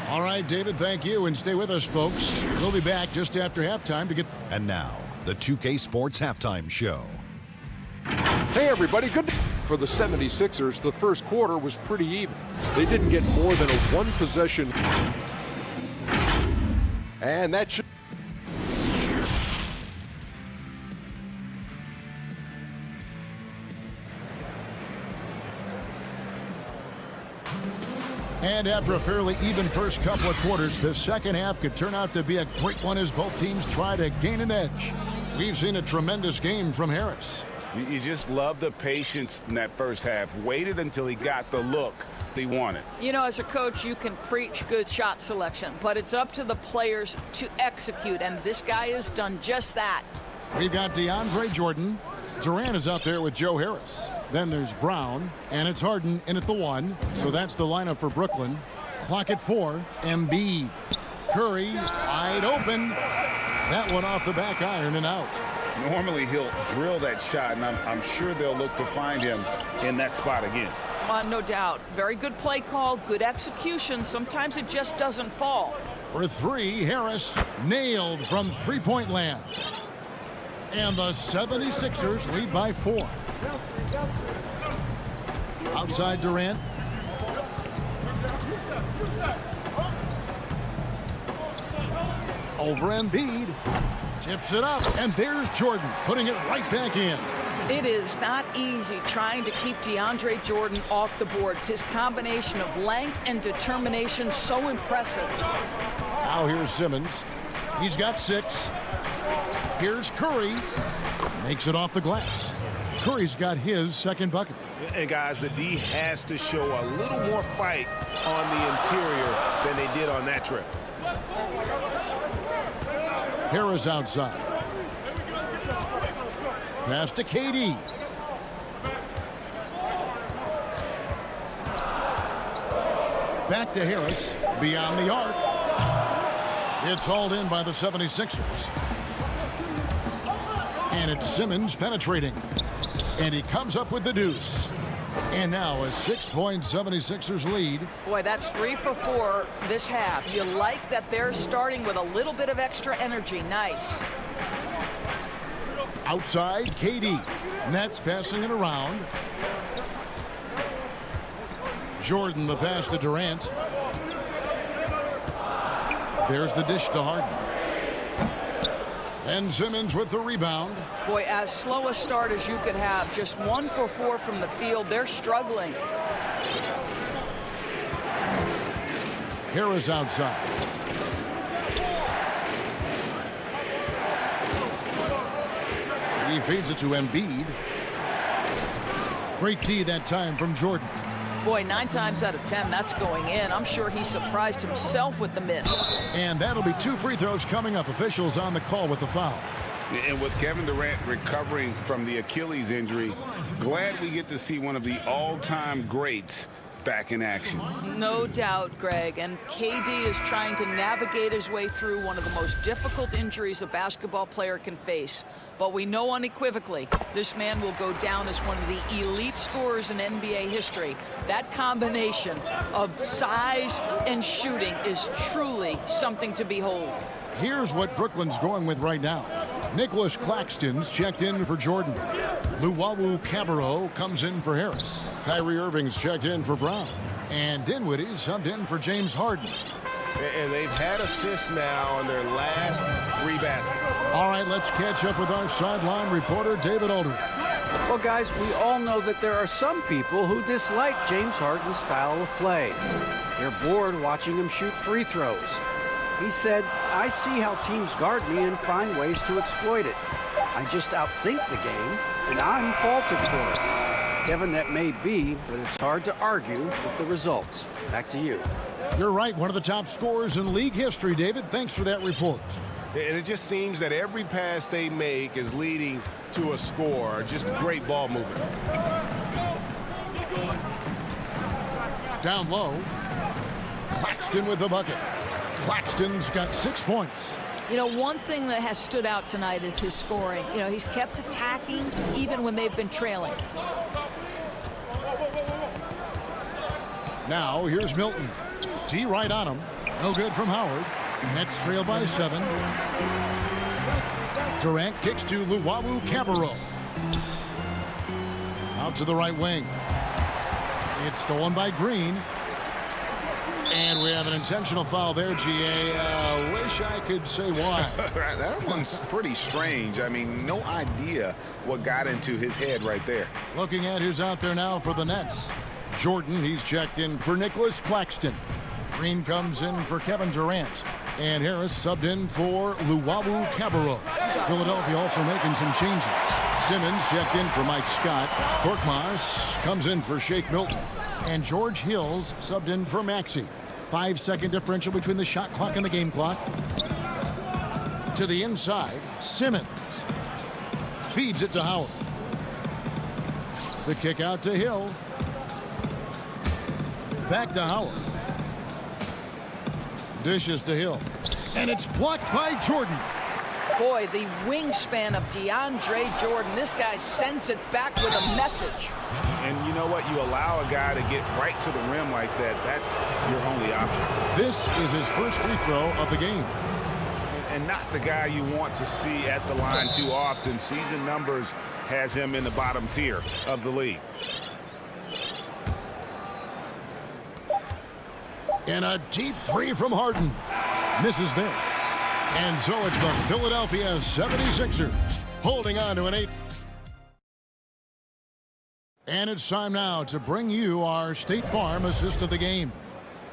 All right, David, thank you. And stay with us, folks. We'll be back just after halftime to get. And now, the 2K Sports Halftime Show. Hey, everybody. Good. For the 76ers, the first quarter was pretty even. They didn't get more than a one-possession. And that should. And after a fairly even first couple of quarters, the second half could turn out to be a great one as both teams try to gain an edge. We've seen a tremendous game from Harris. You just love the patience in that first half. Waited until he got the look he wanted. You know, as a coach, you can preach good shot selection, but it's up to the players to execute, and this guy has done just that. We've got DeAndre Jordan. Durant is out there with Joe Harris. Then there's Brown, and it's Harden in at the 1. So that's the lineup for Brooklyn. Clock at 4. Embiid. Curry wide open. That one off the back iron and out. Normally he'll drill that shot, and I'm sure they'll look to find him in that spot again. No doubt. Very good play call, good execution. Sometimes it just doesn't fall. For 3, Harris nailed from three-point land. And the 76ers lead by 4. Outside Durant. Over Embiid. Tips it up, and there's Jordan putting it right back in. It is not easy trying to keep DeAndre Jordan off the boards. His combination of length and determination so impressive. Now here's Simmons. He's got 6. Here's Curry. Makes it off the glass. Curry's got his second bucket. And guys, the D has to show a little more fight on the interior than they did on that trip. Harris outside. Pass to KD. Back to Harris. Beyond the arc. It's hauled in by the 76ers. And it's Simmons penetrating. And he comes up with the deuce. And now a 6-point 76ers lead. Boy, that's 3 for 4 this half. You like that they're starting with a little bit of extra energy. Nice. Outside, KD. Nets passing it around. Jordan the pass to Durant. There's the dish to Harden. And Simmons with the rebound. Boy, as slow a start as you could have. Just 1 for 4 from the field. They're struggling. Harris outside. He feeds it to Embiid. Great D that time from Jordan. Boy, 9 times out of 10, that's going in. I'm sure he surprised himself with the miss. And that'll be 2 free throws coming up. Officials on the call with the foul. And with Kevin Durant recovering from the Achilles injury, glad we get to see one of the all-time greats back in action. No doubt, Greg. And KD is trying to navigate his way through one of the most difficult injuries a basketball player can face. But we know unequivocally this man will go down as one of the elite scorers in NBA history. That combination of size and shooting is truly something to behold. Here's what Brooklyn's going with right now. Nicholas Claxton's checked in for Jordan. Luwawu Cabarro comes in for Harris. Kyrie Irving's checked in for Brown. And Dinwiddie subbed in for James Harden. And they've had assists now on their last 3 baskets. All right, let's catch up with our sideline reporter, David Aldridge. Well, guys, we all know that there are some people who dislike James Harden's style of play. They're bored watching him shoot free throws. He said, I see how teams guard me and find ways to exploit it. I just outthink the game, and I'm faulted for it. Kevin, that may be, but it's hard to argue with the results. Back to you. You're right, one of the top scorers in league history, David. Thanks for that report. And it just seems that every pass they make is leading to a score. Just great ball movement. Down low. Claxton with the bucket. Claxton's got 6 points. You know, one thing that has stood out tonight is his scoring. You know, he's kept attacking even when they've been trailing. Now here's Milton. D right on him. No good from Howard. Nets trail by 7. Durant kicks to Luwawu Cabarro. Out to the right wing. It's stolen by Green. And we have an intentional foul there, GA. Wish I could say why. That one's pretty strange. I mean, no idea what got into his head right there. Looking at who's out there now for the Nets. Jordan, he's checked in for Nicholas Claxton. Green comes in for Kevin Durant. And Harris subbed in for Luwawu Cabarro. Philadelphia also making some changes. Simmons checked in for Mike Scott. Korkmaz comes in for Shake Milton. And George Hills subbed in for Maxey. 5-second differential between the shot clock and the game clock. To the inside, Simmons feeds it to Howard. The kick out to Hill. Back to Howard. Dishes to Hill. And it's blocked by Jordan. Boy, the wingspan of DeAndre Jordan. This guy sends it back with a message. And you know what? You allow a guy to get right to the rim like that. That's your only option. This is his first free throw of the game. And not the guy you want to see at the line too often. Season numbers has him in the bottom tier of the league. And a deep three from Harden. Misses there. And so it's the Philadelphia 76ers holding on to an 8. And it's time now to bring you our State Farm assist of the game.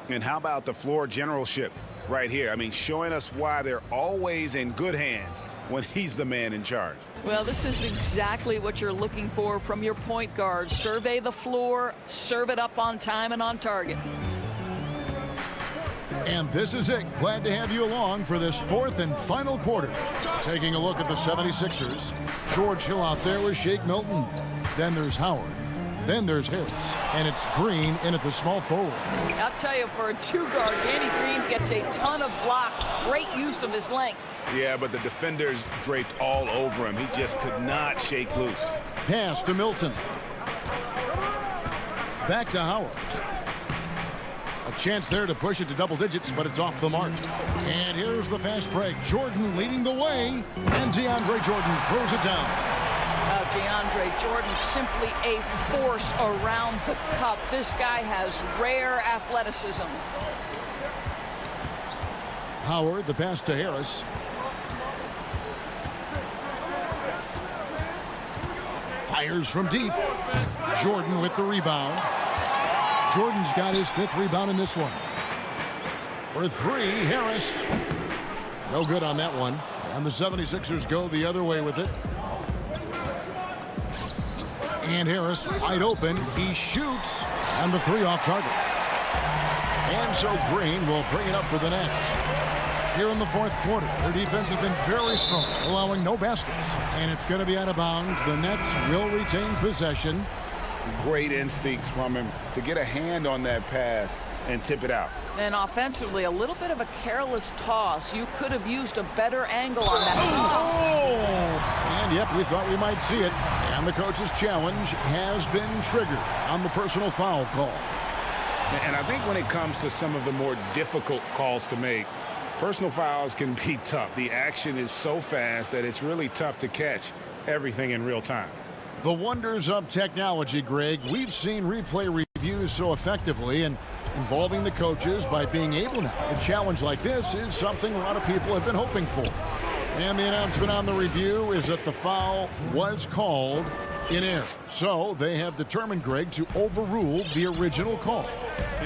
And how about the floor generalship right here? I mean, showing us why they're always in good hands when he's the man in charge. Well, this is exactly what you're looking for from your point guard. Survey the floor, serve it up on time and on target. And this is it. Glad to have you along for this fourth and final quarter. Taking a look at the 76ers. George Hill out there with Shake Milton. Then there's Howard. Then there's Harris. And it's Green in at the small forward. I'll tell you, for a two-guard, Danny Green gets a ton of blocks. Great use of his length. Yeah, but the defenders draped all over him. He just could not shake loose. Pass to Milton. Back to Howard. A chance there to push it to double digits, but it's off the mark. And here's the fast break. Jordan leading the way, and DeAndre Jordan throws it down. DeAndre Jordan simply a force around the cup. This guy has rare athleticism. Howard, the pass to Harris. Fires from deep. Jordan with the rebound. Jordan's got his 5th rebound in this one. For 3, Harris. No good on that one. And the 76ers go the other way with it. And Harris wide open. He shoots. And the 3 off target. And so Green will bring it up for the Nets. Here in the 4th quarter, their defense has been very strong, allowing no baskets. And it's going to be out of bounds. The Nets will retain possession. Great instincts from him to get a hand on that pass and tip it out. And offensively, a little bit of a careless toss. You could have used a better angle on that. Oh! And yep, we thought we might see it. And the coach's challenge has been triggered on the personal foul call. And I think when it comes to some of the more difficult calls to make, personal fouls can be tough. The action is so fast that it's really tough to catch everything in real time. The wonders of technology, Greg. We've seen replay reviews so effectively, and involving the coaches by being able now. A challenge like this is something a lot of people have been hoping for. And the announcement on the review is that the foul was called in error. So they have determined, Greg, to overrule the original call.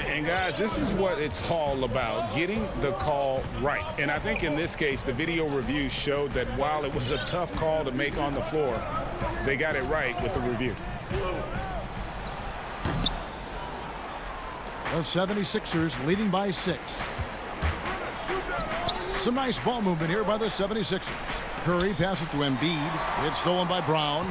And guys, this is what it's all about, getting the call right. And I think in this case, the video review showed that while it was a tough call to make on the floor, they got it right with the review. The 76ers leading by 6. Some nice ball movement here by the 76ers. Curry passes to Embiid. It's stolen by Brown.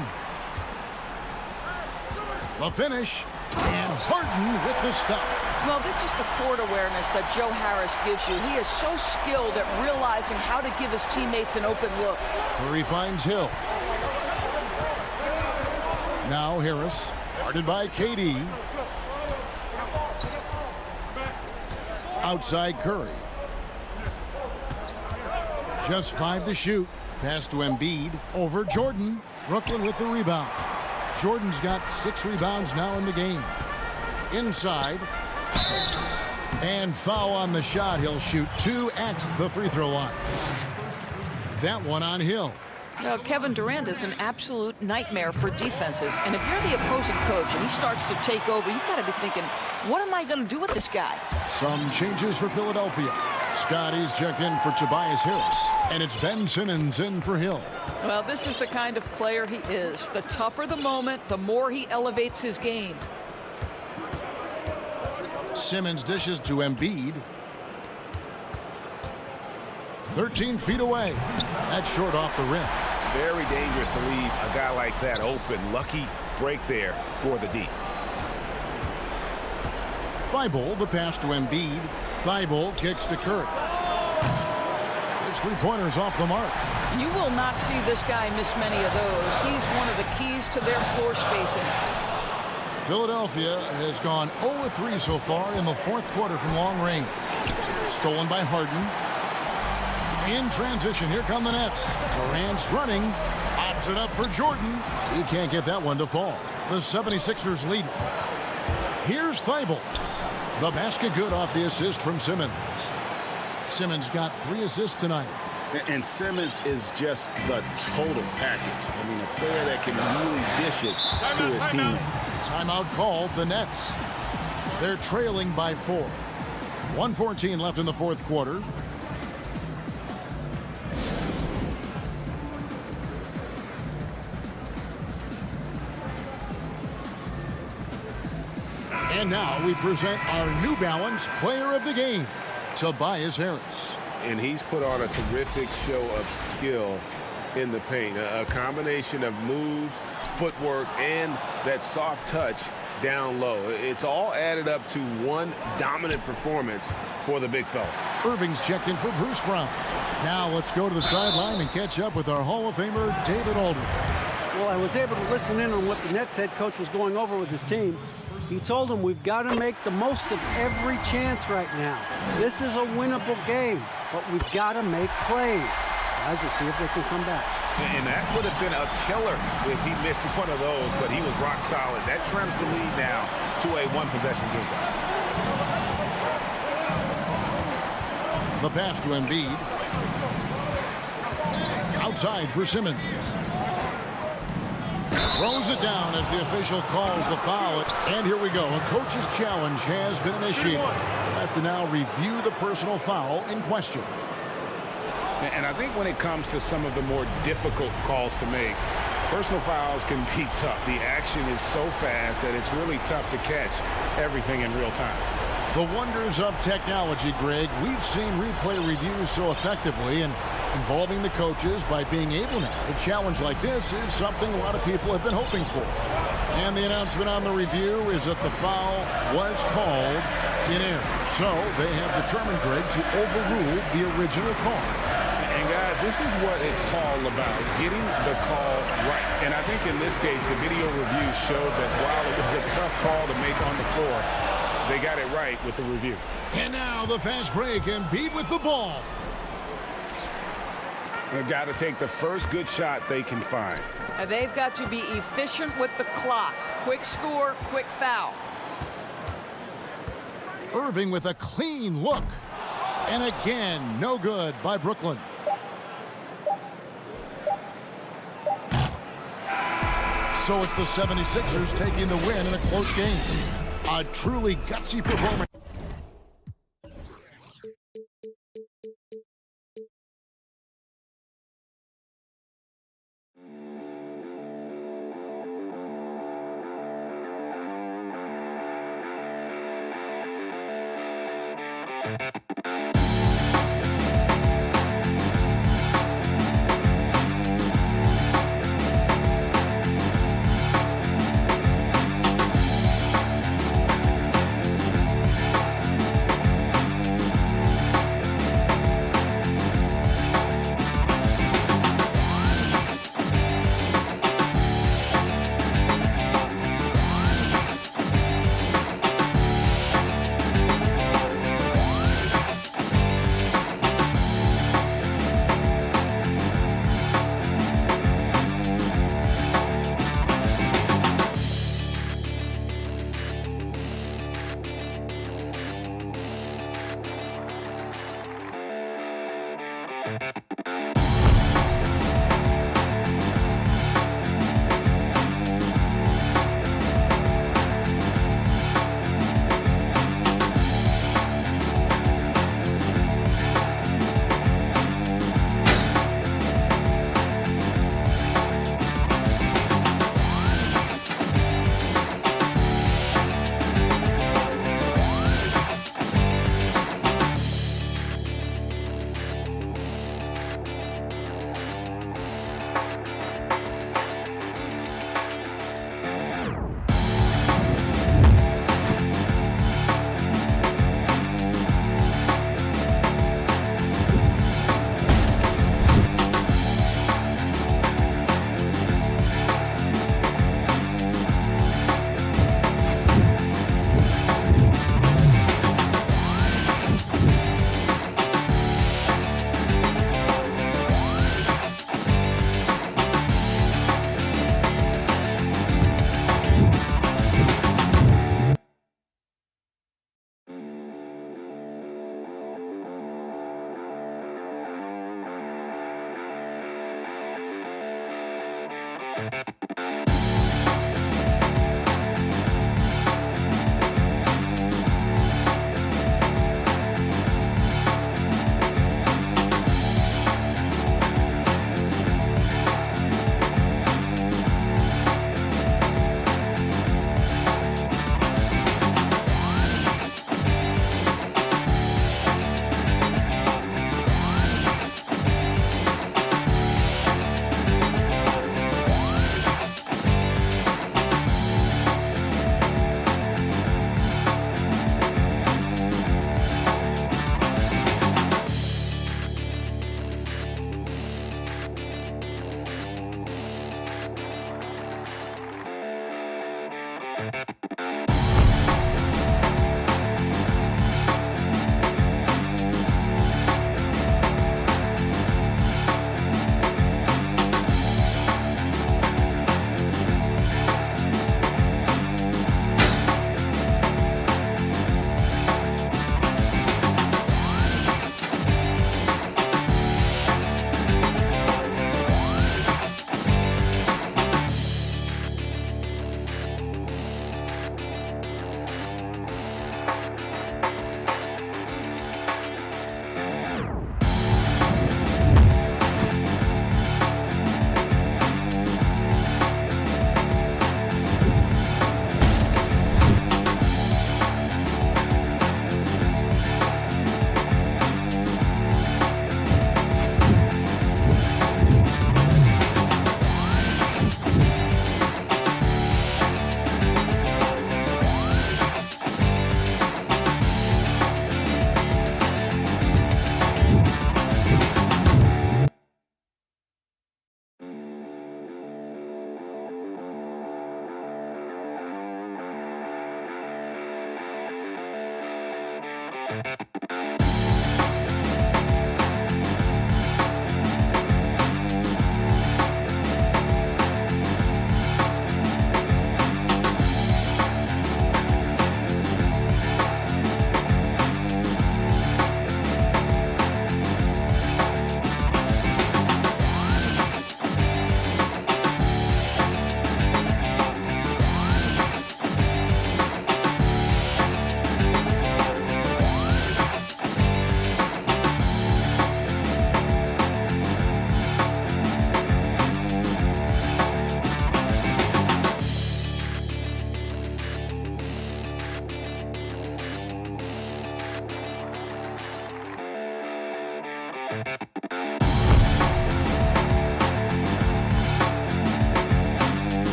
The finish. And Harden with the stuff. Well, this is the court awareness that Joe Harris gives you. He is so skilled at realizing how to give his teammates an open look. Curry finds Hill. Now Harris, guarded by KD. Outside Curry. Just 5 to shoot. Pass to Embiid. Over Jordan. Brooklyn with the rebound. Jordan's got 6 rebounds now in the game. Inside. And foul on the shot. He'll shoot 2 at the free throw line. That one on Hill. Now, Kevin Durant is an absolute nightmare for defenses. And if you're the opposing coach and he starts to take over, you've got to be thinking, what am I going to do with this guy? Some changes for Philadelphia. Scotty's checked in for Tobias Harris. And it's Ben Simmons in for Hill. Well, this is the kind of player he is. The tougher the moment, the more he elevates his game. Simmons dishes to Embiid. 13 feet away. That's short off the rim. Very dangerous to leave a guy like that open. Lucky break there for the D. Thibault, the pass to Embiid. Thibault kicks to Curry. His 3-pointers off the mark. You will not see this guy miss many of those. He's one of the keys to their floor spacing. Philadelphia has gone 0-3 so far in the 4th quarter from long range. Stolen by Harden. In transition, here come the Nets. Durant's running. Bobs it up for Jordan. He can't get that one to fall. The 76ers lead. Here's Thibault. The basket good off the assist from Simmons. Simmons got 3 assists tonight. And Simmons is just the total package. I mean, a player that can really dish it to his teammate. Timeout called, the Nets. They're trailing by 4. 1:14 left in the 4th quarter. And now we present our New Balance Player of the Game, Tobias Harris. And he's put on a terrific show of skill in the paint. A combination of moves, footwork, and that soft touch down low. It's all added up to one dominant performance for the big fella. Irving's checked in for Bruce Brown. Now let's go to the sideline and catch up with our Hall of Famer, David Aldridge. Well, I was able to listen in on what the Nets head coach was going over with his team. He told them we've got to make the most of every chance right now. This is a winnable game, but we've got to make plays. Guys, we'll see if they can come back. And that would have been a killer if he missed one of those, but he was rock solid. That trims the lead now to a 1-possession game. The pass to Embiid. Outside for Simmons. Throws it down as the official calls the foul. And here we go. A coach's challenge has been initiated. We'll have to now review the personal foul in question. And I think when it comes to some of the more difficult calls to make, personal fouls can be tough. The action is so fast that it's really tough to catch everything in real time. The wonders of technology, Greg. We've seen replay reviews so effectively, and involving the coaches by being able now to challenge like this is something a lot of people have been hoping for. And the announcement on the review is that the foul was called in error. So they have determined, Greg, to overrule the original call. And guys, this is what it's all about, getting the call right. And I think in this case, the video review showed that while it was a tough call to make on the floor, they got it right with the review. And now the fast break, and Embiid with the ball. They've got to take the first good shot they can find. And they've got to be efficient with the clock. Quick score, quick foul. Irving with a clean look. And again, no good by Brooklyn. So it's the 76ers taking the win in a close game. A truly gutsy performance.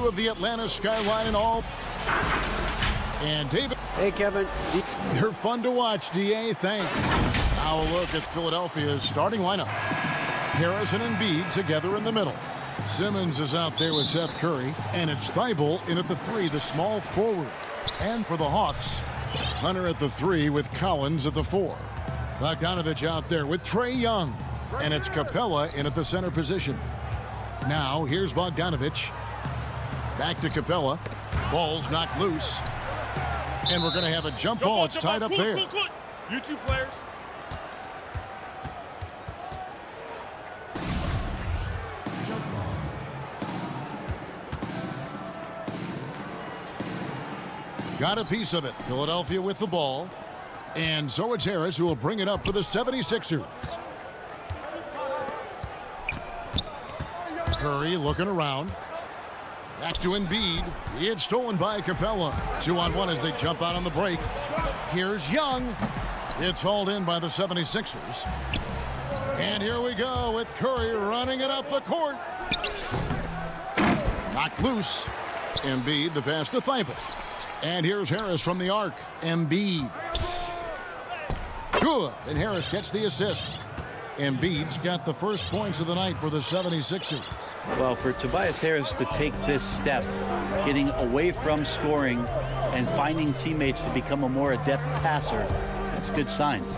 Of the Atlanta skyline and all. And David. Hey, Kevin. They're fun to watch, DA. Thanks. Now a look at Philadelphia's starting lineup. Harris and Embiid together in the middle. Simmons is out there with Seth Curry. And it's Thibault in at the 3, the small forward. And for the Hawks, Hunter at the 3 with Collins at the 4. Bogdanovich out there with Trae Young. And it's Capella in at the center position. Now here's Bogdanovich. Back to Capella. Ball's knocked loose. And we're going to have a jump ball. It's tied up there. You two players. Got a piece of it. Philadelphia with the ball. And so it's Harris who will bring it up for the 76ers. Curry looking around. Back to Embiid. It's stolen by Capella. 2-on-1 as they jump out on the break. Here's Young. It's hauled in by the 76ers. And here we go with Curry running it up the court. Knocked loose. Embiid, the pass to Thibault. And here's Harris from the arc. Embiid. Good. And Harris gets the assist. Embiid's got the first points of the night for the 76ers. Well, for Tobias Harris to take this step, getting away from scoring and finding teammates to become a more adept passer. That's good signs.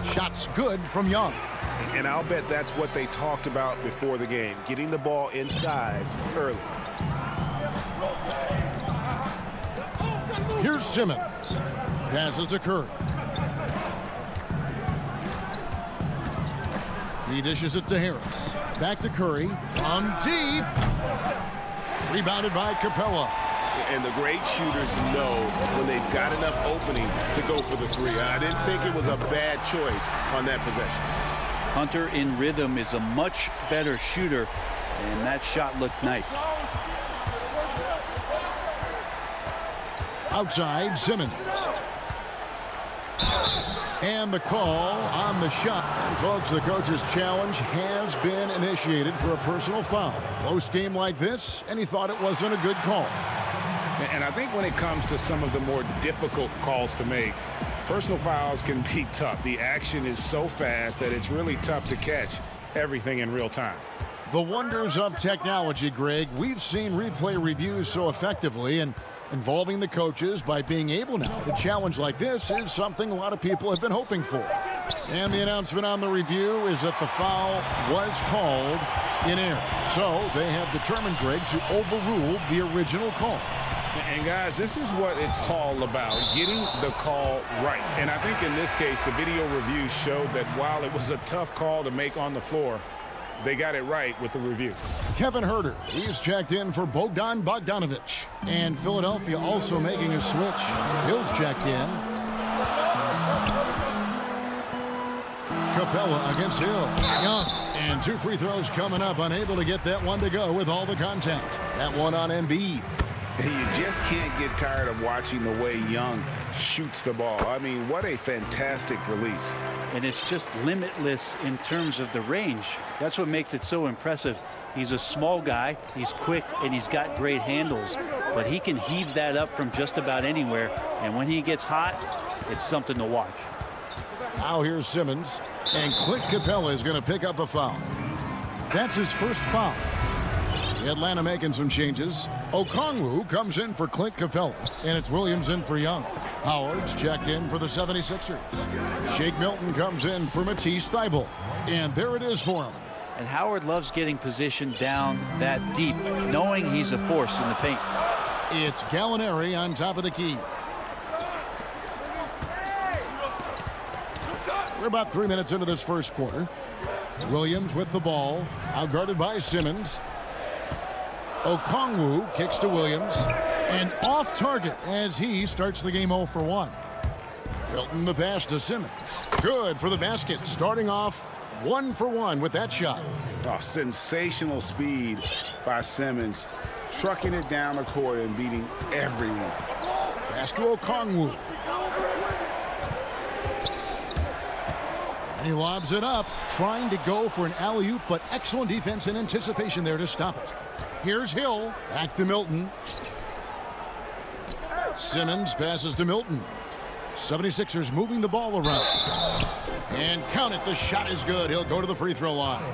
Shots good from Young. And I'll bet that's what they talked about before the game, getting the ball inside early. Here's Simmons. Passes to Curry. He dishes it to Harris. Back to Curry. From deep. Rebounded by Capella. And the great shooters know when they've got enough opening to go for the three. I didn't think it was a bad choice on that possession. Hunter in rhythm is a much better shooter, and that shot looked nice. Outside, Simmons. And the call on the shot. And folks, the coach's challenge has been initiated for a personal foul. Close game like this, and he thought it wasn't a good call. And I think when it comes to some of the more difficult calls to make, personal fouls can be tough. The action is so fast that it's really tough to catch everything in real time. The wonders of technology, Greg. We've seen replay reviews so effectively, and involving the coaches by being able now to challenge like this is something a lot of people have been hoping for. And the announcement on the review is that the foul was called in error. So they have determined, Greg, to overrule the original call. And guys, this is what it's all about, getting the call right. And I think in this case, the video review showed that while it was a tough call to make on the floor, they got it right with the review. Kevin Huerter, he's checked in for Bogdan Bogdanovic. And Philadelphia also making a switch. Hill's checked in. Capella against Hill. Young. And 2 free throws coming up. Unable to get that one to go with all the contact. That one on Embiid. You just can't get tired of watching the way Young shoots the ball. I mean, what a fantastic release. And it's just limitless in terms of the range. That's what makes it so impressive. He's a small guy, he's quick, and he's got great handles. But he can heave that up from just about anywhere. And when he gets hot, it's something to watch. Now here's Simmons. And Clint Capella is going to pick up a foul. That's his first foul. Atlanta making some changes. Okongwu comes in for Clint Capella, and it's Williams in for Young. Howard's checked in for the 76ers. Shake Milton comes in for Matisse Thybulle. And there it is for him. And Howard loves getting positioned down that deep, knowing he's a force in the paint. It's Gallinari on top of the key. We're about 3 minutes into this first quarter. Williams with the ball, outguarded by Simmons. Okongwu kicks to Williams, and off target as he starts the game 0 for 1. Milton the pass to Simmons. Good for the basket, starting off 1 for 1 with that shot. Oh, sensational speed by Simmons, trucking it down the court and beating everyone. Pass to Okongwu. And he lobs it up, trying to go for an alley-oop, but excellent defense and anticipation there to stop it. Here's Hill. Back to Milton. Simmons passes to Milton. 76ers moving the ball around. And count it. The shot is good. He'll go to the free throw line.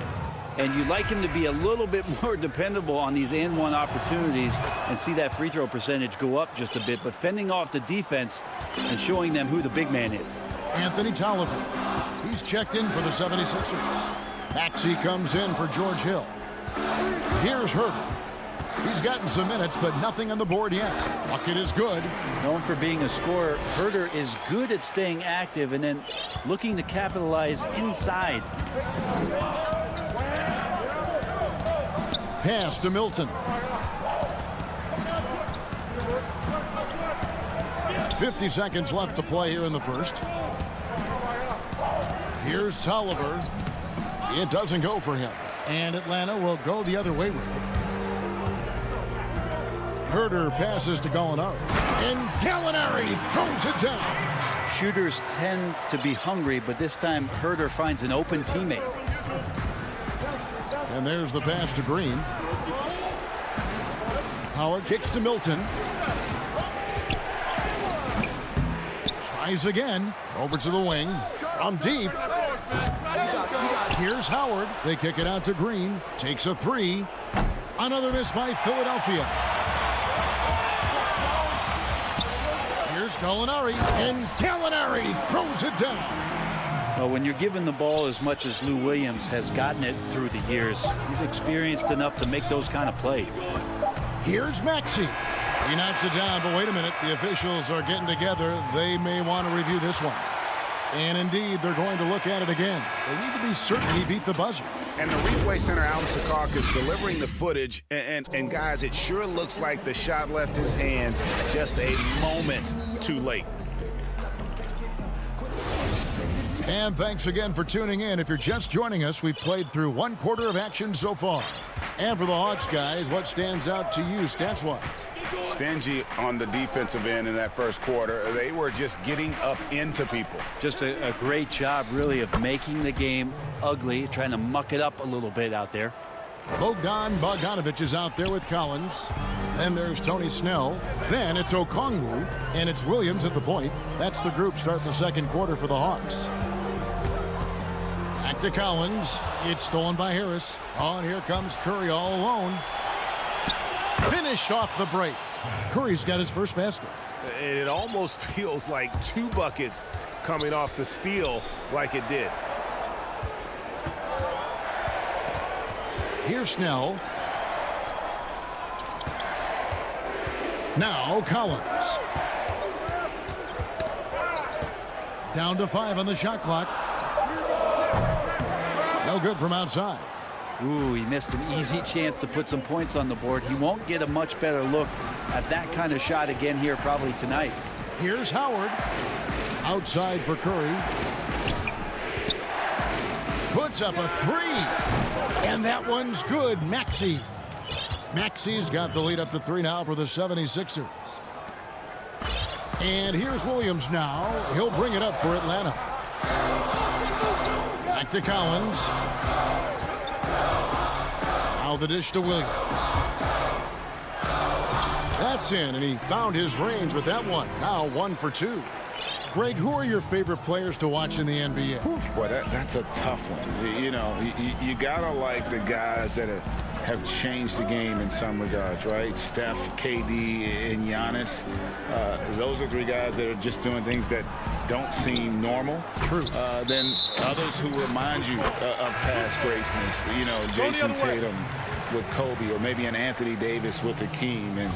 And you'd like him to be a little bit more dependable on these and-one opportunities and see that free throw percentage go up just a bit. But fending off the defense and showing them who the big man is. Anthony Tolliver. He's checked in for the 76ers. Maxey comes in for George Hill. Here's Huerter. He's gotten some minutes, but nothing on the board yet. Bucket is good. Known for being a scorer, Huerter is good at staying active and then looking to capitalize inside. Pass to Milton. 50 seconds left to play here in the first. Here's Tolliver. It doesn't go for him. And Atlanta will go the other way with it. Huerter passes to Gallinari. And Gallinari throws it down. Shooters tend to be hungry, but this time Huerter finds an open teammate. And there's the pass to Green. Howard kicks to Milton. Tries again. Over to the wing. From deep. Here's Howard. They kick it out to Green. Takes a three. Another miss by Philadelphia. Here's Gallinari, and Gallinari throws it down. Well, when you're given the ball as much as Lou Williams has gotten it through the years, he's experienced enough to make those kind of plays. Here's Maxey. He knocks it down, but wait a minute. The officials are getting together. They may want to review this one. And indeed, they're going to look at it again. They need to be certain he beat the buzzer. And the replay center, Alan Secaucus, is delivering the footage. And guys, it sure looks like the shot left his hands just a moment too late. And thanks again for tuning in. If you're just joining us, we've played through 1/4 of action so far. And for the Hawks, guys, what stands out to you stats-wise? Stingy on the defensive end in that first quarter. They were just getting up into people. Just a great job, really, of making the game ugly, trying to muck it up a little bit out there. Bogdan Bogdanovic is out there with Collins. Then there's Tony Snell. Then it's Okongwu, and it's Williams at the point. That's the group starting the second quarter for the Hawks. Back to Collins. It's stolen by Harris. Oh, and here comes Curry all alone. Finished off the brace. Curry's got his first basket. And it almost feels like 2 buckets coming off the steal like it did. Here's Snell. Now Collins. Down to 5 on the shot clock. No good from outside. Ooh, he missed an easy chance to put some points on the board. He won't get a much better look at that kind of shot again here probably tonight. Here's Howard. Outside for Curry. Puts up a 3. And that one's good. Maxey. Maxey's got the lead up to 3 now for the 76ers. And here's Williams now. He'll bring it up for Atlanta. Back to Collins. Now the dish to Williams. That's in, and he found his range with that one. Now 1 for 2. Greg, who are your favorite players to watch in the NBA? Boy, that's a tough one. You know, you gotta like the guys that have changed the game in some regards, right? Steph, KD, and Giannis. Those are 3 guys that are just doing things that don't seem normal. True. Then others who remind you of past greatness. You know, Jason Tatum with Kobe, or maybe an Anthony Davis with Hakeem. And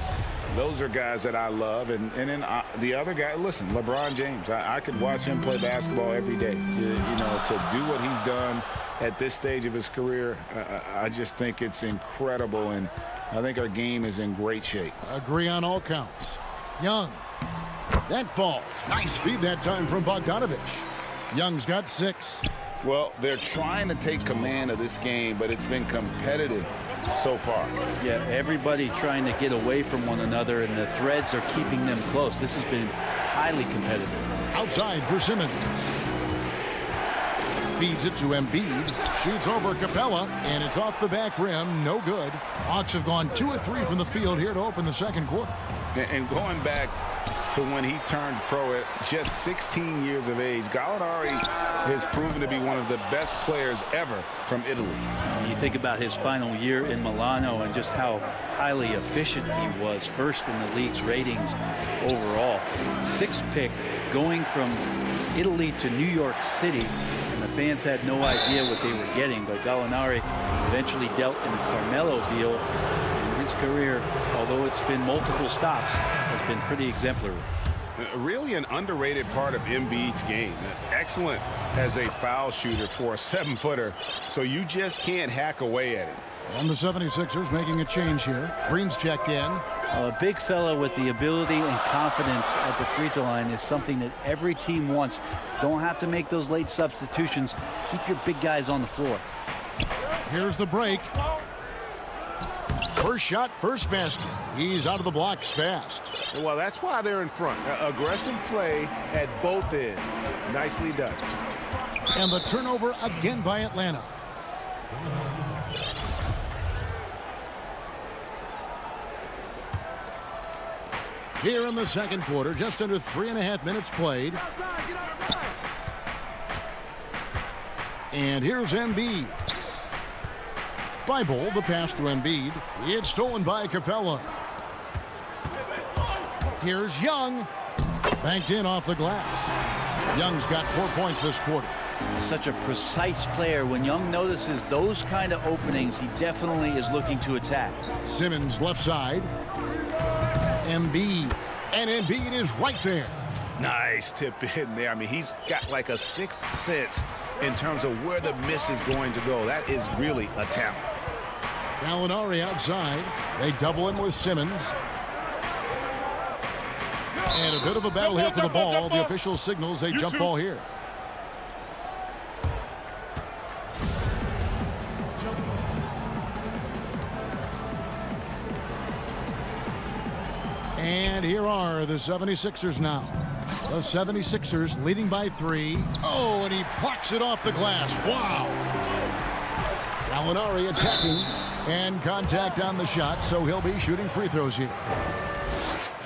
those are guys that I love. And then the other guy, listen, LeBron James. I could watch him play basketball every day. You know, to do what he's done at this stage of his career, I just think it's incredible. And I think our game is in great shape. Agree on all counts. Young. That falls. Nice feed that time from Bogdanovic. Young's got 6. Well, they're trying to take command of this game, but it's been competitive so far. Yeah, everybody trying to get away from one another, and the threads are keeping them close. This has been highly competitive. Outside for Simmons. Feeds it to Embiid. Shoots over Capella, and it's off the back rim. No good. Hawks have gone 2 of 3 from the field here to open the second quarter. And going back to when he turned pro at just 16 years of age, Gallinari has proven to be one of the best players ever from Italy. You think about his final year in Milano and just how highly efficient he was, first in the league's ratings overall. 6th pick going from Italy to New York City, and the fans had no idea what they were getting, but Gallinari eventually dealt in the Carmelo deal. His career, although it's been multiple stops, has been pretty exemplary. Really an underrated part of Embiid's game. Excellent as a foul shooter for a 7-footer, so you just can't hack away at it. And the 76ers making a change here. Green's checked in. A big fella with the ability and confidence at the free throw line is something that every team wants. Don't have to make those late substitutions. Keep your big guys on the floor. Here's the break. First shot, first basket. He's out of the blocks fast. Well, that's why they're in front. Aggressive play at both ends. Nicely done. And the turnover again by Atlanta. Here in the second quarter, just under 3.5 minutes played. And here's Embiid. Thibault, the pass to Embiid. It's stolen by Capella. Here's Young. Banked in off the glass. Young's got 4 points this quarter. Such a precise player. When Young notices those kind of openings, he definitely is looking to attack. Simmons left side. Embiid. And Embiid is right there. Nice tip in there. I mean, he's got like a sixth sense in terms of where the miss is going to go. That is really a talent. Gallinari outside. They double him with Simmons. And a bit of a battle here for the ball. The official signals a jump ball here. And here are the 76ers now. The 76ers leading by 3. Oh, and he plucks it off the glass. Wow. Gallinari attacking. And contact on the shot, so he'll be shooting free throws here.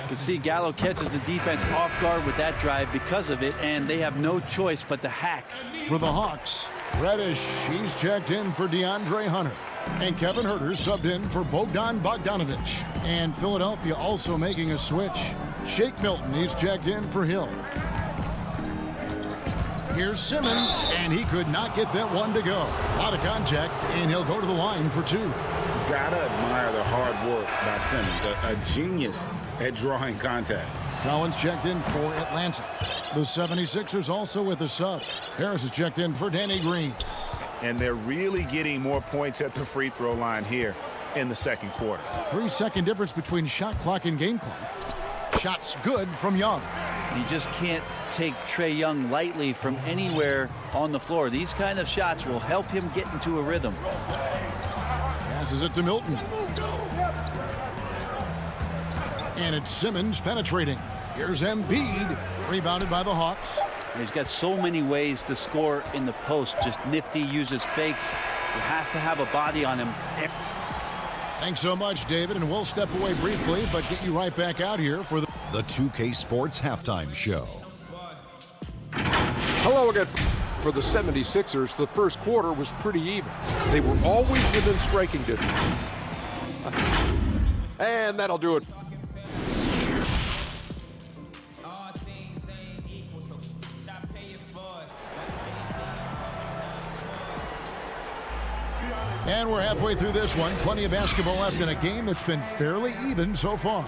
You can see Gallo catches the defense off guard with that drive because of it, and they have no choice but to hack. For the Hawks, Reddish, he's checked in for DeAndre Hunter. And Kevin Huerter subbed in for Bogdan Bogdanovic. And Philadelphia also making a switch. Shake Milton, he's checked in for Hill. Here's Simmons, and he could not get that one to go. A lot of contact, and he'll go to the line for 2. You gotta admire the hard work by Simmons, a genius at drawing contact. Collins checked in for Atlanta. The 76ers also with a sub. Harris is checked in for Danny Green. And they're really getting more points at the free throw line here in the second quarter. 3-second difference between shot clock and game clock. Shots good from Young. You just can't take Trae Young lightly from anywhere on the floor. These kind of shots will help him get into a rhythm. Passes it to Milton. And it's Simmons penetrating. Here's Embiid, rebounded by the Hawks. He's got so many ways to score in the post. Just nifty, uses fakes. You have to have a body on him. Thanks so much, David, and we'll step away briefly, but get you right back out here for the 2K Sports Halftime Show. Hello again. For the 76ers, the first quarter was pretty even. They were always within striking distance. And that'll do it. And we're halfway through this one. Plenty of basketball left in a game that's been fairly even so far.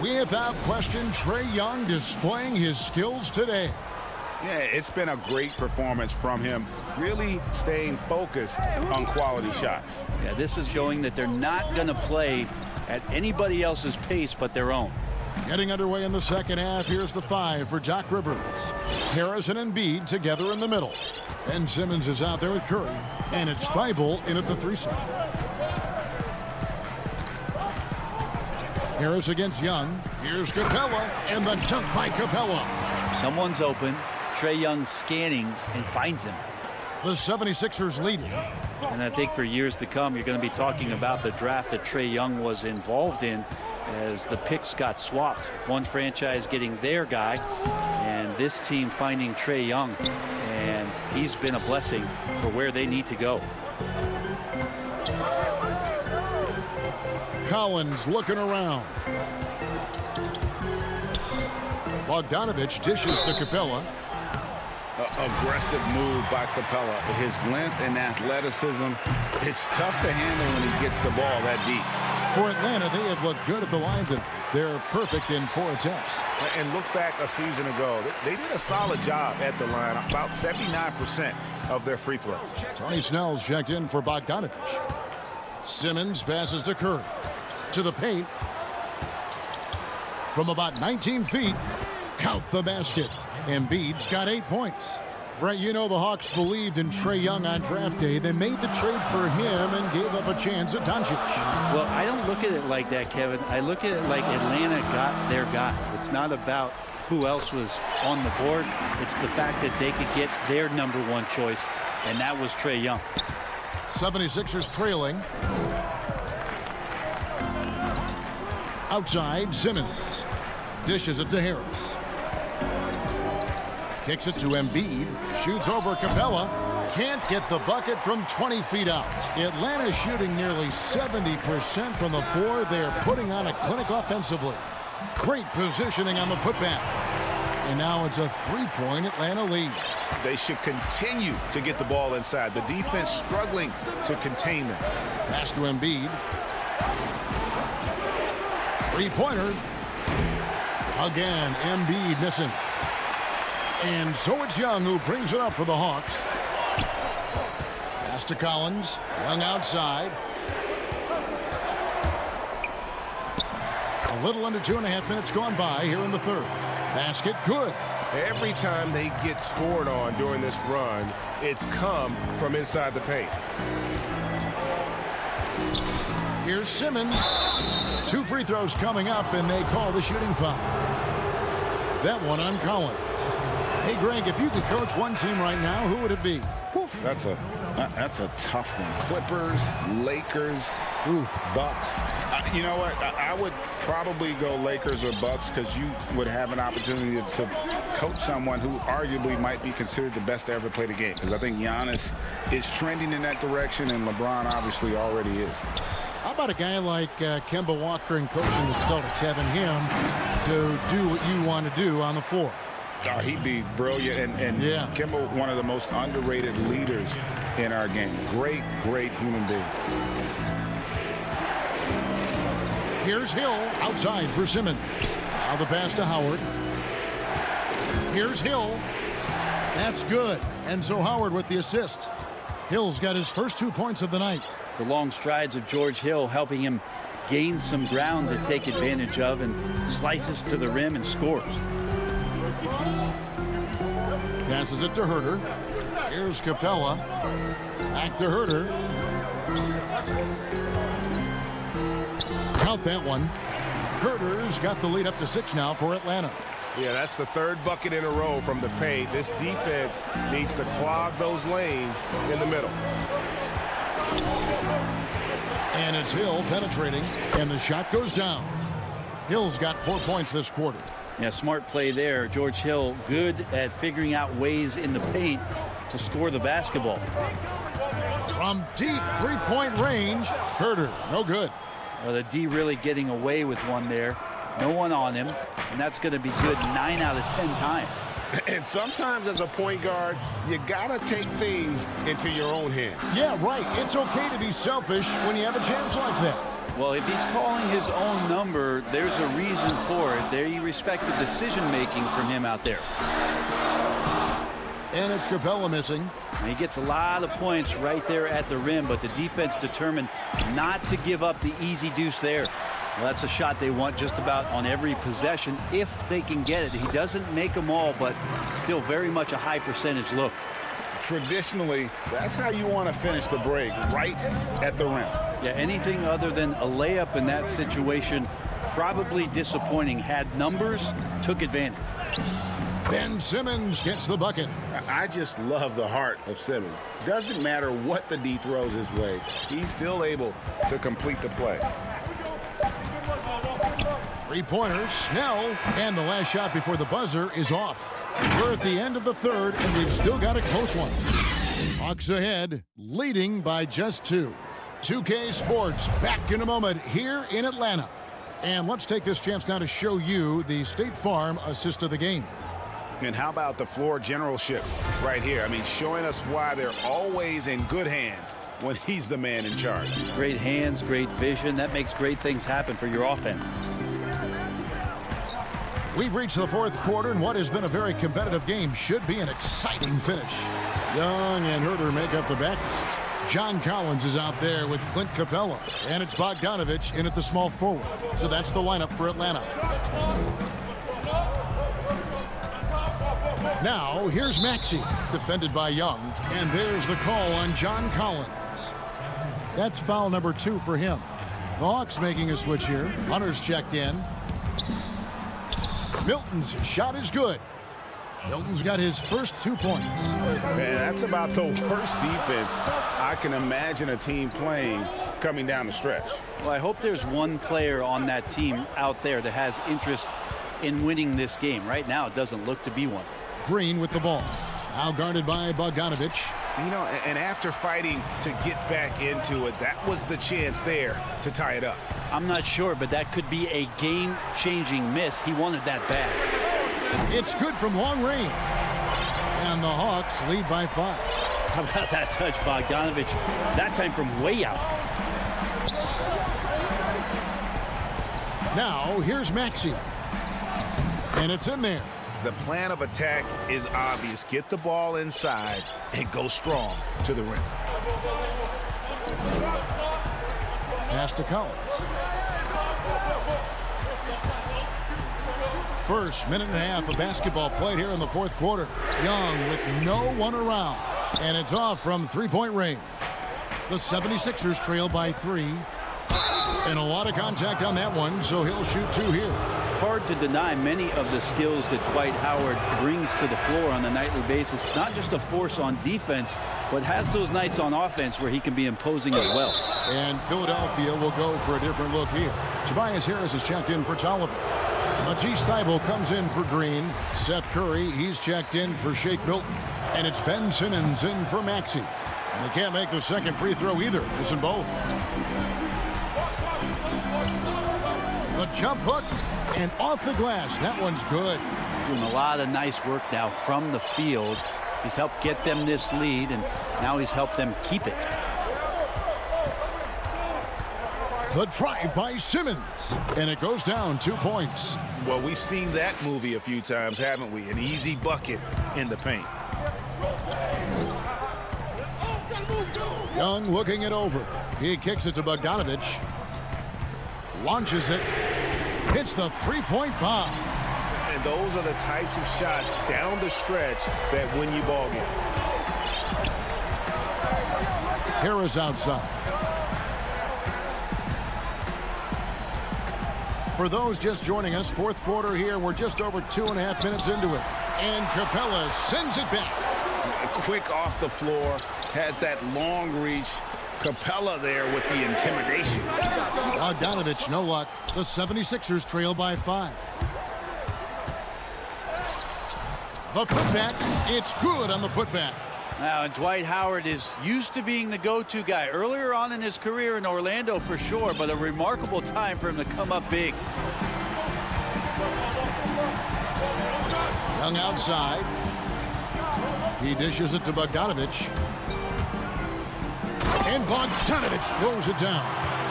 Without question, Trae Young displaying his skills today. Yeah, it's been a great performance from him, really staying focused on quality shots. Yeah, this is showing that they're not going to play at anybody else's pace but their own. Getting underway in the second half, here's the 5 for Doc Rivers. Harris and Embiid together in the middle. Ben Simmons is out there with Curry, and it's Thibault in at the 3 side. Harris against Young. Here's Capella, and the dunk by Capella. Someone's open. Trae Young scanning and finds him. The 76ers lead. And I think for years to come, you're going to be talking about the draft that Trae Young was involved in as the picks got swapped. One franchise getting their guy, and this team finding Trae Young. And he's been a blessing for where they need to go. Collins looking around. Bogdanovic dishes to Capella. Aggressive move by Capella. His length and athleticism, it's tough to handle when he gets the ball that deep. For Atlanta, they have looked good at the line. They're perfect in 4 attempts. And look back a season ago. They did a solid job at the line, about 79% of their free throws. Tony Snell's checked in for Bogdanovic. Simmons passes to Curry. To the paint. From about 19 feet, count the basket. Embiid's got 8 points. Brett, you know the Hawks believed in Trae Young on draft day. They made the trade for him and gave up a chance at Doncic. Well, I don't look at it like that, Kevin. I look at it like Atlanta got their guy. It's not about who else was on the board. It's the fact that they could get their number 1 choice, and that was Trae Young. 76ers trailing. Outside, Simmons. Dishes it to Harris. Kicks it to Embiid. Shoots over Capella. Can't get the bucket from 20 feet out. Atlanta shooting nearly 70% from the floor. They're putting on a clinic offensively. Great positioning on the putback. And now it's a 3-point Atlanta lead. They should continue to get the ball inside. The defense struggling to contain them. Pass to Embiid. 3-pointer. Again, Embiid missing. And so it's Young who brings it up for the Hawks. Pass to Collins. Young outside. A little under 2.5 minutes gone by here in the third. Basket good. Every time they get scored on during this run, it's come from inside the paint. Here's Simmons. 2 free throws coming up, and they call the shooting foul. That one on Collins. Hey, Greg, if you could coach one team right now, who would it be? That's a tough one. Clippers, Lakers, Bucks. You know what? I would probably go Lakers or Bucks because you would have an opportunity to coach someone who arguably might be considered the best to ever play the game. Because I think Giannis is trending in that direction, and LeBron obviously already is. How about a guy like Kemba Walker and coaching the Celtics, having him to do what you want to do on the floor? Oh, he'd be brilliant, and yeah. Kemba, one of the most underrated leaders in our game. Great human being. Here's Hill outside for Simmons. Now the pass to Howard. Here's Hill. That's good. And so Howard with the assist. Hill's got his first 2 points of the night. The long strides of George Hill helping him gain some ground to take advantage of, and slices to the rim and scores. Passes it to Herter. Here's Capella. Back to Herter. Count that one. Herter's got the lead up to 6 now for Atlanta. Yeah, that's the third bucket in a row from the paint. This defense needs to clog those lanes in the middle. And it's Hill penetrating, and the shot goes down. Hill's got 4 points this quarter. Yeah, smart play there. George Hill good at figuring out ways in the paint to score the basketball. From deep 3-point range, Herter, no good. Well, the D really getting away with one there. No one on him, and that's going to be good 9 out of 10 times. And sometimes as a point guard, you got to take things into your own hands. Yeah, right. It's okay to be selfish when you have a chance like that. Well, if he's calling his own number, there's a reason for it. There you respect the decision-making from him out there. And it's Capella missing. And he gets a lot of points right there at the rim, but the defense determined not to give up the easy deuce there. Well, that's a shot they want just about on every possession if they can get it. He doesn't make them all, but still very much a high percentage look. Traditionally, that's how you want to finish the break, right at the rim. Yeah, anything other than a layup in that situation, probably disappointing. Had numbers, took advantage. Ben Simmons gets the bucket. I just love the heart of Simmons. Doesn't matter what the D throws his way, he's still able to complete the play. 3-pointer, Snell, and the last shot before the buzzer is off. We're at the end of the third, and we've still got a close one. Hawks ahead, leading by just 2. 2K Sports back in a moment here in Atlanta. And let's take this chance now to show you the State Farm assist of the game. And how about the floor generalship right here? I mean, showing us why they're always in good hands when he's the man in charge. Great hands, great vision. That makes great things happen for your offense. We've reached the fourth quarter, and what has been a very competitive game should be an exciting finish. Young and Herter make up the back. John Collins is out there with Clint Capella, and it's Bogdanovich in at the small forward. So that's the lineup for Atlanta. Now, here's Maxey, defended by Young, and there's the call on John Collins. That's foul number 2 for him. The Hawks making a switch here. Hunter's checked in. Milton's shot is good. Milton's got his first 2 points. Man, that's about the worst defense I can imagine a team playing coming down the stretch. Well, I hope there's one player on that team out there that has interest in winning this game. Right now, it doesn't look to be one. Green with the ball. Now guarded by Bogdanovich. You know, and after fighting to get back into it, that was the chance there to tie it up. I'm not sure, but that could be a game-changing miss. He wanted that bad. It's good from long range. And the Hawks lead by 5. How about that touch, Bogdanovich? That time from way out. Now, here's Maxey. And it's in there. The plan of attack is obvious. Get the ball inside and go strong to the rim. Pass to Collins. First minute and a half of basketball played here in the fourth quarter. Young with no one around. And it's off from three-point range. The 76ers trail by 3. And a lot of contact on that one, so he'll shoot 2 here. Hard to deny many of the skills that Dwight Howard brings to the floor on a nightly basis. Not just a force on defense, but has those nights on offense where he can be imposing as well. And Philadelphia will go for a different look here. Tobias Harris is checked in for Tolliver. Matisse Thybulle comes in for Green. Seth Curry, he's checked in for Shake Milton. And it's Ben Simmons in for Maxey. And they can't make the second free throw either. Missing both. The jump hook and off the glass. That one's good. Doing a lot of nice work now from the field. He's helped get them this lead, and now he's helped them keep it. The drive by Simmons, and it goes down 2 points. Well, we've seen that movie a few times, haven't we? An easy bucket in the paint. Young looking it over. He kicks it to Bogdanovich. Launches it. Hits the three-point bomb. And those are the types of shots down the stretch that win you ball games. Harris outside. For those just joining us, fourth quarter here. We're just over 2.5 minutes into it. And Capella sends it back. Quick off the floor. Has that long reach. Capella there with the intimidation. Bogdanovich, no luck. The 76ers trail by 5. The putback. It's good on the putback. Now, and Dwight Howard is used to being the go-to guy earlier on in his career in Orlando for sure, but a remarkable time for him to come up big. Young outside. He dishes it to Bogdanovich. And Bogdanovich throws it down.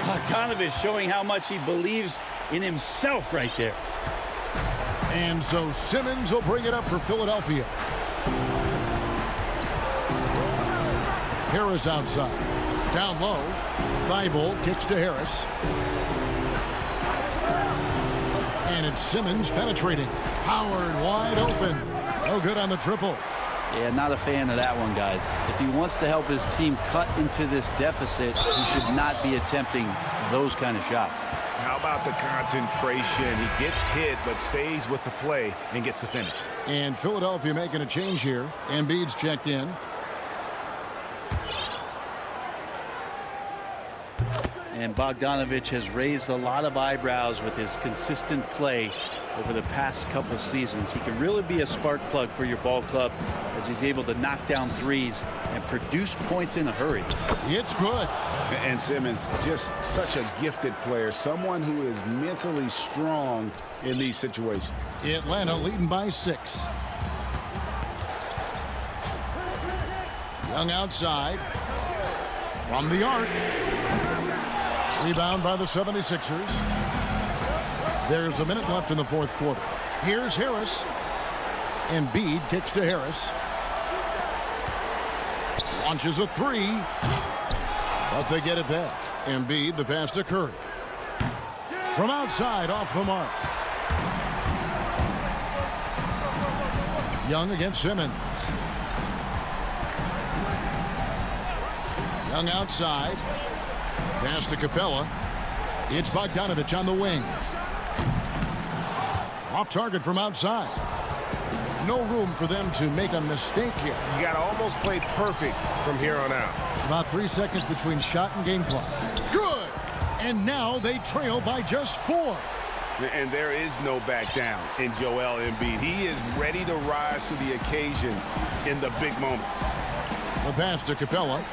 Bogdanovich showing how much he believes in himself right there. And so Simmons will bring it up for Philadelphia. Harris outside. Down low. Thybulle kicks to Harris. And it's Simmons penetrating. Howard wide open. No good on the triple. Yeah, not a fan of that one, guys. If he wants to help his team cut into this deficit, he should not be attempting those kind of shots. How about the concentration? He gets hit, but stays with the play and gets the finish. And Philadelphia making a change here. Embiid's checked in. And Bogdanovich has raised a lot of eyebrows with his consistent play over the past couple seasons. He can really be a spark plug for your ball club as he's able to knock down threes and produce points in a hurry. It's good. And Simmons, just such a gifted player, someone who is mentally strong in these situations. Atlanta leading by 6. Young outside. From the arc. Rebound by the 76ers. There's a minute left in the fourth quarter. Here's Harris. Embiid kicks to Harris. Launches a 3. But they get it back. Embiid, the pass to Curry. From outside, off the mark. Young against Simmons. Young outside. Pass to Capella. It's Bogdanovich on the wing. Off target from outside. No room for them to make a mistake here. You got to almost play perfect from here on out. About 3 seconds between shot and game clock. Good! And now they trail by just 4. And there is no back down in Joel Embiid. He is ready to rise to the occasion in the big moments. The pass to Capella.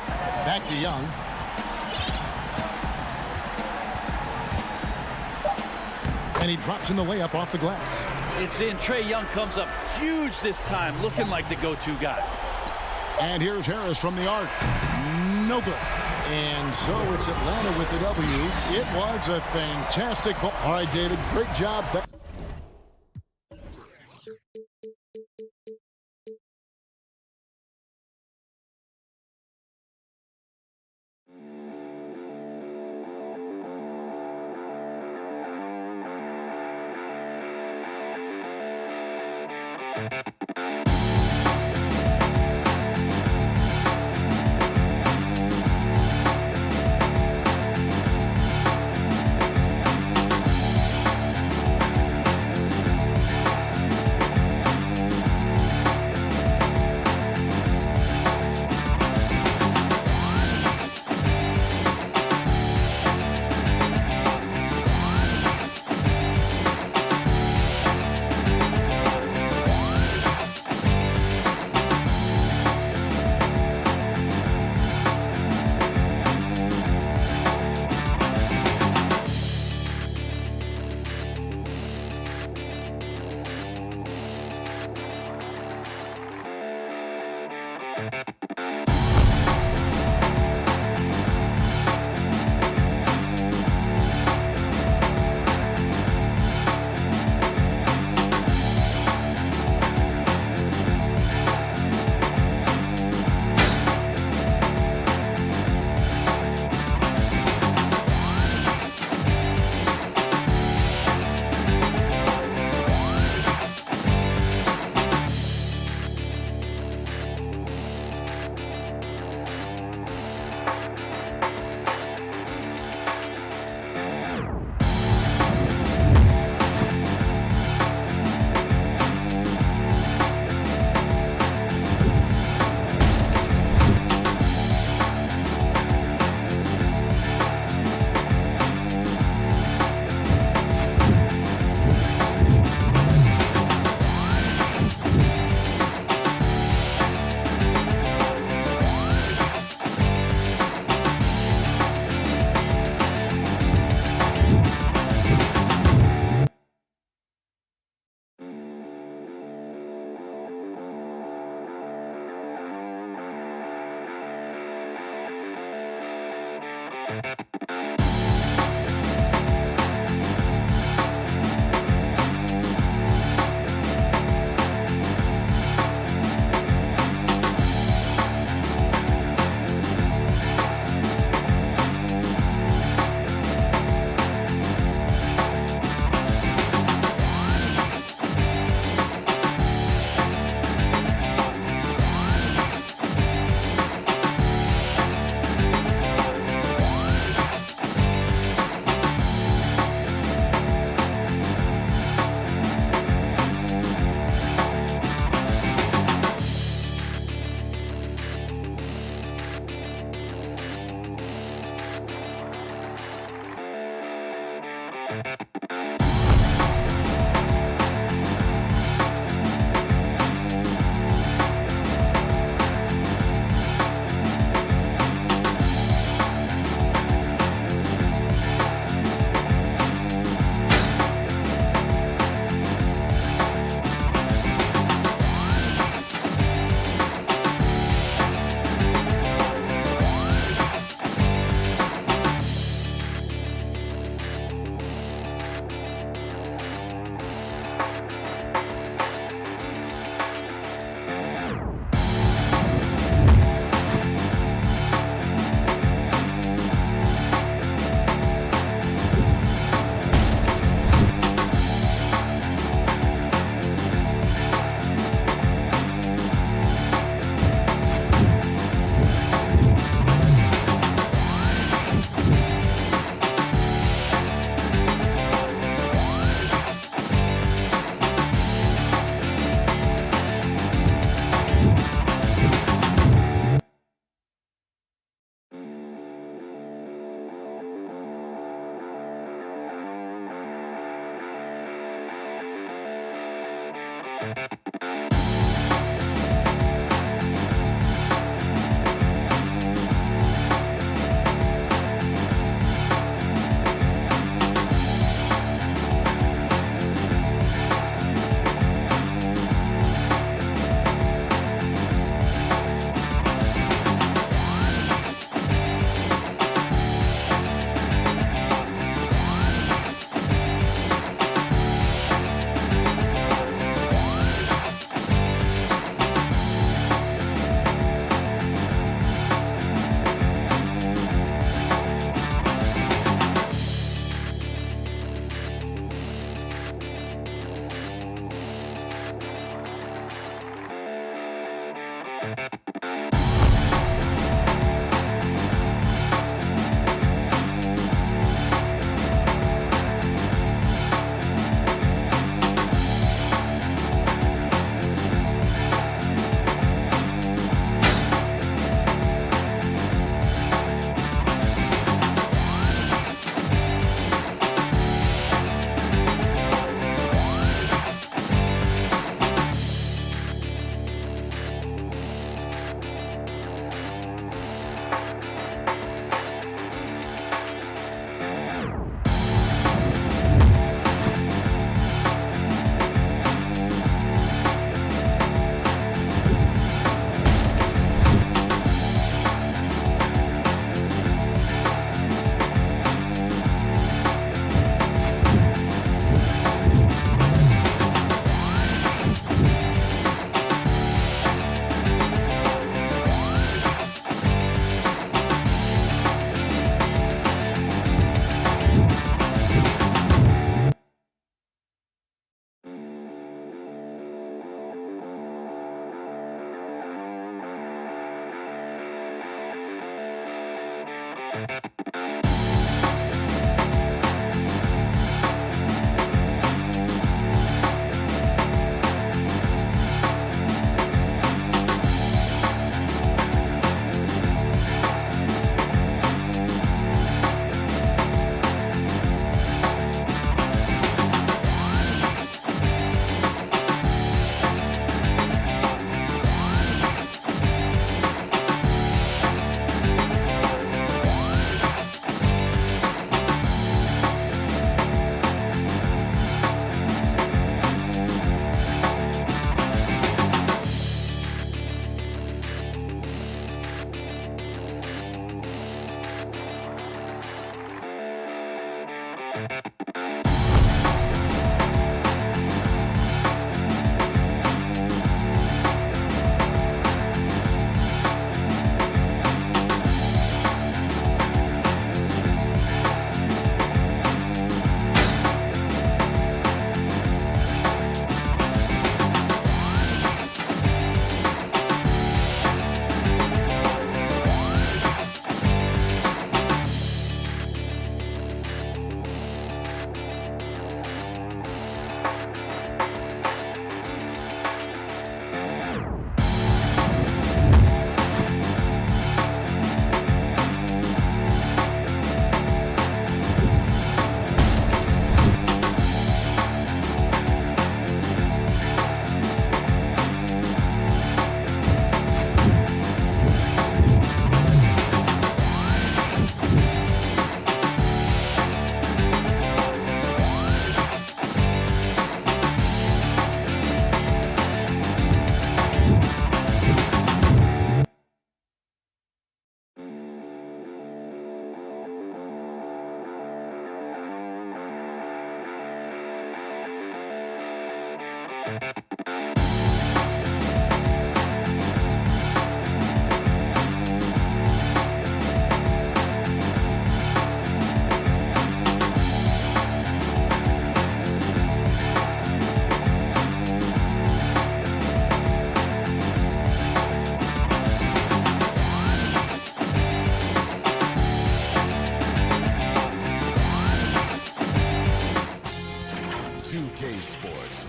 Back to Young. And he drops in the layup off the glass. It's in. Trae Young comes up huge this time, looking like the go-to guy. And here's Harris from the arc. No good. And so it's Atlanta with the W. It was a fantastic ball. All right, David, great job.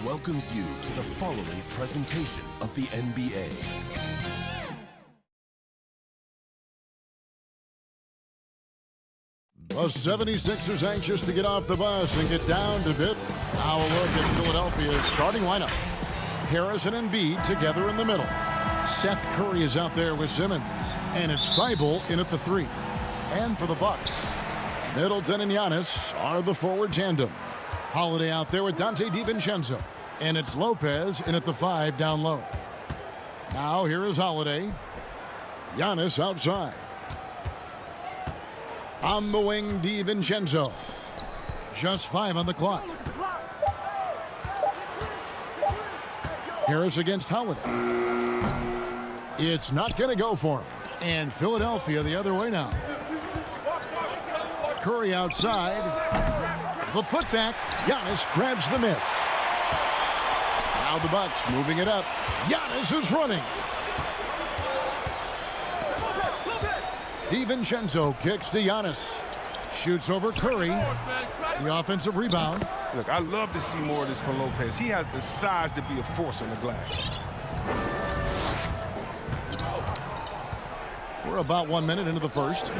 Welcomes you to the following presentation of the NBA. The 76ers anxious to get off the bus and get down to bit. Now a look at Philadelphia's starting lineup. Harris and Embiid together in the middle. Seth Curry is out there with Simmons. And it's Thibault in at the 3. And for the Bucks, Middleton and Giannis are the forward tandem. Holiday out there with Dante DiVincenzo. And it's Lopez in at the 5 down low. Now here is Holiday. Giannis outside. On the wing, DiVincenzo. Just 5 on the clock. Harris against Holiday. It's not going to go for him. And Philadelphia the other way now. Curry outside. The putback. Giannis grabs the miss. Now the Bucks moving it up. Giannis is running. DiVincenzo kicks to Giannis. Shoots over Curry. The offensive rebound. Look, I love to see more of this from Lopez. He has the size to be a force on the glass. We're about 1 minute into the first.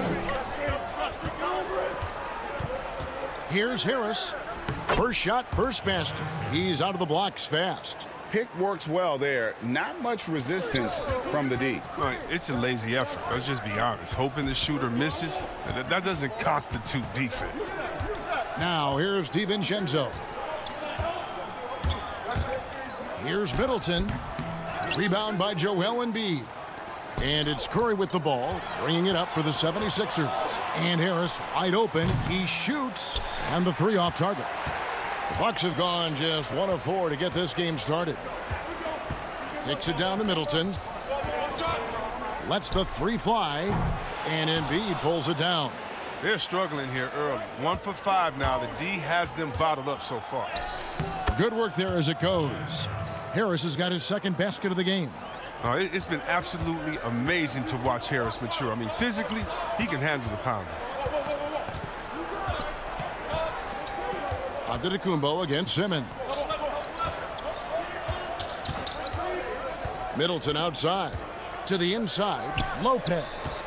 Here's Harris. First shot, first basket. He's out of the blocks fast. Pick works well there. Not much resistance from the D. Right, it's a lazy effort. Let's just be honest. Hoping the shooter misses, that doesn't constitute defense. Now here's DiVincenzo. Here's Middleton. Rebound by Joel Embiid. And it's Curry with the ball, bringing it up for the 76ers. And Harris wide open. He shoots, and the 3 off target. The Bucks have gone just 1 of 4 to get this game started. Kicks it down to Middleton. Lets the 3 fly, and Embiid pulls it down. They're struggling here early. 1 for 5 now. The D has them bottled up so far. Good work there as it goes. Harris has got his second basket of the game. It's been absolutely amazing to watch Harris mature. I mean, physically, he can handle the pound. Antetokounmpo against Simmons. Middleton outside. To the inside, Lopez.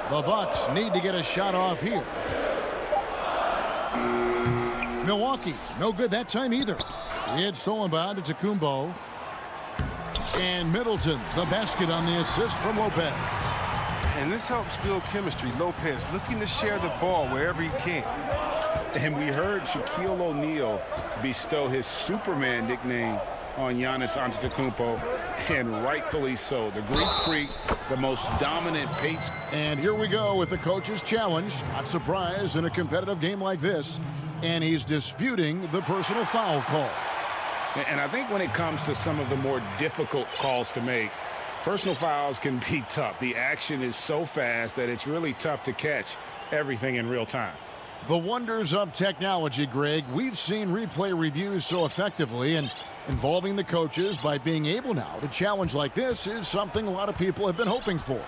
The Bucks need to get a shot off here. Milwaukee, no good that time either. It's stolen by Antetokounmpo. And Middleton, the basket on the assist from Lopez. And this helps build chemistry. Lopez looking to share the ball wherever he can. And we heard Shaquille O'Neal bestow his Superman nickname on Giannis Antetokounmpo, and rightfully so. The Greek Freak, the most dominant pace. And here we go with the coach's challenge. Not surprised in a competitive game like this. And he's disputing the personal foul call. And I think when it comes to some of the more difficult calls to make, personal fouls can be tough. The action is so fast that it's really tough to catch everything in real time. The wonders of technology, Greg. We've seen replay reviews so effectively, and involving the coaches by being able now to challenge like this is something a lot of people have been hoping for.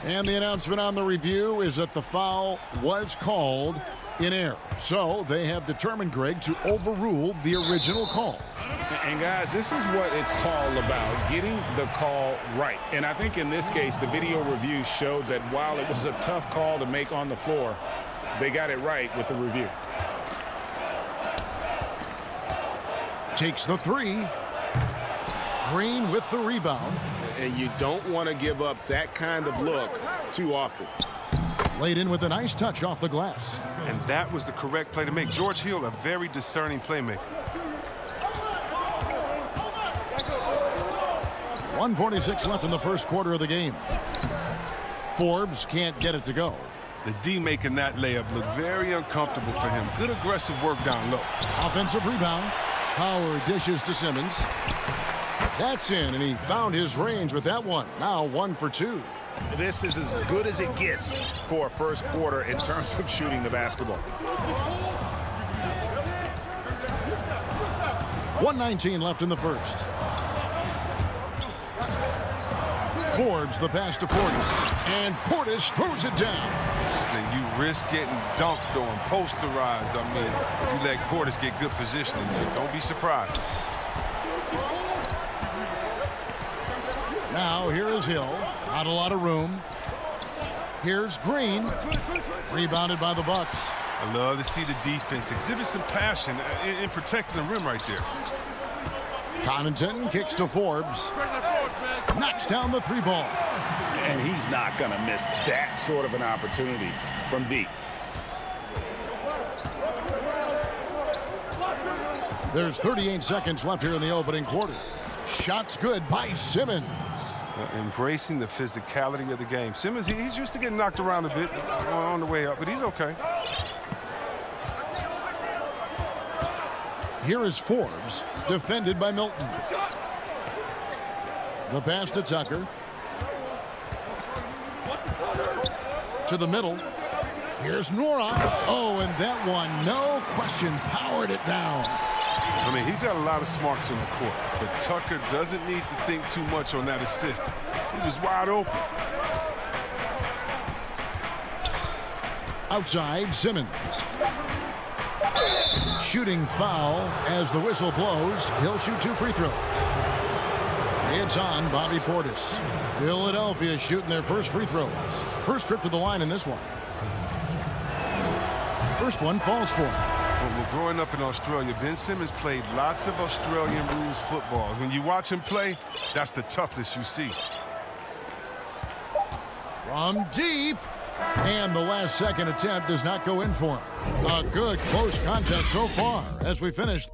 And the announcement on the review is that the foul was called in error. So they have determined, Greg, to overrule the original call. And guys, this is what it's all about, getting the call right. And I think in this case, the video review showed that while it was a tough call to make on the floor, they got it right with the review. Takes the three. Green with the rebound. And you don't want to give up that kind of look too often. Laid in with a nice touch off the glass. And that was the correct play to make. George Hill, a very discerning playmaker. 1:46 left in the first quarter of the game. Forbes can't get it to go. The D making that layup look very uncomfortable for him. Good aggressive work down low. Offensive rebound. Howard dishes to Simmons. That's in, and he found his range with that one. Now 1 for 2. This is as good as it gets for a first quarter in terms of shooting the basketball. 1:19 left in the first. Forbes the pass to Portis, and Portis throws it down. You risk getting dunked on, posterized. I mean, if you let Portis get good positioning, don't be surprised. Now here is Hill. Not a lot of room. Here's Green. Rebounded by the Bucks. I love to see the defense exhibit some passion in protecting the rim right there. Connaughton kicks to Forbes. Knocks down the three ball. And he's not going to miss that sort of an opportunity from deep. There's 38 seconds left here in the opening quarter. Shots good by Simmons. Embracing the physicality of the game. Simmons, he's used to getting knocked around a bit on the way up, but he's okay. Here is Forbes, defended by Milton. The pass to Tucker. To the middle. Here's Nora. Oh, and that one, no question, powered it down. I mean, he's got a lot of smarts on the court, but Tucker doesn't need to think too much on that assist. He was wide open. Outside, Simmons. Shooting foul as the whistle blows. He'll shoot 2 free throws. It's on Bobby Portis. Philadelphia shooting their first free throws. First trip to the line in this one. First one falls for him. Well, growing up in Australia, Ben Simmons played lots of Australian rules football. When you watch him play, that's the toughness you see. From deep. And the last second attempt does not go in for him. A good close contest so far as we finish.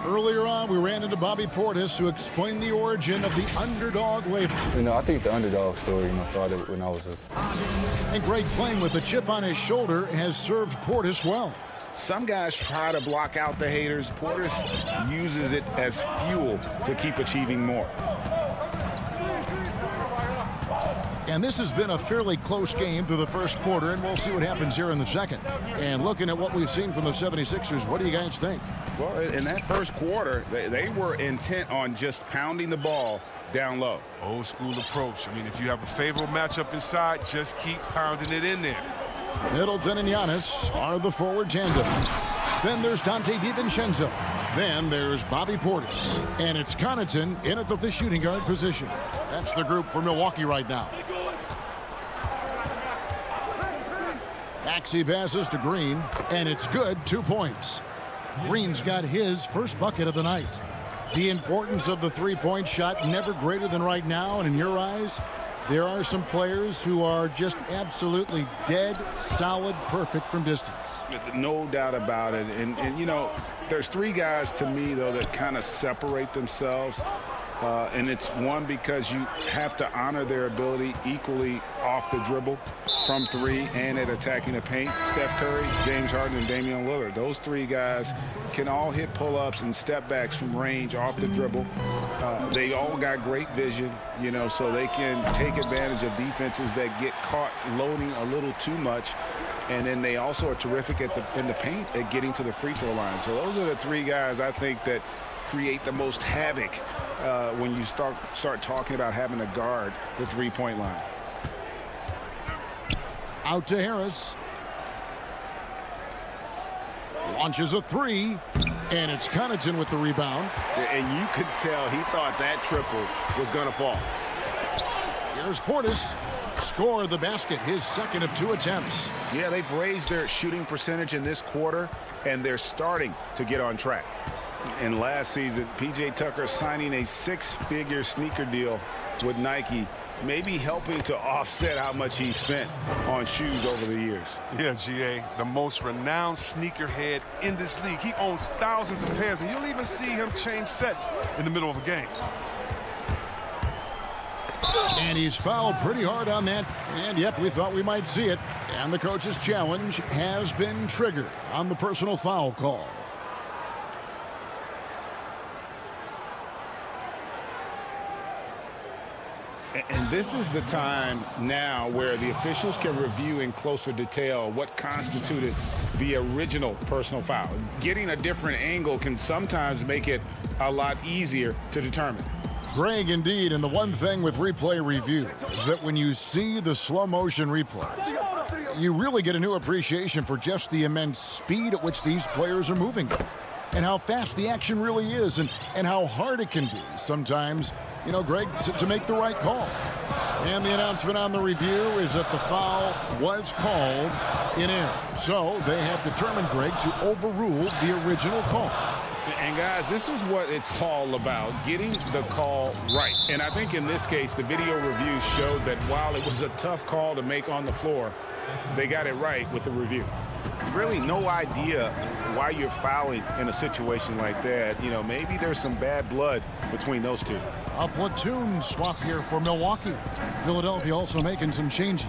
Earlier on, we ran into Bobby Portis to explain the origin of the underdog label. You know, I think the underdog story, started when I was And Greg, playing with a chip on his shoulder, has served Portis well. Some guys try to block out the haters. Portis uses it as fuel to keep achieving more. And this has been a fairly close game through the first quarter, and we'll see what happens here in the second. And looking at what we've seen from the 76ers, what do you guys think? Well, in that first quarter, they were intent on just pounding the ball down low. Old school approach. I mean, if you have a favorable matchup inside, just keep pounding it in there. Middleton and Giannis are the forward tandem. Then there's Dante DiVincenzo. Then there's Bobby Portis. And it's Connaughton in at the shooting guard position. That's the group for Milwaukee right now. Maxey passes to Green, and it's good, 2 points. Green's got his first bucket of the night. The importance of the three-point shot never greater than right now, and in your eyes, There are some players who are just absolutely dead, solid, perfect from distance. No doubt about it. And you know, there's three guys to me, though, that kind of separate themselves. And it's one, because you have to honor their ability equally off the dribble, from three, and at attacking the paint. Steph Curry, James Harden, and Damian Lillard. Those three guys can all hit pull-ups and step-backs from range off the dribble. They all got great vision, you know, so they can take advantage of defenses that get caught loading a little too much. And then they also are terrific in the paint at getting to the free throw line. So those are the three guys I think that create the most havoc when you start talking about having to guard the three-point line. Out to Harris. Launches a three, and it's Connaughton with the rebound. And you could tell he thought that triple was going to fall. Here's Portis. Score the basket, his second of 2 attempts. Yeah, they've raised their shooting percentage in this quarter, and they're starting to get on track. And last season, P.J. Tucker signing a 6-figure sneaker deal with Nike, maybe helping to offset how much he spent on shoes over the years. Yeah, G.A., the most renowned sneakerhead in this league. He owns thousands of pairs, and you'll even see him change sets in the middle of a game. And he's fouled pretty hard on that. And, yep, we thought we might see it. And the coach's challenge has been triggered on the personal foul call. And this is the time now where the officials can review in closer detail what constituted the original personal foul. Getting a different angle can sometimes make it a lot easier to determine. Greg, indeed, and the one thing with replay review is that when you see the slow motion replay, you really get a new appreciation for just the immense speed at which these players are moving and how fast the action really is and how hard it can be sometimes, you know, Greg, to make the right call. And the announcement on the review is that the foul was called in error. So they have determined, Greg, to overrule the original call. And, guys, this is what it's all about, getting the call right. And I think in this case, the video review showed that while it was a tough call to make on the floor, they got it right with the review. Really no idea why you're fouling in a situation like that. You know, maybe there's some bad blood between those two. A platoon swap here for Milwaukee. Philadelphia also making some changes.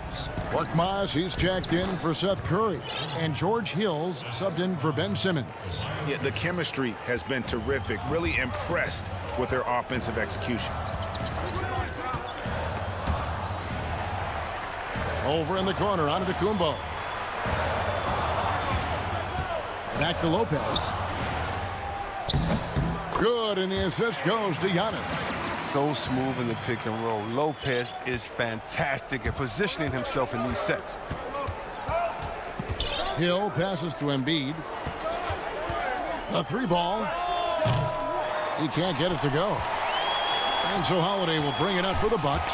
Korkmaz, he's checked in for Seth Curry. And George Hill's subbed in for Ben Simmons. Yeah, the chemistry has been terrific. Really impressed with their offensive execution. Over in the corner, Antetokounmpo. Back to Lopez. Good, and the assist goes to Giannis. So smooth in the pick and roll. Lopez is fantastic at positioning himself in these sets. Hill passes to Embiid. A 3-ball. He can't get it to go. And so Holiday will bring it up for the Bucks.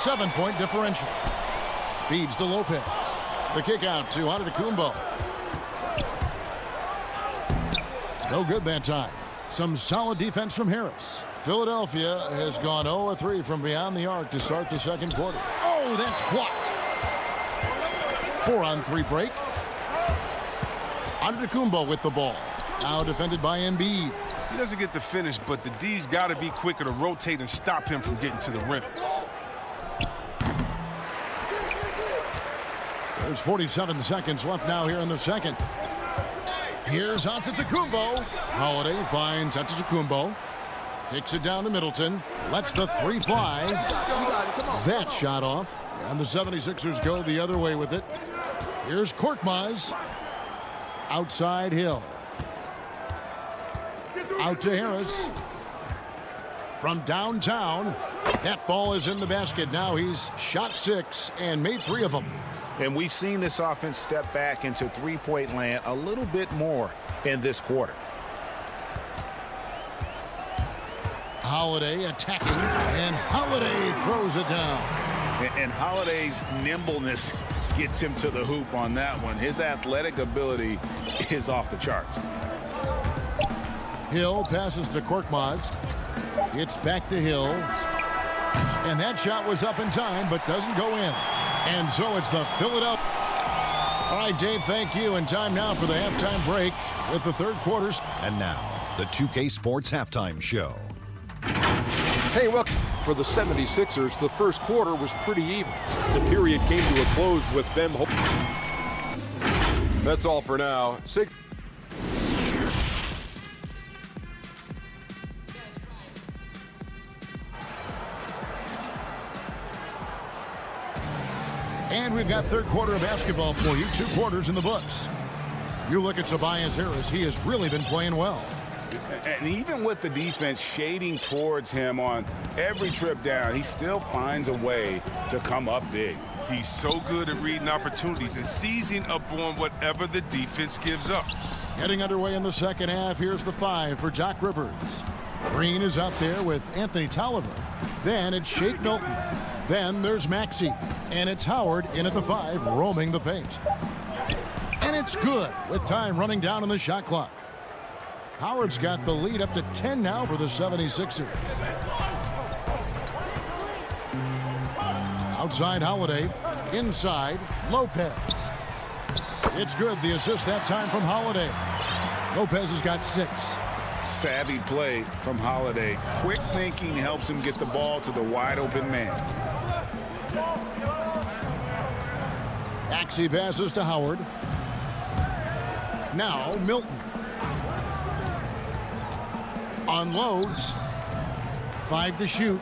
7-point differential. Feeds to Lopez. The kick out to Antetokounmpo. No good that time. Some solid defense from Harris. Philadelphia has gone 0-3 from beyond the arc to start the second quarter. Oh, that's blocked. 4-on-3 break. Antetokounmpo with the ball. Now defended by Embiid. He doesn't get the finish, but the D's got to be quicker to rotate and stop him from getting to the rim. There's 47 seconds left now here in the second. Here's Antetokounmpo. Holiday finds Antetokounmpo. Kicks it down to Middleton. Lets the 3 fly. That shot off. And the 76ers go the other way with it. Here's Korkmaz. Outside Hill. Out to Harris. From downtown. That ball is in the basket. Now he's shot 6 and made 3 of them. And we've seen this offense step back into three-point land a little bit more in this quarter. Holiday attacking, and Holiday throws it down. And Holiday's nimbleness gets him to the hoop on that one. His athletic ability is off the charts. Hill passes to Korkmaz. It's back to Hill. And that shot was up in time, but doesn't go in. And so it's the Philadelphia. All right, Dave, thank you. And time now for the halftime break with the third quarters. And now, the 2K Sports Halftime Show. Hey, welcome. For the 76ers, the first quarter was pretty even. The period came to a close with them. That's all for now. And we've got third quarter of basketball for you. 2 quarters in the books. You look at Tobias Harris. He has really been playing well. And even with the defense shading towards him on every trip down, he still finds a way to come up big. He's so good at reading opportunities and seizing up on whatever the defense gives up. Getting underway in the second half. Here's the 5 for Doc Rivers. Green is out there with Anthony Tolliver. Then it's Shake Milton. Then there's Maxey. And it's Howard in at the 5, roaming the paint. And it's good with time running down on the shot clock. Howard's got the lead up to 10 now for the 76ers. Outside Holiday. Inside Lopez. It's good. The assist that time from Holiday. Lopez has got 6. Savvy play from Holiday. Quick thinking helps him get the ball to the wide open man. Maxey passes to Howard. Now Milton. Unloads. 5 to shoot.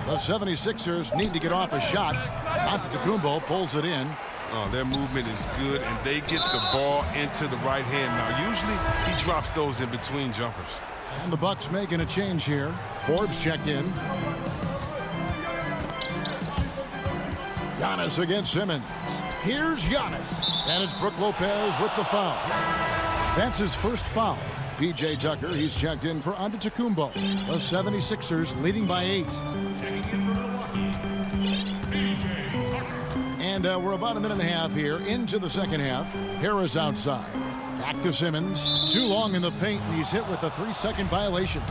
The 76ers need to get off a shot. Antetokounmpo pulls it in. Oh, their movement is good, and they get the ball into the right hand. Now, usually he drops those in between jumpers. And the Bucks making a change here. Forbes checked in. Giannis against Simmons. Here's Giannis. And it's Brook Lopez with the foul. That's his first foul. P.J. Tucker, he's checked in for Antetokounmpo. The 76ers leading by 8. And we're about a minute and a half here into the second half. Harris outside. Back to Simmons. Too long in the paint, and he's hit with a 3-second violation.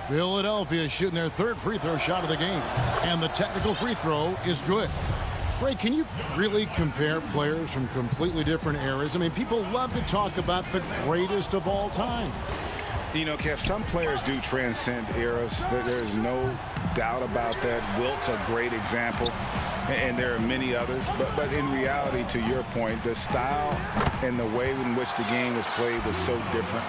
Philadelphia shooting their third free throw shot of the game. And the technical free throw is good. Ray, can you really compare players from completely different eras? I mean, people love to talk about the greatest of all time. You know, Kev, some players do transcend eras. There's no doubt about that. Wilt's a great example, and there are many others. But in reality, to your point, the style and the way in which the game was played was so different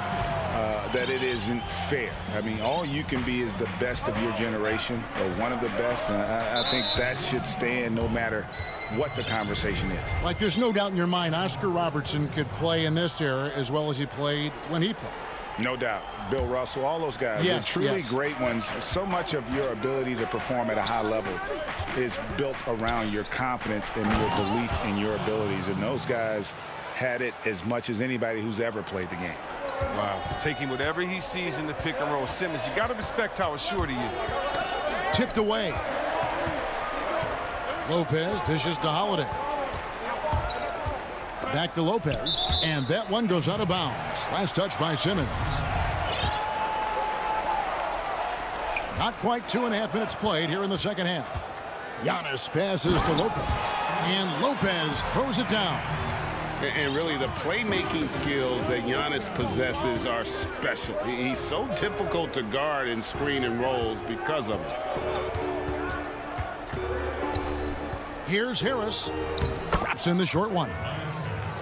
that it isn't fair. I mean, all you can be is the best of your generation, or one of the best, and I think that should stand no matter what the conversation is. Like, there's no doubt in your mind Oscar Robertson could play in this era as well as he played when he played. No doubt. Bill Russell, all those guys, yes, they're truly yes. great ones. So much of your ability to perform at a high level is built around your confidence and your belief in your abilities. And those guys had it as much as anybody who's ever played the game. Wow. Taking whatever he sees in the pick and roll. Simmons, you got to respect how assured he is. Tipped away. Lopez dishes to Holiday. Back to Lopez, and that one goes out of bounds. Last touch by Simmons. Not quite 2.5 minutes played here in the second half. Giannis passes to Lopez, and Lopez throws it down. And really, the playmaking skills that Giannis possesses are special. He's so difficult to guard in screen and rolls because of it. Here's Harris. Drops in the short one.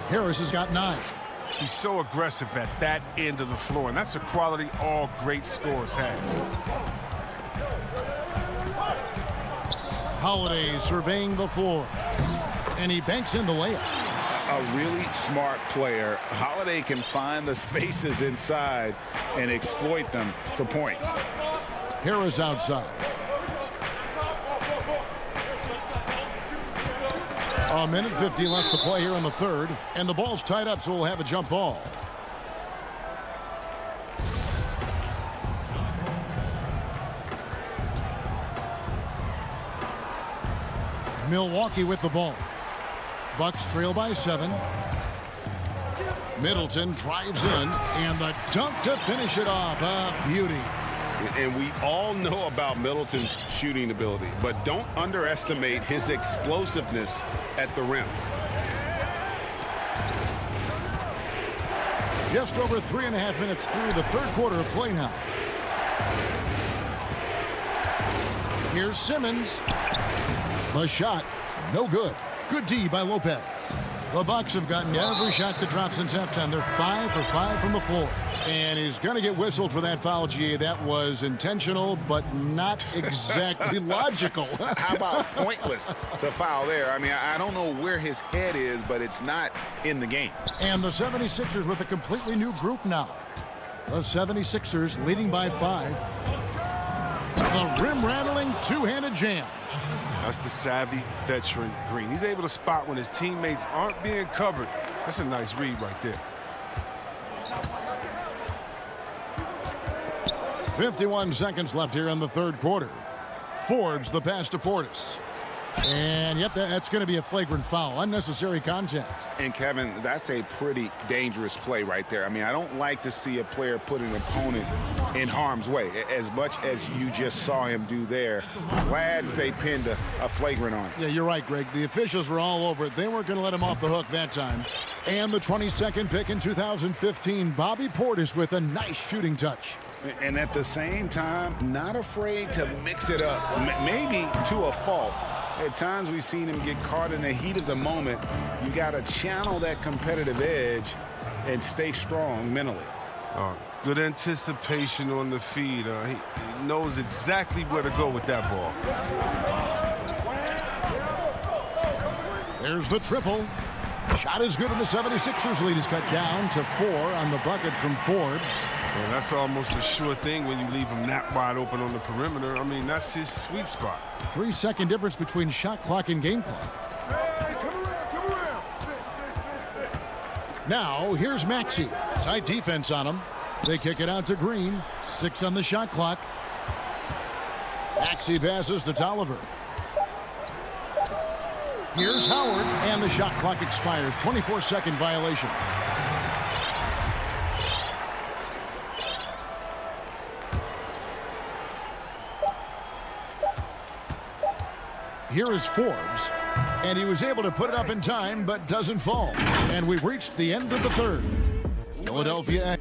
Harris has got 9. He's so aggressive at that end of the floor, and that's a quality all great scorers have. Holiday surveying the floor, and he banks in the layup. A really smart player. Holiday can find the spaces inside and exploit them for points. Harris outside. A minute 50 left to play here in the third, and the ball's tied up, so we'll have a jump ball. Milwaukee with the ball. Bucks trail by 7. Middleton drives in, and the dunk to finish it off. A beauty. And we all know about Middleton's shooting ability, but don't underestimate his explosiveness at the rim. Just over 3.5 minutes through the third quarter of play now. Here's Simmons. The shot, no good. Good D by Lopez. The Bucks have gotten every shot that dropped since halftime. They're 5 for 5 from the floor. And he's going to get whistled for that foul, GA. That was intentional, but not exactly logical. How about pointless to foul there? I mean, I don't know where his head is, but it's not in the game. And the 76ers with a completely new group now. The 76ers leading by 5. The rim-rattling two-handed jam. That's the savvy veteran Green. He's able to spot when his teammates aren't being covered. That's a nice read right there. 51 seconds left here in the third quarter. Forbes the pass to Portis. And yep, that's going to be a flagrant foul. Unnecessary contact. And Kevin, that's a pretty dangerous play right there. I mean, I don't like to see a player put an opponent in harm's way as much as you just saw him do there. Glad they pinned a flagrant on him. Yeah, you're right, Greg. The officials were all over it. They weren't going to let him off the hook that time. And the 22nd pick in 2015, Bobby Portis with a nice shooting touch. And at the same time, not afraid to mix it up, maybe to a fault. At times we've seen him get caught in the heat of the moment. You got to channel that competitive edge and stay strong mentally. Good anticipation on the feed. He knows exactly where to go with that ball. There's the triple. Shot is good, and the 76ers lead is cut down to 4 on the bucket from Forbes. Well, that's almost a sure thing when you leave him that wide open on the perimeter. I mean, that's his sweet spot. 3-second difference between shot clock and game clock. Hey, come around. Now, here's Maxey. Tight defense on him. They kick it out to Green. 6 on the shot clock. Maxey passes to Tolliver. Here's Howard, and the shot clock expires. 24-second violation. Here is Forbes, and he was able to put it up in time, but doesn't fall. And we've reached the end of the third. Philadelphia.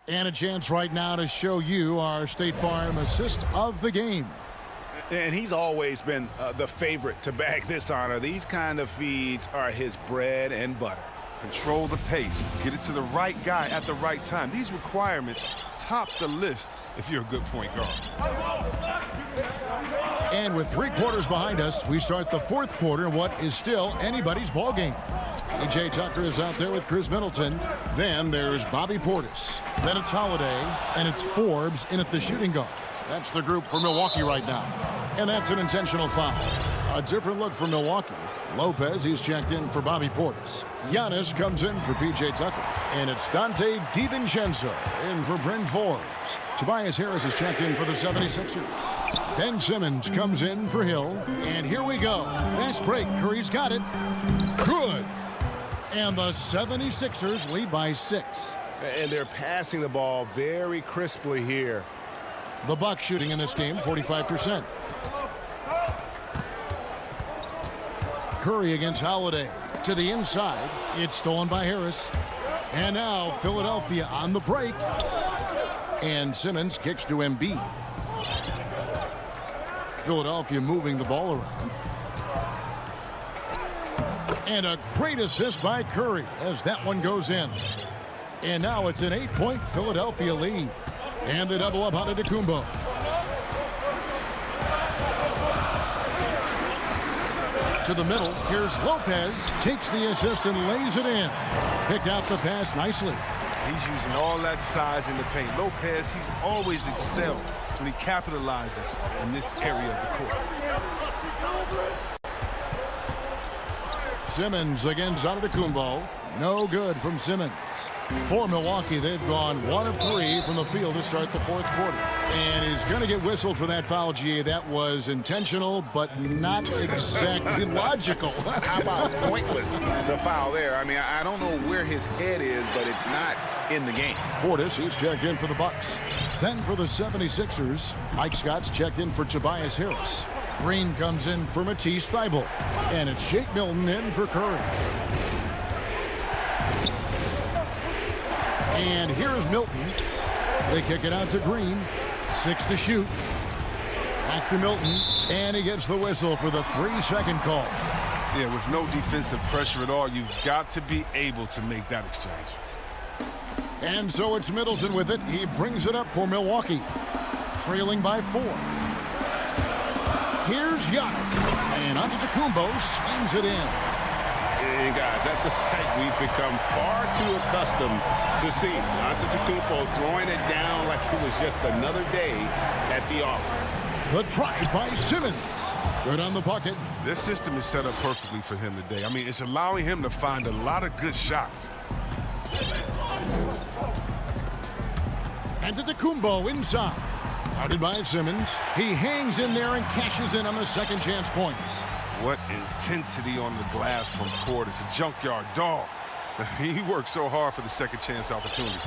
And a chance right now to show you our State Farm assist of the game. And he's always been the favorite to bag this honor. These kind of feeds are his bread and butter. Control the pace. Get it to the right guy at the right time. These requirements top the list if you're a good point guard. And with 3 quarters behind us, we start the fourth quarter in what is still anybody's ball game. P.J. Tucker is out there with Chris Middleton. Then there's Bobby Portis. Then it's Holiday, and it's Forbes in at the shooting guard. That's the group for Milwaukee right now. And that's an intentional foul. A different look for Milwaukee. Lopez, he's checked in for Bobby Portis. Giannis comes in for P.J. Tucker. And it's Dante DiVincenzo in for Bryn Forbes. Tobias Harris is checked in for the 76ers. Ben Simmons comes in for Hill. And here we go. Fast break. Curry's got it. Good. And the 76ers lead by 6. And they're passing the ball very crisply here. The Bucks shooting in this game, 45%. Curry against Holiday. To the inside. It's stolen by Harris. And now Philadelphia on the break. And Simmons kicks to Embiid. Philadelphia moving the ball around. And a great assist by Curry as that one goes in. And now it's an 8-point Philadelphia lead. And they double up on Antetokounmpo. To the middle. Here's Lopez. Takes the assist and lays it in. Picked out the pass nicely. He's using all that size in the paint. Lopez, he's always excelled when he capitalizes in this area of the court. Simmons against Antetokounmpo. No good from Simmons. For Milwaukee, they've gone 1 of 3 from the field to start the fourth quarter. And he's going to get whistled for that foul, GA. That was intentional, but not exactly logical. How about pointless to foul there? I mean, I don't know where his head is, but it's not in the game. Portis, he's checked in for the Bucks. Then for the 76ers, Mike Scott's checked in for Tobias Harris. Green comes in for Matisse Thybulle. And it's Shake Milton in for Curry. And here's Milton. They kick it out to Green. 6 to shoot. Back to Milton. And he gets the whistle for the 3-second call. Yeah, with no defensive pressure at all, you've got to be able to make that exchange. And so it's Middleton with it. He brings it up for Milwaukee. Trailing by 4. Here's Giannis. And Antetokounmpo slams it in. And guys, that's a sight we've become far too accustomed to seeing. Antetokounmpo throwing it down like it was just another day at the office. But tried by Simmons. Good on the bucket. This system is set up perfectly for him today. I mean, it's allowing him to find a lot of good shots. Antetokounmpo inside. Guarded by Simmons. He hangs in there and cashes in on the second chance points. What intensity on the glass from Portis, a junkyard dog. He worked so hard for the second chance opportunities.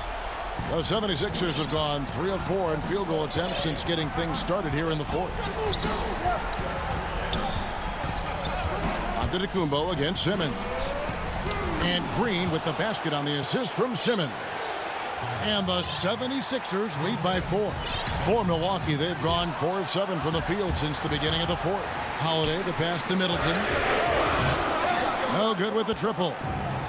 The 76ers have gone 3 of 4 in field goal attempts since getting things started here in the fourth. Antetokounmpo against Simmons. And Green with the basket on the assist from Simmons. And the 76ers lead by 4. For Milwaukee, they've gone 4 of 7 from the field since the beginning of the fourth. Holiday, the pass to Middleton. No good with the triple.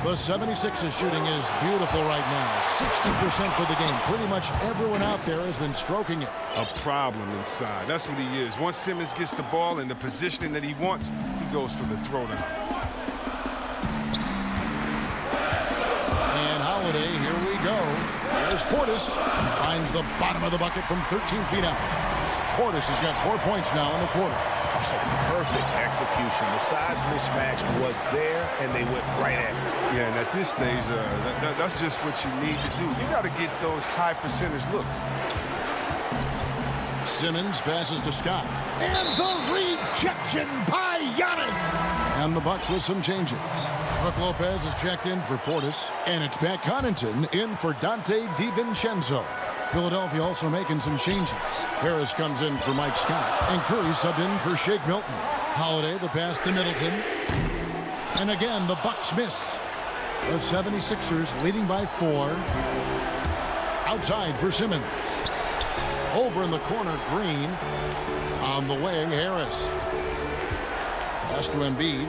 The 76ers shooting is beautiful right now. 60% for the game. Pretty much everyone out there has been stroking it. A problem inside. That's what he is. Once Simmons gets the ball in the positioning that he wants, he goes for the throwdown. And Holiday, here we go. There's Portis. Finds the bottom of the bucket from 13 feet out. Portis has got 4 points now in the quarter. Oh, perfect execution. The size mismatch was there, and they went right at it. Yeah, and at this stage, that's just what you need to do. You got to get those high percentage looks. Simmons passes to Scott. And the rejection by Giannis. And the Bucks with some changes. Brook Lopez is checked in for Portis. And it's Pat Connaughton in for Dante DiVincenzo. Philadelphia also making some changes. Harris comes in for Mike Scott. And Curry subbed in for Shake Milton. Holiday, the pass to Middleton. And again, the Bucks miss. The 76ers leading by 4. Outside for Simmons. Over in the corner, Green. On the wing, Harris. Pass to Embiid.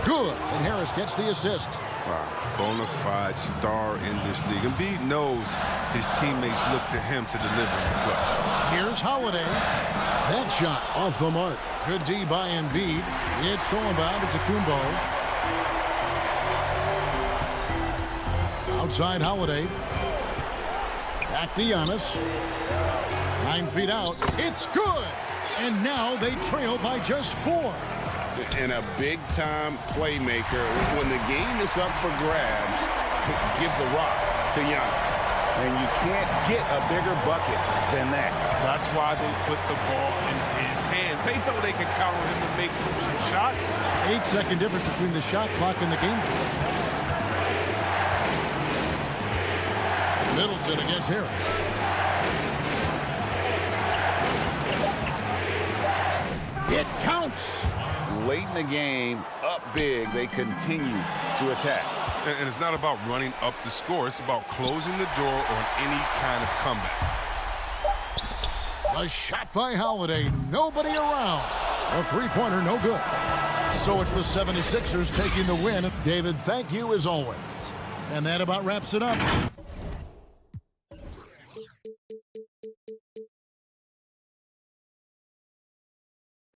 Good. And Harris gets the assist. Wow. Bona fide star in this league. Embiid knows his teammates look to him to deliver in the clutch. Here's Holiday. That shot off the mark. Good D by Embiid. It's thrown by Antetokounmpo. Outside Holiday. Back to Giannis. 9 feet out. It's good. And now they trail by just 4. And a big-time playmaker. When the game is up for grabs, give the rock to Giannis. And you can't get a bigger bucket than that. That's why they put the ball in his hand. They know they can count on him to make some shots. 8-second difference between the shot clock and the game. Middleton against Harris. It counts. Late in the game, up big, they continue to attack. And it's not about running up the score. It's about closing the door on any kind of comeback. A shot by Holiday. Nobody around. A three-pointer, no good. So it's the 76ers taking the win. David, thank you as always. And that about wraps it up.